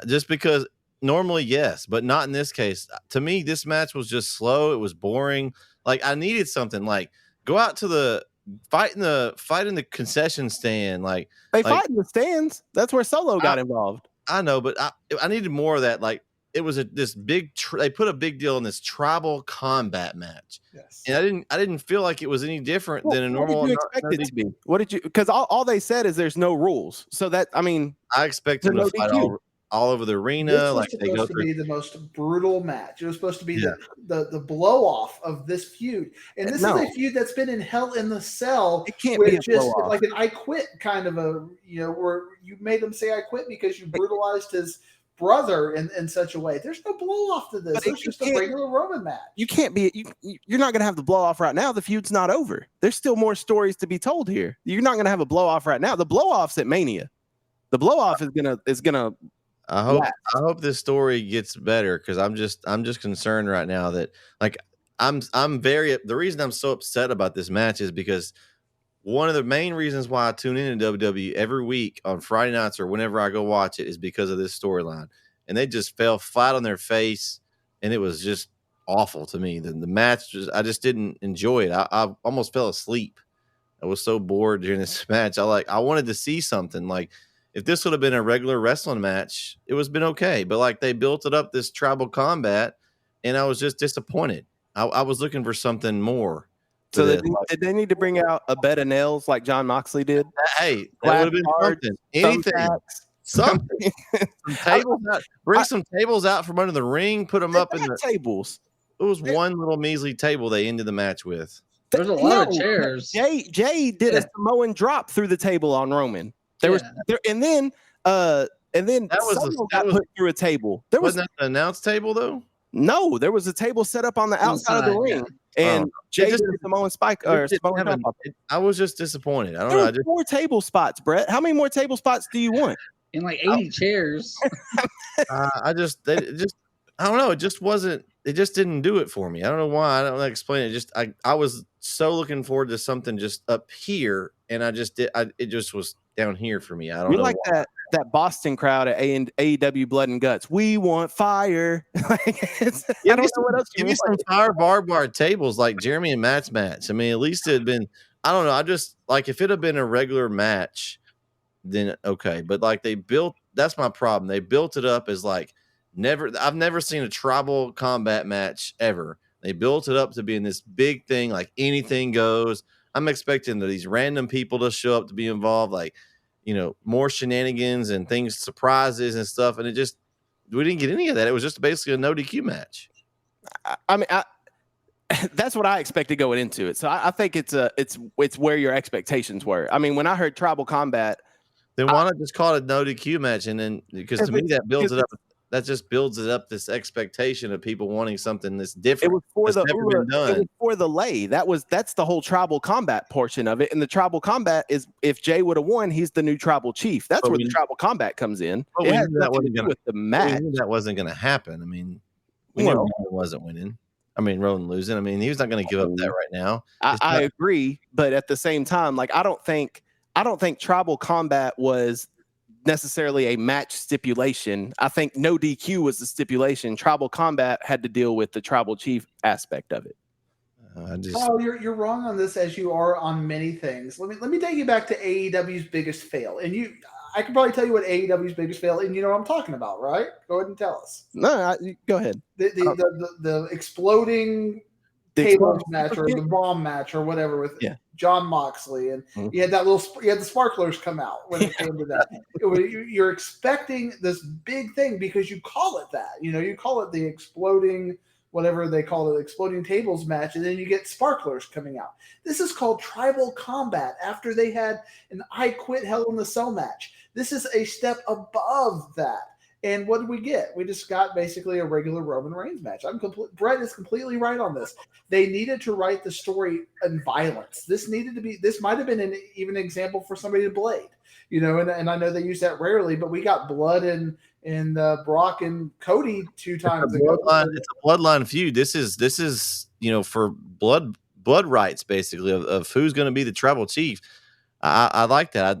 just because normally, yes, but not in this case. To me, this match was just slow. It was boring. Like, I needed something. Like, go out to the fight in the concession stand. Like, fight in the stands. That's where Solo got involved. I know, but I needed more of that. Like, it was this big. They put a big deal in this tribal combat match. Yes, and I didn't feel like it was any different than a normal. What did you expect it to be? What did you? Because all they said is there's no rules. So that I expect them to fight all. all over the arena. This was Like they go supposed to through. be the most brutal match. It was supposed to be Yeah. the blow off of this feud, and this is a feud that's been in Hell in the Cell. It can't be a just blow off. like an I quit kind of where you made him say I quit because you brutalized his brother in such a way. There's no blow off to this. It's just a regular Roman match. You can't be. You're not going to have the blow off right now. The feud's not over. There's still more stories to be told here. You're not going to have a blow off right now. The blow off's at Mania. The blow off is gonna. I hope this story gets better because I'm just concerned right now that like the reason I'm so upset about this match is because one of the main reasons why I tune in to WWE every week on Friday nights or whenever I go watch it is because of this storyline, and they just fell flat on their face, and it was just awful to me. The match I just didn't enjoy it. I almost fell asleep. I was so bored during this match. I wanted to see something like. If this would have been a regular wrestling match, it was been okay. But like they built it up this tribal combat, and I was just disappointed. I was looking for something more. So did they need to bring out a bed of nails like John Moxley did? Hey, that would have been something. Anything. Something. Some tables out. Bring some tables out from under the ring. Put them up in the tables. It was one little measly table they ended the match with. There's a lot of chairs. Jay did a Samoan drop through the table on Roman. And then that got put through a table. Wasn't that an announce table though? No, there was a table set up on the outside of the ring, and Jay did a Samoan spike or Samoan drop. I was just disappointed. I don't know. There were 4 table spots, Brett. How many more table spots do you want? And like 80 chairs. I don't know. It just wasn't. It just didn't do it for me. I don't know why. I don't know how to explain it. I was so looking forward to something just up here, and it just was down here for me. I don't know. Like that Boston crowd at AEW Blood and Guts. We want fire. I don't know what else. Give me some fire barbed wire tables like Jeremy and Matt's match. I mean, at least it had been. I don't know. I just like if it had been a regular match, then okay. But like that's my problem. They built it up as like. I've never seen a tribal combat match ever. They built it up to being this big thing, like anything goes. I'm expecting these random people to show up to be involved, like, more shenanigans and things, surprises and stuff. And we didn't get any of that. It was just basically a no DQ match. I mean, that's what I expected going into it. So I think it's where your expectations were. I mean, when I heard tribal combat, then why not just call it a no DQ match? And then because to me that builds it up. That just builds it up, this expectation of people wanting something that's different. It was for the lay. That's the whole tribal combat portion of it. And the tribal combat is if Jay would have won, he's the new tribal chief. That's where the tribal combat comes in. It has nothing to do with the match. That wasn't going to happen. I mean, we knew Roman wasn't winning. I mean, Roman losing. I mean, he was not going to give up that right now. I agree, but at the same time, like I don't think tribal combat was necessarily a match stipulation. I think no DQ was the stipulation. Tribal combat had to deal with the tribal chief aspect of it. You're wrong on this, as you are on many things. Let me take you back to AEW's biggest fail, and I can probably tell you what AEW's biggest fail, and you know what I'm talking about, right? Go ahead and tell us. No, go ahead. The exploding tables match or the bomb match or whatever with John Moxley, and you had the sparklers come out when it came to that. You're expecting this big thing because you call it that. You call it the exploding, whatever they call it, exploding tables match, and then you get sparklers coming out. This is called tribal combat after they had an I Quit Hell in the Cell match. This is a step above that. And what did we get? We just got basically a regular Roman Reigns match. Brett is completely right on this. They needed to write the story in violence. This might have been even an example for somebody to blade, and I know they use that rarely, but we got blood in Brock and Cody 2 times ago. It's a bloodline feud. This is for blood rights basically of who's going to be the tribal chief. I like that.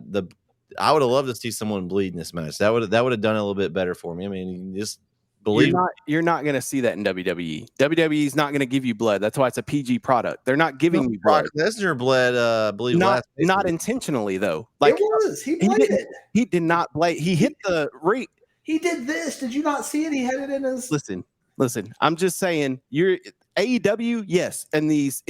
I would have loved to see someone bleed in this match. That would have done a little bit better for me. I mean, you just believe you're not going to see that in WWE. WWE is not going to give you blood. That's why it's a PG product. They're not giving you blood. Lesnar bled, I believe, not intentionally though. Like it was. He bladed. He did not blade. He hit the ring. He did this. Did you not see it? He had it in his. Listen. I'm just saying. You're AEW. Yes, in these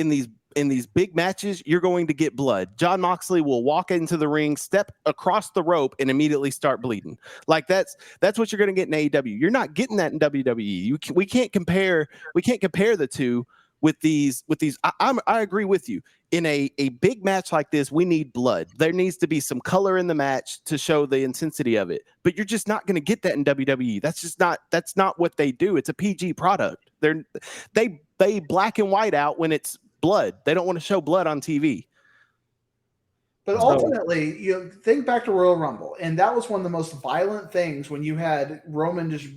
in these big matches, you're going to get blood. John Moxley will walk into the ring, step across the rope, and immediately start bleeding. Like that's what you're going to get in AEW. You're not getting that in WWE. We can't compare the two with these. I agree with you. In a big match like this, we need blood. There needs to be some color in the match to show the intensity of it. But you're just not going to get that in WWE. That's not what they do. It's a PG product. They black and white out when it's blood. They don't want to show blood on TV. But ultimately, you think back to Royal Rumble, and that was one of the most violent things when you had Roman just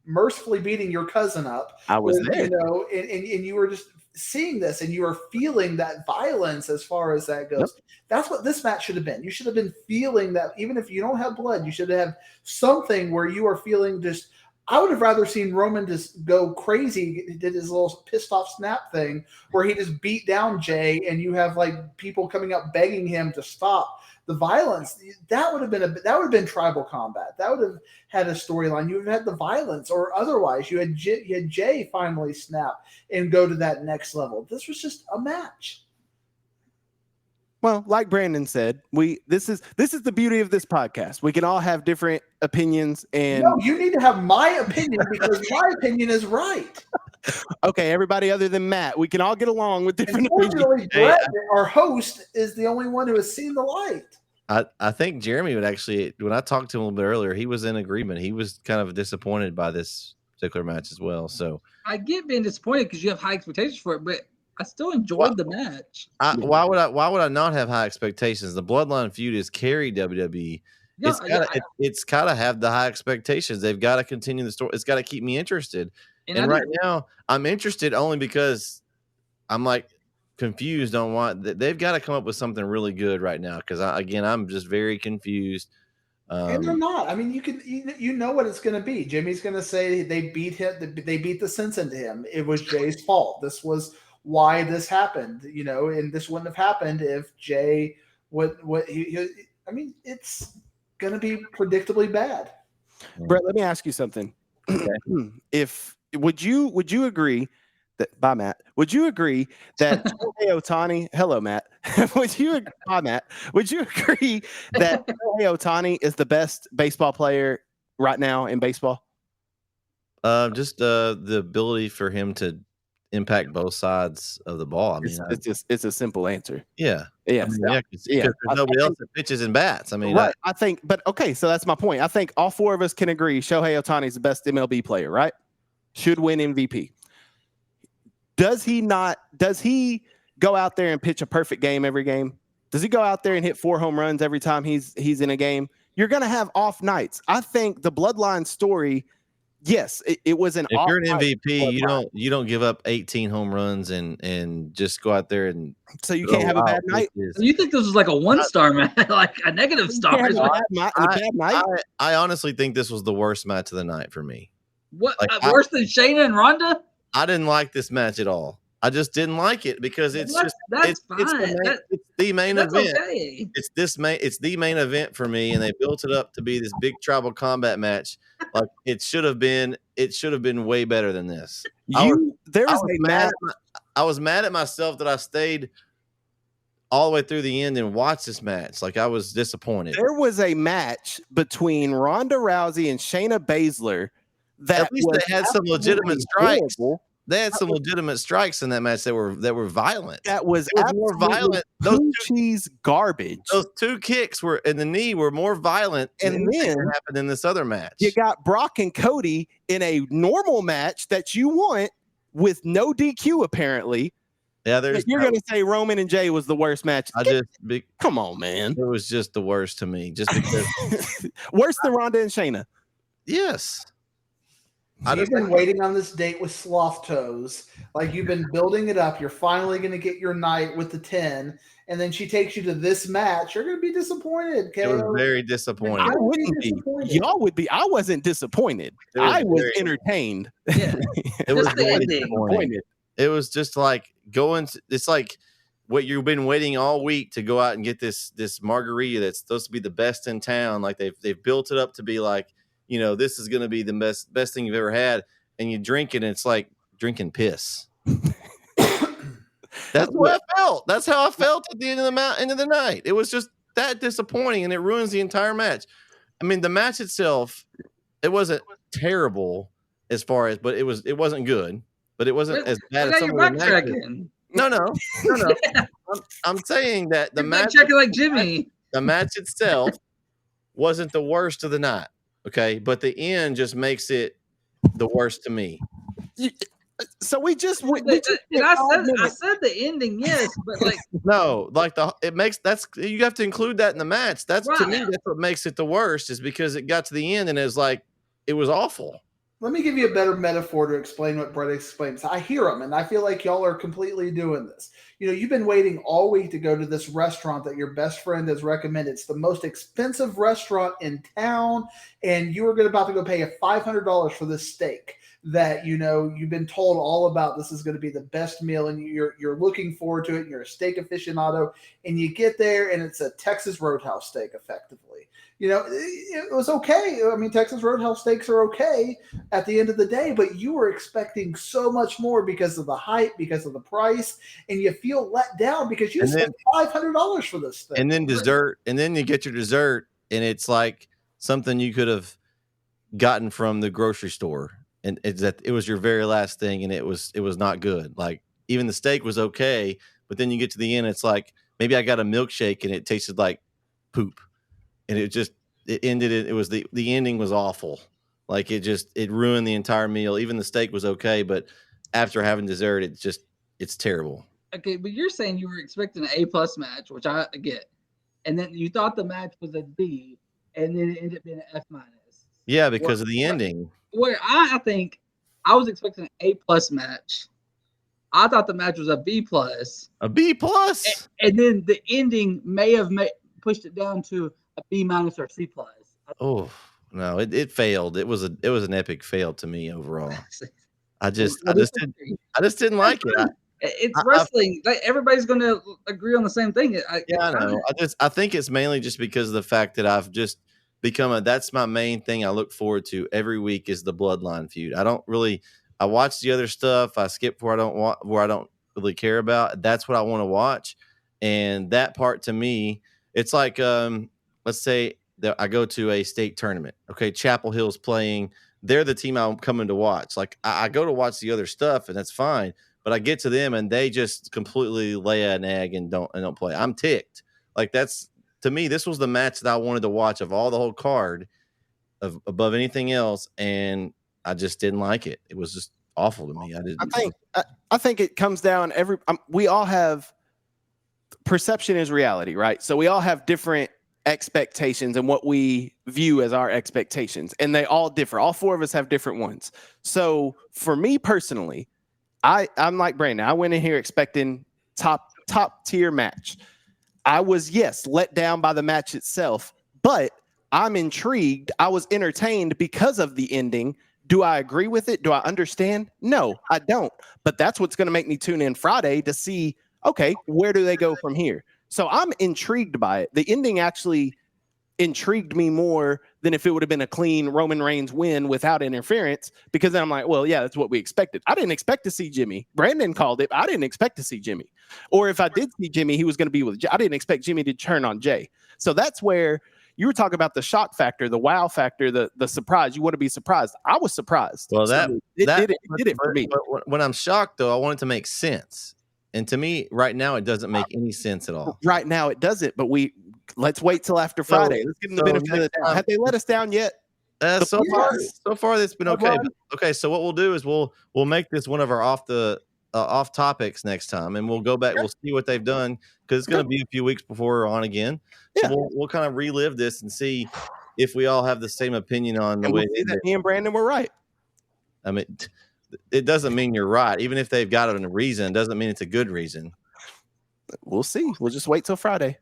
mercifully beating your cousin up. I was there. And you were just seeing this, and you were feeling that violence as far as that goes. Yep. That's what this match should have been. You should have been feeling that, even if you don't have blood, you should have something where you are feeling just. I would have rather seen Roman just go crazy. He did his little pissed off snap thing where he just beat down Jay, and you have like people coming up begging him to stop the violence. That would have been tribal combat. That would have had a storyline. You would have had the violence, or otherwise you had Jay finally snap and go to that next level. This was just a match. Well, like Brandon said, this is the beauty of this podcast. We can all have different opinions, and no, you need to have my opinion because my opinion is right. Okay, everybody other than Matt, we can all get along with different opinions. Brett, our host, is the only one who has seen the light. I think Jeremy would actually, when I talked to him a little bit earlier, he was in agreement. He was kind of disappointed by this particular match as well. So I get being disappointed because you have high expectations for it, but I still enjoyed the match. Why would I not have high expectations? The Bloodline feud has carried WWE. Yeah, it's gotta have the high expectations. They've got to continue the story. It's got to keep me interested. And right now, I'm interested only because I'm like confused on what they've got to come up with something really good right now. Because I'm just very confused. And they're not. I mean, you know what it's going to be. Jimmy's going to say they beat him. They beat the sense into him. It was Jay's fault. This was why this happened, and this wouldn't have happened if Jay I mean, it's going to be predictably bad. Brett, let me ask you something. Okay. Would you agree that Matt? Would you agree that Shohei Ohtani? Hello, Matt. Would you agree that Shohei Ohtani is the best baseball player right now in baseball? Just the ability for him to impact both sides of the ball. I mean, it's a simple answer. Yeah. Yes. Because there's nobody else that pitches and bats. I mean, right. I think, but okay, so that's my point. I think all four of us can agree Shohei Ohtani is the best MLB player, right? Should win MVP. Does he go out there and pitch a perfect game every game? Does he go out there and hit 4 home runs every time he's in a game? You're going to have off nights. I think the Bloodline story, yes, it was an. If you're an MVP, you don't give up 18 home runs and just go out there and. So you can't have a bad night. You think this was like a 1-star match, like a negative star? I honestly think this was the worst match of the night for me. What, worse than Shayna and Ronda? I didn't like this match at all. I just didn't like it because it's fine. It's the main event. Okay. It's the main event for me, and they built it up to be this big tribal combat match. Like it should have been way better than this. I was mad at myself that I stayed all the way through the end and watched this match. Like I was disappointed. There was a match between Ronda Rousey and Shayna Baszler that at least they had some legitimate strikes. Horrible. They had some legitimate strikes in that match that were violent. That was more violent. Those cheese garbage. Those 2 kicks in the knee were more violent, and then happened in this other match. You got Brock and Cody in a normal match that you want with no DQ apparently. Yeah, you're going to say Roman and Jay was the worst match. Come on, man. It was just the worst to me, just because worse than Ronda and Shayna. Yes. You've been waiting on this date with sloth toes. Like you've been building it up. You're finally going to get your night with the 10. And then she takes you to this match. You're going to be disappointed. It was very disappointing. I wouldn't be. Y'all would be. I wasn't disappointed. I was entertained. Yeah. It was very disappointed. It was just like it's like what you've been waiting all week to go out and get this margarita that's supposed to be the best in town. Like they've built it up to be like, this is going to be the best thing you've ever had. And you drink it, and it's like drinking piss. That's what I felt. That's how I felt at the end of the night. It was just that disappointing, and it ruins the entire match. I mean, the match itself, it wasn't terrible as far as, but it wasn't good. But it wasn't as bad as some of the matches. No. I'm saying that the match, like Jimmy. The match itself wasn't the worst of the night. Okay, but the end just makes it the worst to me. So I said the ending, yes, but like no, like you have to include that in the match. That's right. To me, that's what makes it the worst, is because it got to the end and it was awful. Let me give you a better metaphor to explain what Brett explains. I hear them, and I feel like y'all are completely doing this. You've been waiting all week to go to this restaurant that your best friend has recommended. It's the most expensive restaurant in town, and you were about to go pay $500 for this steak that you've been told all about. This is going to be the best meal, and you're looking forward to it. And you're a steak aficionado, and you get there, and it's a Texas Roadhouse steak, effectively. It was okay. I mean, Texas Roadhouse steaks are okay at the end of the day, but you were expecting so much more because of the hype, because of the price, and you feel let down because you spent $500 for this thing. And then dessert, and then you get your dessert, and it's like something you could have gotten from the grocery store, and it was your very last thing, and it was not good. Like, even the steak was okay, but then you get to the end, it's like maybe I got a milkshake and it tasted like poop. And it ended. It was the ending was awful. Like it ruined the entire meal. Even the steak was okay, but after having dessert, it's terrible. Okay, but you're saying you were expecting an A+ match, which I get, and then you thought the match was a B, and then it ended up being an F-. Yeah, because of the ending. Where I think I was expecting an A+ match. I thought the match was a B+. A B+. And then the ending may have pushed it down to a B- or C+. Oh no, it failed. It was an epic fail to me overall. I just didn't like it. It's wrestling. Everybody's going to agree on the same thing. I know. I think it's mainly just because of the fact that I've just become that's my main thing I look forward to every week is the Bloodline feud. I watch the other stuff. I skip where I don't really care about. That's what I want to watch. And that part to me, it's like, let's say that I go to a state tournament. Okay, Chapel Hill's playing. They're the team I'm coming to watch. Like I go to watch the other stuff, and that's fine. But I get to them, and they just completely lay an egg and don't play. I'm ticked. Like that's to me, this was the match that I wanted to watch of all the whole card, above anything else, and I just didn't like it. It was just awful to me. I think it comes down we all have perception is reality, right? So we all have different expectations and what we view as our expectations, and they all differ. All four of us have different ones. So for me personally, I'm like Brandon. I went in here expecting top tier match. I was let down by the match itself, but I'm intrigued. I was entertained because of the ending. Do I agree with it? Do I understand? No, I don't. But that's what's going to make me tune in Friday to see, okay, where do they go from here? So I'm intrigued by it. The ending actually intrigued me more than if it would have been a clean Roman Reigns win without interference, because then I'm like, well, yeah, that's what we expected. I didn't expect to see Jimmy. Brandon called it. I didn't expect to see Jimmy. Or if I did see Jimmy, he was going to be with Jay. I didn't expect Jimmy to turn on Jay. So that's where you were talking about the shock factor, the wow factor, the surprise. You want to be surprised. I was surprised. Well, it did it for me. But when I'm shocked, though, I want it to make sense. And to me, right now, it doesn't make any sense at all. Right now, it doesn't. But let's wait till after Friday. Let's give them the benefit of the doubt. Have they let us down yet? So far, it's been okay. Okay, so what we'll do is we'll make this one of our off topics next time, and we'll go back. We'll see what they've done, because it's going to be a few weeks before we're on again. Yeah. So we'll kind of relive this and see if we all have the same opinion on the way that me and Brandon were right. I mean, it doesn't mean you're right. Even if they've got it in a reason, it doesn't mean it's a good reason. We'll see. We'll just wait till Friday.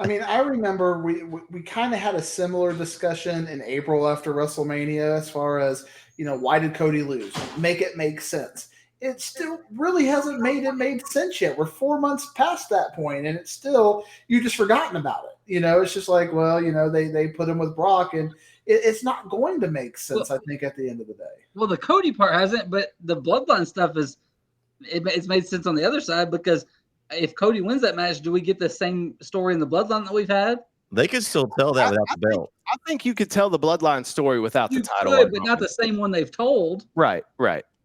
I mean, I remember we kind of had a similar discussion in April after WrestleMania as far as, why did Cody lose? Make it make sense. It still really hasn't made sense yet. We're 4 months past that point, and it's still, you've just forgotten about it. It's just like, well, they put him with Brock, and it's not going to make sense, I think, at the end of the day. Well, the Cody part hasn't, but the Bloodline stuff is it's made sense on the other side, because if Cody wins that match, do we get the same story in the bloodline that we've had? They could still tell that without the belt. I think you could tell the bloodline story without the title. Could, but not the same one they've told. Right.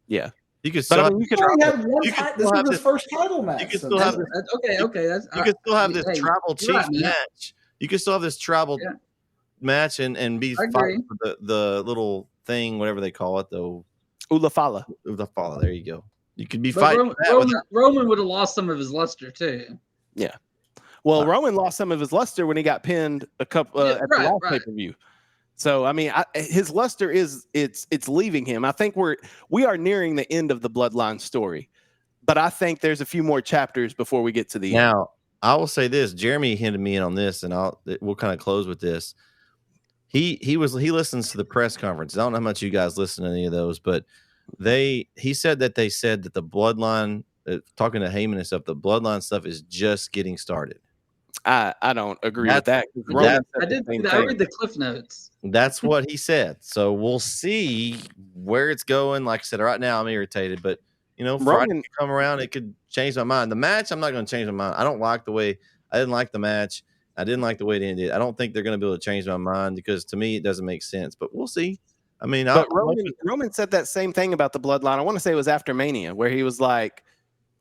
Yeah. You could But still I mean, This was his first title match. You could so still have Okay. You could still have this tribal chief right, match. You could still have this tribal match and be fighting for the little thing, whatever they call it, though. Ulafala. There you go. You could be but fighting. Roman would have lost some of his luster too. Yeah. Well, Roman lost some of his luster when he got pinned at the last pay-per-view. So I mean, his luster it's leaving him. I think we are nearing the end of the bloodline story, but I think there's a few more chapters before we get to the end. Now, I will say this: Jeremy hinted me in on this, and we'll kind of close with this. He listens to the press conference. I don't know how much you guys listen to any of those, but he said that the bloodline, talking to Heyman and stuff, the bloodline stuff is just getting started. I don't agree with that. I read the Cliff Notes. That's what he said. So we'll see where it's going. Like I said, right now I'm irritated, but Friday could come around, it could change my mind. The match, I'm not going to change my mind. I didn't like the match. I didn't like the way it ended. I don't think they're going to be able to change my mind, because to me it doesn't make sense. But we'll see. I mean, Roman said that same thing about the bloodline. I want to say it was after Mania, where he was like,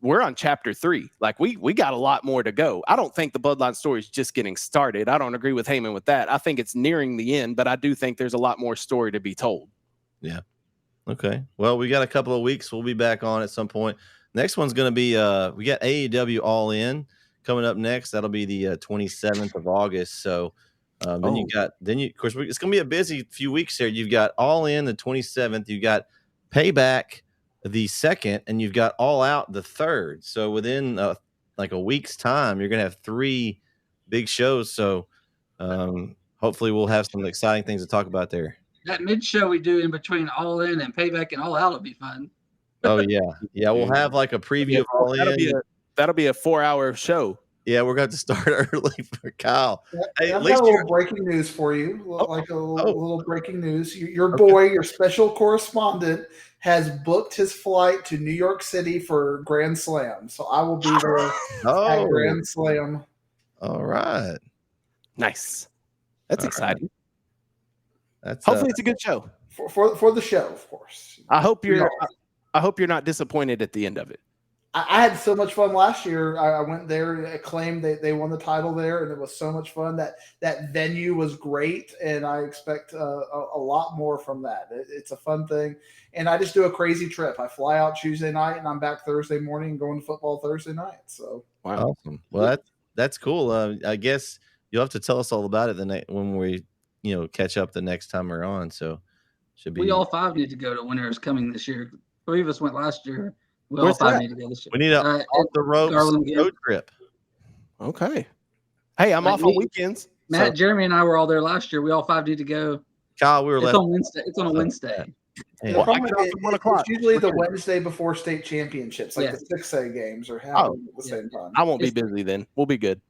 we're on chapter 3. Like we got a lot more to go. I don't think the bloodline story is just getting started. I don't agree with Heyman with that. I think it's nearing the end, but I do think there's a lot more story to be told. Yeah. Okay. Well, we got a couple of weeks. We'll be back on at some point. Next one's going to be, we got AEW All In coming up next. That'll be the 27th of August. So of course, it's going to be a busy few weeks here. You've got All In the 27th. You've got Payback the 2nd, and you've got All Out the 3rd. So within like a week's time, you're going to have 3 big shows. So hopefully we'll have some exciting things to talk about there. That mid-show we do in between All In and Payback and All Out will be fun. Oh, yeah. We'll have like a preview of All In. That'll be a 4-hour show. Yeah, we're going to start early for Kyle. Hey, I've got a little breaking news for you. Little breaking news. Your boy, your special correspondent, has booked his flight to New York City for Grand Slam. So I will be there at Grand Slam. All right. Nice. That's exciting. That's hopefully it's a good show. For the show, of course. I hope you're not disappointed at the end of it. I had so much fun last year. I went there, acclaimed they won the title there, and it was so much fun. That venue was great, and I expect a lot more from that. It's a fun thing, and I just do a crazy trip. I fly out Tuesday night, and I'm back Thursday morning and going to football Thursday night. So wow, awesome. Well, that's cool. I guess you'll have to tell us all about it when we catch up the next time we're on. So should be. We all 5 need to go to Winter is Coming this year. 3 of us went last year. We all 5 need to go this year. We need an off the ropes road trip. Okay. Hey, I'm off on weekends. Matt, Jeremy, and I were all there last year. We all 5 need to go. Kyle, we were left. On Wednesday. It's on a Wednesday. It's usually the Wednesday before state championships, like the 6A games are happening at the same time. I won't be busy then. We'll be good.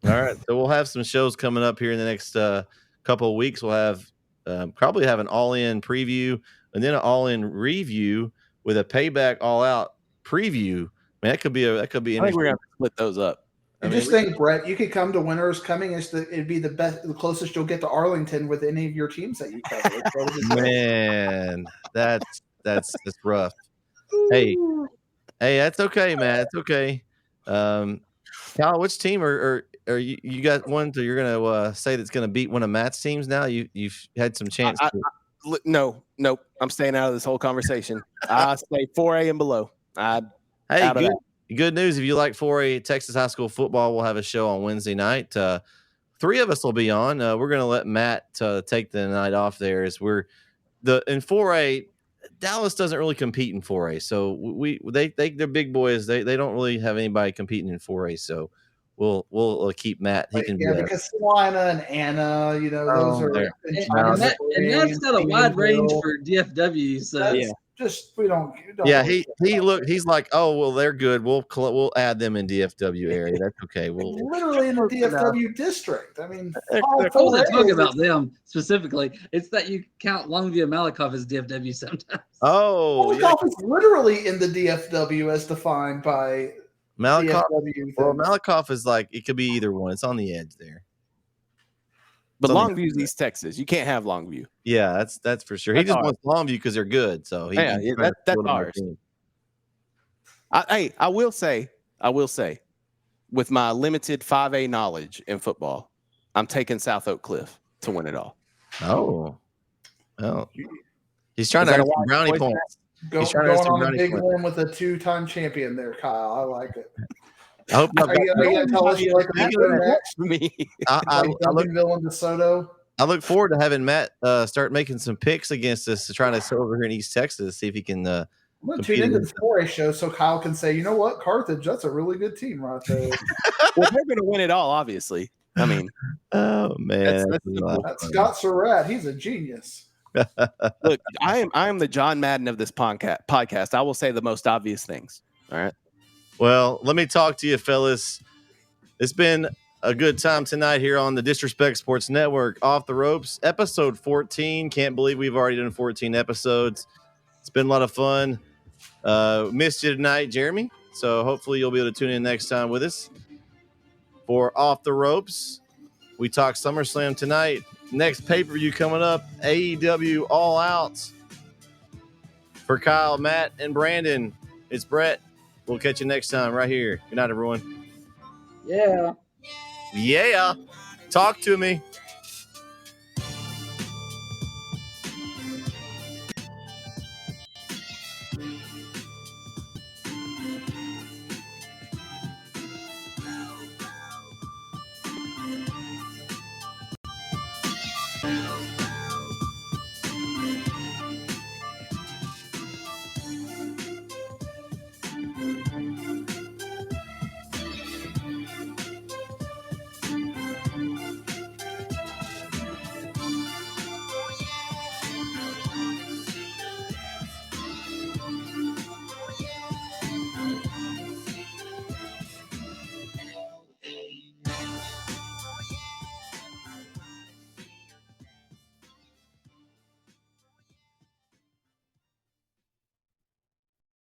All right. So we'll have some shows coming up here in the next couple of weeks. We'll have probably have an all-in preview and then an all-in review with a Payback All Out preview. Man, that could be I think we're gonna have to split those up. I just think, Brett, you could come to Winter is Coming. It'd be the closest you'll get to Arlington with any of your teams that you cover. Man, that's rough. Hey, that's okay, man. It's okay. Kyle, which team are you got one that you're gonna say that's gonna beat one of Matt's teams now? You've had some chance. Nope. I'm staying out of this whole conversation. I say 4A and below. Good news. If you like 4A Texas high school football, we'll have a show on Wednesday night. 3 of us will be on. We're going to let Matt take the night off there. As in 4A, Dallas doesn't really compete in 4A, so they're big boys. They don't really have anybody competing in 4A. So we'll keep Matt. He can because Salina and Anna, those are and that's got a wide range for DFW. So we don't. Yeah, really he's like, oh well, they're good. We'll add them in DFW area. That's okay. We'll literally in the DFW district. I mean, all I four wasn't talking areas. about them specifically. It's that you count Longview and Malakoff as DFW sometimes. Oh, yeah. Malakoff is literally in the DFW as defined by Malakoff. DFW. Well, Malakoff is like it could be either one. It's on the edge there. But Longview's East Texas. You can't have Longview. Yeah, that's for sure. He just wants Longview because they're good. So that's ours. I will say, with my limited 5A knowledge in football, I'm taking South Oak Cliff to win it all. Oh, he's trying to earn some brownie points. Going on a big limb with a 2-time champion there, Kyle. I like it. I hope are you gonna tell us you like me. I look DeSoto. I look forward to having Matt start making some picks against us to try to over here in East Texas, see if he can. I'm going to tune into the 4A show so Kyle can say, you know what, Carthage, that's a really good team right there. Well, they're going to win it all, obviously. I mean, oh man, that's Scott Surratt. He's a genius. Look, I am the John Madden of this podcast. I will say the most obvious things. All right. Well, let me talk to you, fellas. It's been a good time tonight here on the Disrespect Sports Network. Off the Ropes, episode 14. Can't believe we've already done 14 episodes. It's been a lot of fun. Missed you tonight, Jeremy. So hopefully you'll be able to tune in next time with us. For Off the Ropes, we talk SummerSlam tonight. Next pay-per-view coming up, AEW All Out. For Kyle, Matt, and Brandon, it's Brett. We'll catch you next time right here. Good night, everyone. Yeah. Yeah. Talk to me.